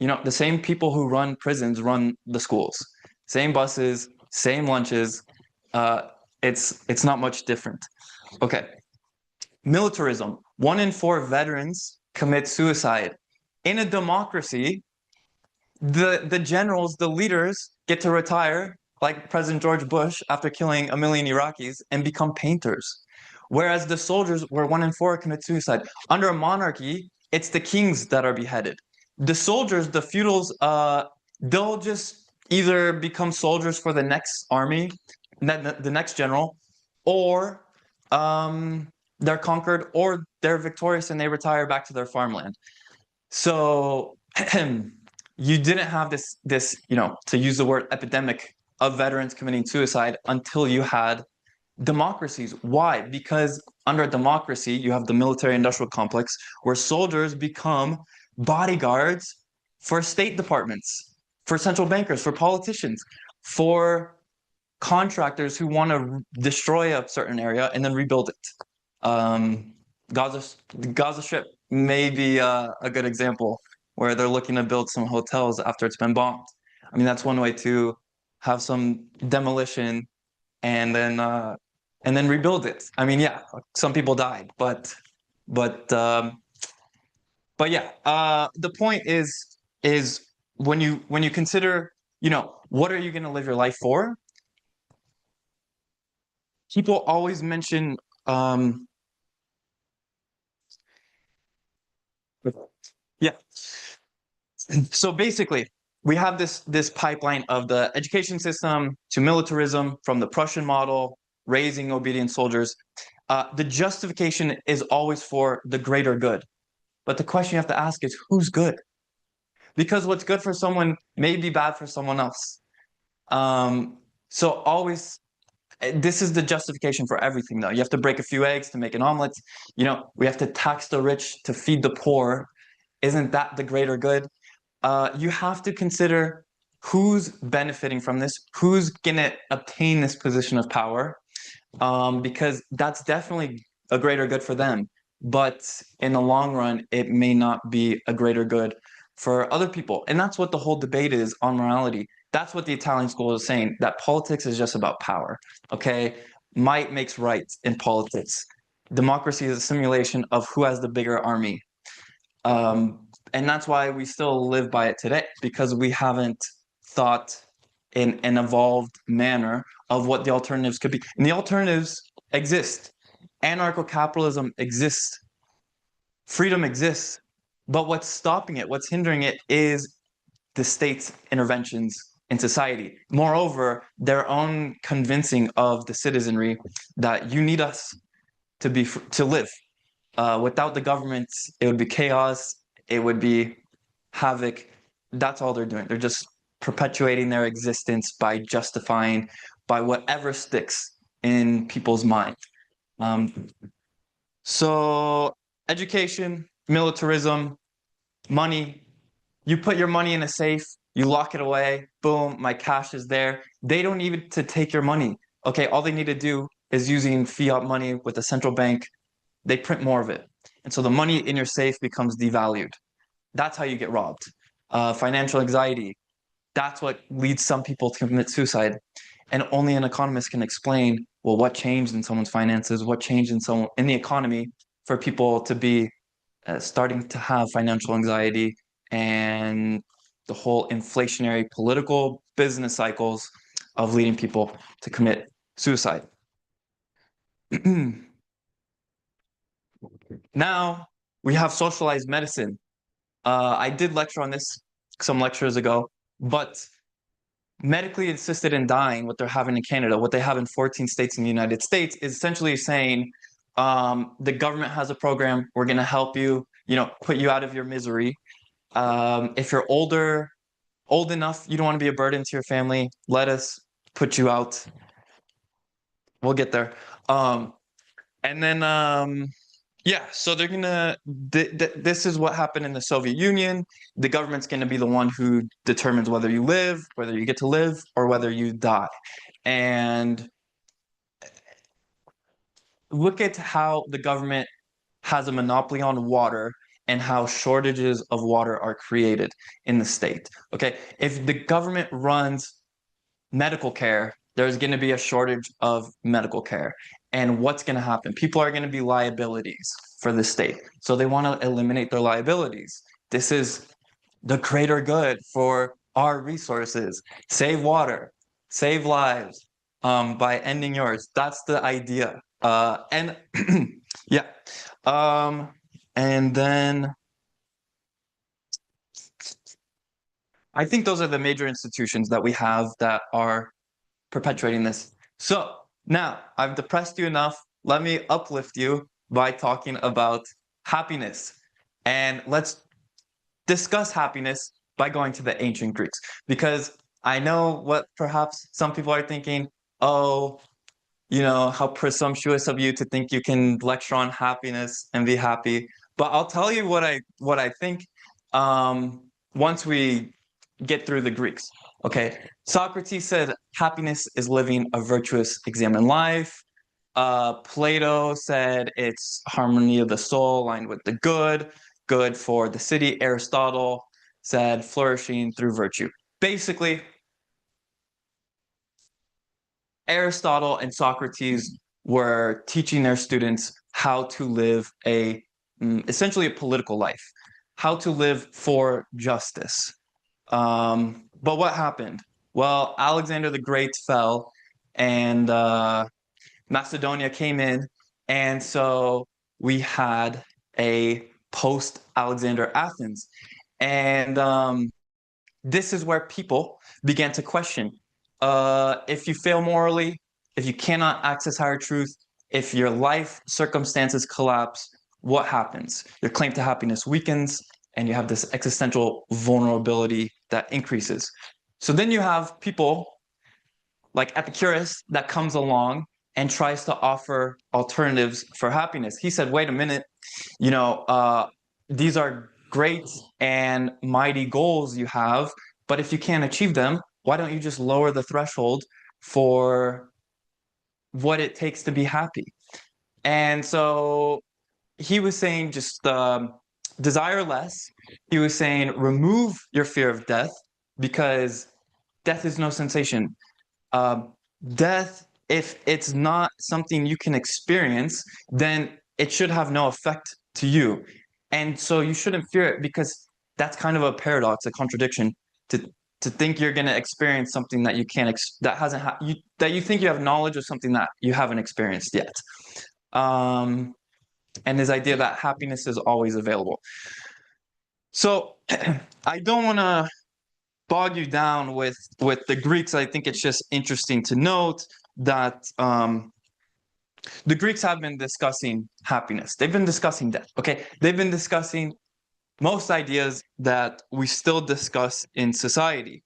know, the same people who run prisons run the schools. Same buses, same lunches. It's not much different. Okay. Militarism. 1 in 4 veterans commit suicide. In a democracy, the generals, the leaders get to retire, like President George Bush, after killing 1 million Iraqis, and become painters. Whereas the soldiers, where 1 in 4 commit suicide. Under a monarchy, it's the kings that are beheaded. The soldiers, the feudals, they'll just either become soldiers for the next army, the next general, or they're conquered, or they're victorious and they retire back to their farmland. So you didn't have this, you know, to use the word epidemic of veterans committing suicide until you had democracies. Why? Because under a democracy, you have the military-industrial complex where soldiers become bodyguards for state departments, for central bankers, for politicians. for contractors who want to destroy a certain area and then rebuild it. The Gaza Strip may be a good example where they're looking to build some hotels after it's been bombed. I mean, that's one way to have some demolition and then rebuild it. I mean, yeah, some people died, but yeah. The point is when you consider, what are you going to live your life for? People always mention yeah. So basically, we have this pipeline of the education system to militarism, from the Prussian model, raising obedient soldiers. The justification is always for the greater good. But the question you have to ask is, who's good? Because what's good for someone may be bad for someone else. So always, this is the justification for everything, though. You have to break a few eggs to make an omelet. We have to tax the rich to feed the poor. Isn't that the greater good? You have to consider who's benefiting from this, who's going to obtain this position of power, because that's definitely a greater good for them. But in the long run, it may not be a greater good for other people. And that's what the whole debate is on morality. That's what the Italian school is saying, that politics is just about power. Okay? Might makes right in politics. Democracy is a simulation of who has the bigger army. And that's why we still live by it today, because we haven't thought in an evolved manner of what the alternatives could be. And the alternatives exist. Anarcho-capitalism exists. Freedom exists. But what's stopping it, what's hindering it, is the state's interventions in society. Moreover, their own convincing of the citizenry that you need us to live. Without the government, it would be chaos. It would be havoc. That's all they're doing. They're just perpetuating their existence by justifying by whatever sticks in people's mind. So education, militarism, money. You put your money in a safe, you lock it away, boom, my cash is there. They don't need to take your money. Okay, all they need to do is using fiat money with the central bank. They print more of it. And so the money in your safe becomes devalued. That's how you get robbed. Financial anxiety. That's what leads some people to commit suicide. And only an economist can explain, well, what changed in someone's finances, what changed in the economy for people to be starting to have financial anxiety, and the whole inflationary political business cycles of leading people to commit suicide. Now we have socialized medicine. I did lecture on this some lectures ago, but medically assisted in dying, what they're having in Canada, what they have in 14 states in the United States, is essentially saying the government has a program, we're going to help you, put you out of your misery. If you're old enough, you don't want to be a burden to your family, let us put you out. We'll get there. And then yeah, so they're gonna. This is what happened in the Soviet Union. The government's gonna be the one who determines whether you live, whether you get to live, or whether you die. And look at how the government has a monopoly on water and how shortages of water are created in the state. Okay, if the government runs medical care, there's going to be a shortage of medical care. And what's going to happen? People are going to be liabilities for the state. So they want to eliminate their liabilities. This is the greater good for our resources. Save water, save lives by ending yours. That's the idea. And yeah. And then I think those are the major institutions that we have that are perpetuating this. So now I've depressed you enough. Let me uplift you by talking about happiness. And let's discuss happiness by going to the ancient Greeks, because I know what perhaps some people are thinking. Oh, how presumptuous of you to think you can lecture on happiness and be happy. But I'll tell you what I think once we get through the Greeks. Okay, Socrates said happiness is living a virtuous, examined life. Plato said it's harmony of the soul aligned with the good for the city. Aristotle said flourishing through virtue. Basically, Aristotle and Socrates were teaching their students how to live essentially a political life, how to live for justice. But what happened? Well, Alexander the Great fell, and Macedonia came in, and so we had a post-Alexander Athens. And this is where people began to question, if you fail morally, if you cannot access higher truth, if your life circumstances collapse, what happens? Your claim to happiness weakens, and you have this existential vulnerability that increases. So then you have people like Epicurus that comes along and tries to offer alternatives for happiness. He said, wait a minute, these are great and mighty goals you have, but if you can't achieve them, why don't you just lower the threshold for what it takes to be happy? And so he was saying just desire less. He was saying remove your fear of death, because death is no sensation. Death, if it's not something you can experience, then it should have no effect to you. And so you shouldn't fear it, because that's kind of a paradox, a contradiction, to think you're going to experience something that you can't that you think you have knowledge of something that you haven't experienced yet. And his idea that happiness is always available. So I don't want to bog you down with the Greeks. I think it's just interesting to note that the Greeks have been discussing happiness. They've been discussing death. Okay, they've been discussing most ideas that we still discuss in society.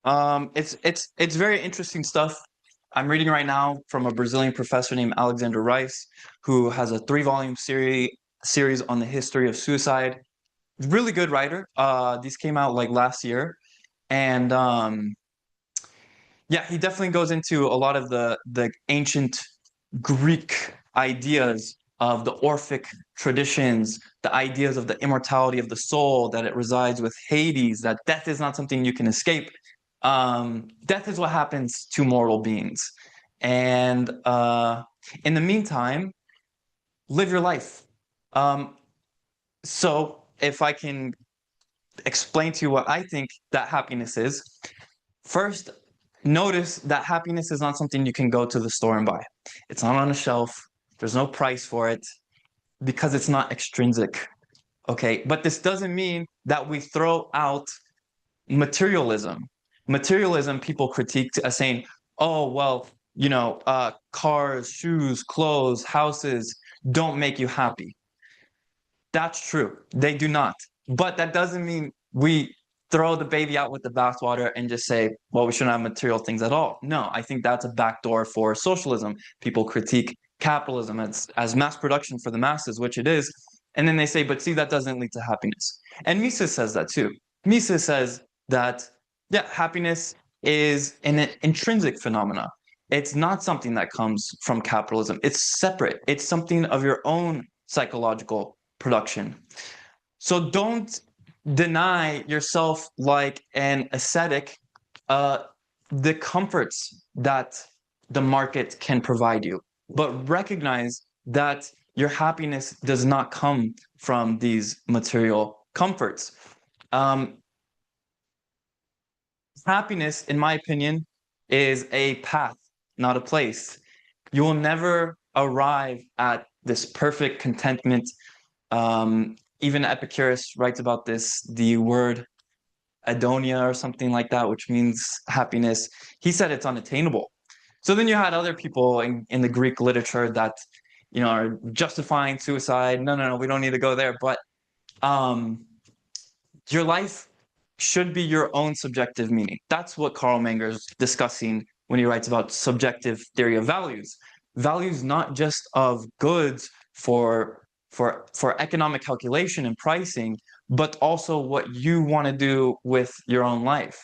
It's very interesting stuff. I'm reading right now from a Brazilian professor named Alexander Rice, who has a 3-volume series on the history of suicide. Really good writer. These came out like last year, and yeah, he definitely goes into a lot of the ancient Greek ideas of the Orphic traditions, the ideas of the immortality of the soul, that it resides with Hades, that death is not something you can escape. Death is what happens to mortal beings. And in the meantime, live your life. So if I can explain to you what I think that happiness is, first, notice that happiness is not something you can go to the store and buy. It's not on a shelf. There's no price for it, because it's not extrinsic. Okay, but this doesn't mean that we throw out materialism. Materialism, people critique as saying, oh, well, cars, shoes, clothes, houses don't make you happy. That's true. They do not. But that doesn't mean we throw the baby out with the bathwater and just say, well, we shouldn't have material things at all. No, I think that's a backdoor for socialism. People critique capitalism as mass production for the masses, which it is. And then they say, but see, that doesn't lead to happiness. And Mises says that too. Mises says that, yeah, happiness is an intrinsic phenomena. It's not something that comes from capitalism. It's separate. It's something of your own psychological production. So don't deny yourself, like an ascetic, the comforts that the market can provide you, but recognize that your happiness does not come from these material comforts. Happiness, in my opinion, is a path, not a place. You will never arrive at this perfect contentment. Even Epicurus writes about this, the word adonia or something like that, which means happiness. He said it's unattainable. So then you had other people in the Greek literature that, are justifying suicide. No, we don't need to go there. But your life should be your own subjective meaning. That's what Carl Menger is discussing when he writes about subjective theory of values. Values not just of goods for for economic calculation and pricing, but also what you want to do with your own life.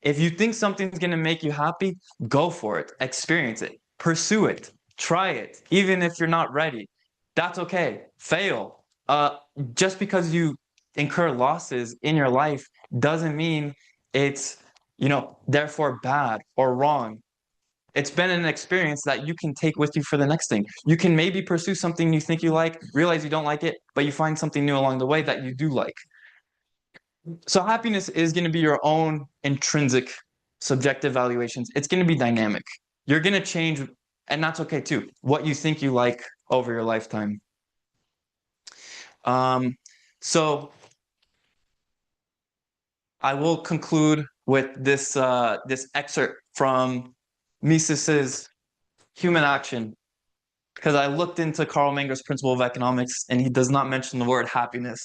If you think something's going to make you happy, go for it, experience it, pursue it, try it, even if you're not ready. That's okay. Fail. Just because you incur losses in your life doesn't mean it's, therefore bad or wrong. It's been an experience that you can take with you for the next thing. You can maybe pursue something you think you like, realize you don't like it, but you find something new along the way that you do like. So happiness is going to be your own intrinsic subjective valuations. It's going to be dynamic. You're going to change, and that's okay too, what you think you like over your lifetime. So I will conclude with this excerpt from Mises's Human Action, because I looked into Carl Menger's Principle of Economics, and he does not mention the word happiness,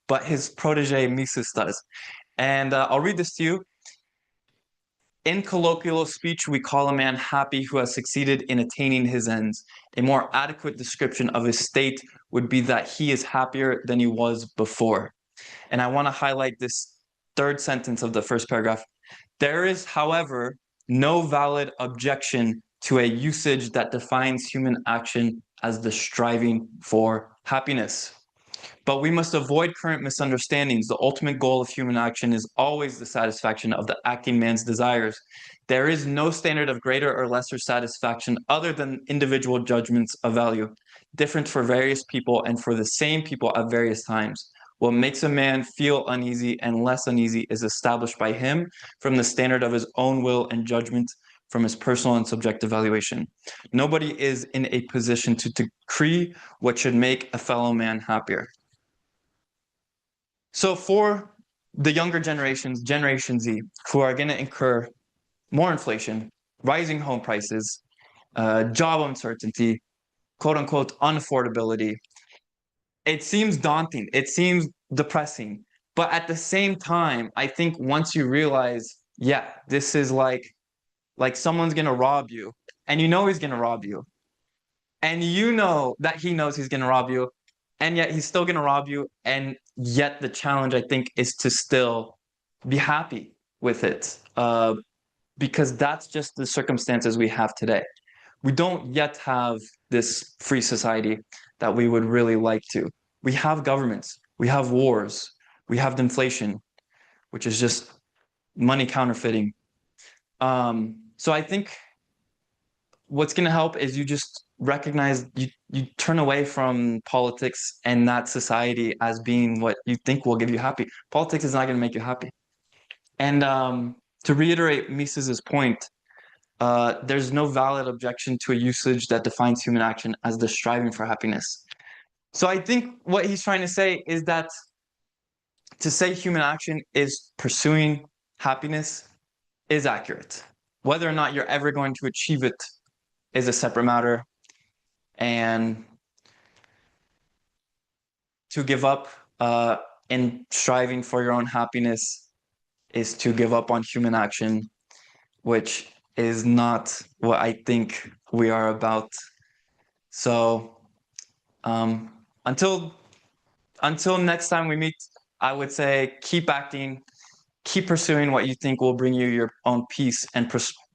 but his protege Mises does. And I'll read this to you. In colloquial speech, we call a man happy who has succeeded in attaining his ends. A more adequate description of his state would be that he is happier than he was before. And I want to highlight this third sentence of the first paragraph. There is, however, no valid objection to a usage that defines human action as the striving for happiness. But we must avoid current misunderstandings. The ultimate goal of human action is always the satisfaction of the acting man's desires. There is no standard of greater or lesser satisfaction other than individual judgments of value, different for various people and for the same people at various times. What makes a man feel uneasy and less uneasy is established by him from the standard of his own will and judgment, from his personal and subjective valuation. Nobody is in a position to decree what should make a fellow man happier. So for the younger generations, Generation Z, who are going to incur more inflation, rising home prices, job uncertainty, quote unquote unaffordability, it seems daunting. It seems depressing. But at the same time, I think once you realize, yeah, this is like someone's going to rob you, and you know he's going to rob you, and you know that he knows he's going to rob you, and yet he's still going to rob you, and yet the challenge, I think, is to still be happy with it, because that's just the circumstances we have today. We don't yet have this free society that we would really like to. We have governments, we have wars, we have inflation, which is just money counterfeiting. So I think what's going to help is you just recognize, you turn away from politics and that society as being what you think will give you happy. Politics is not going to make you happy. And to reiterate Mises's point, there's no valid objection to a usage that defines human action as the striving for happiness. So I think what he's trying to say is that to say human action is pursuing happiness is accurate. Whether or not you're ever going to achieve it is a separate matter. And to give up in striving for your own happiness is to give up on human action, which is not what I think we are about. So until next time we meet, I would say keep acting, keep pursuing what you think will bring you your own peace and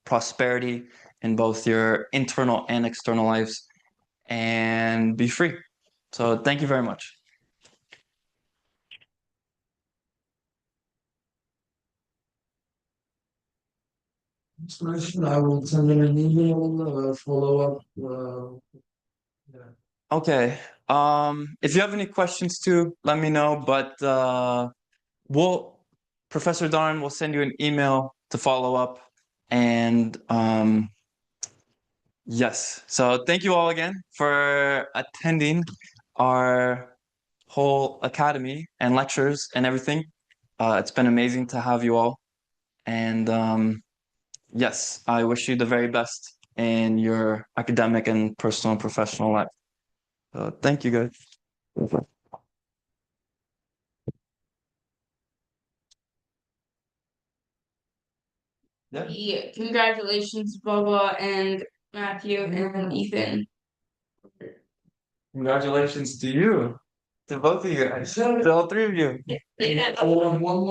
prosperity in both your internal and external lives, and be free. So thank you very much. I will send them an email, follow up. Yeah. Okay. If you have any questions too, let me know. But Professor Darn will send you an email to follow up. And yes. So thank you all again for attending our whole academy and lectures and everything. It's been amazing to have you all. And yes, I wish you the very best in your academic and personal and professional life. Thank you, guys. Yeah, congratulations, Bubba and Matthew and Ethan. Congratulations to you. To both of you. To all three of you. One more.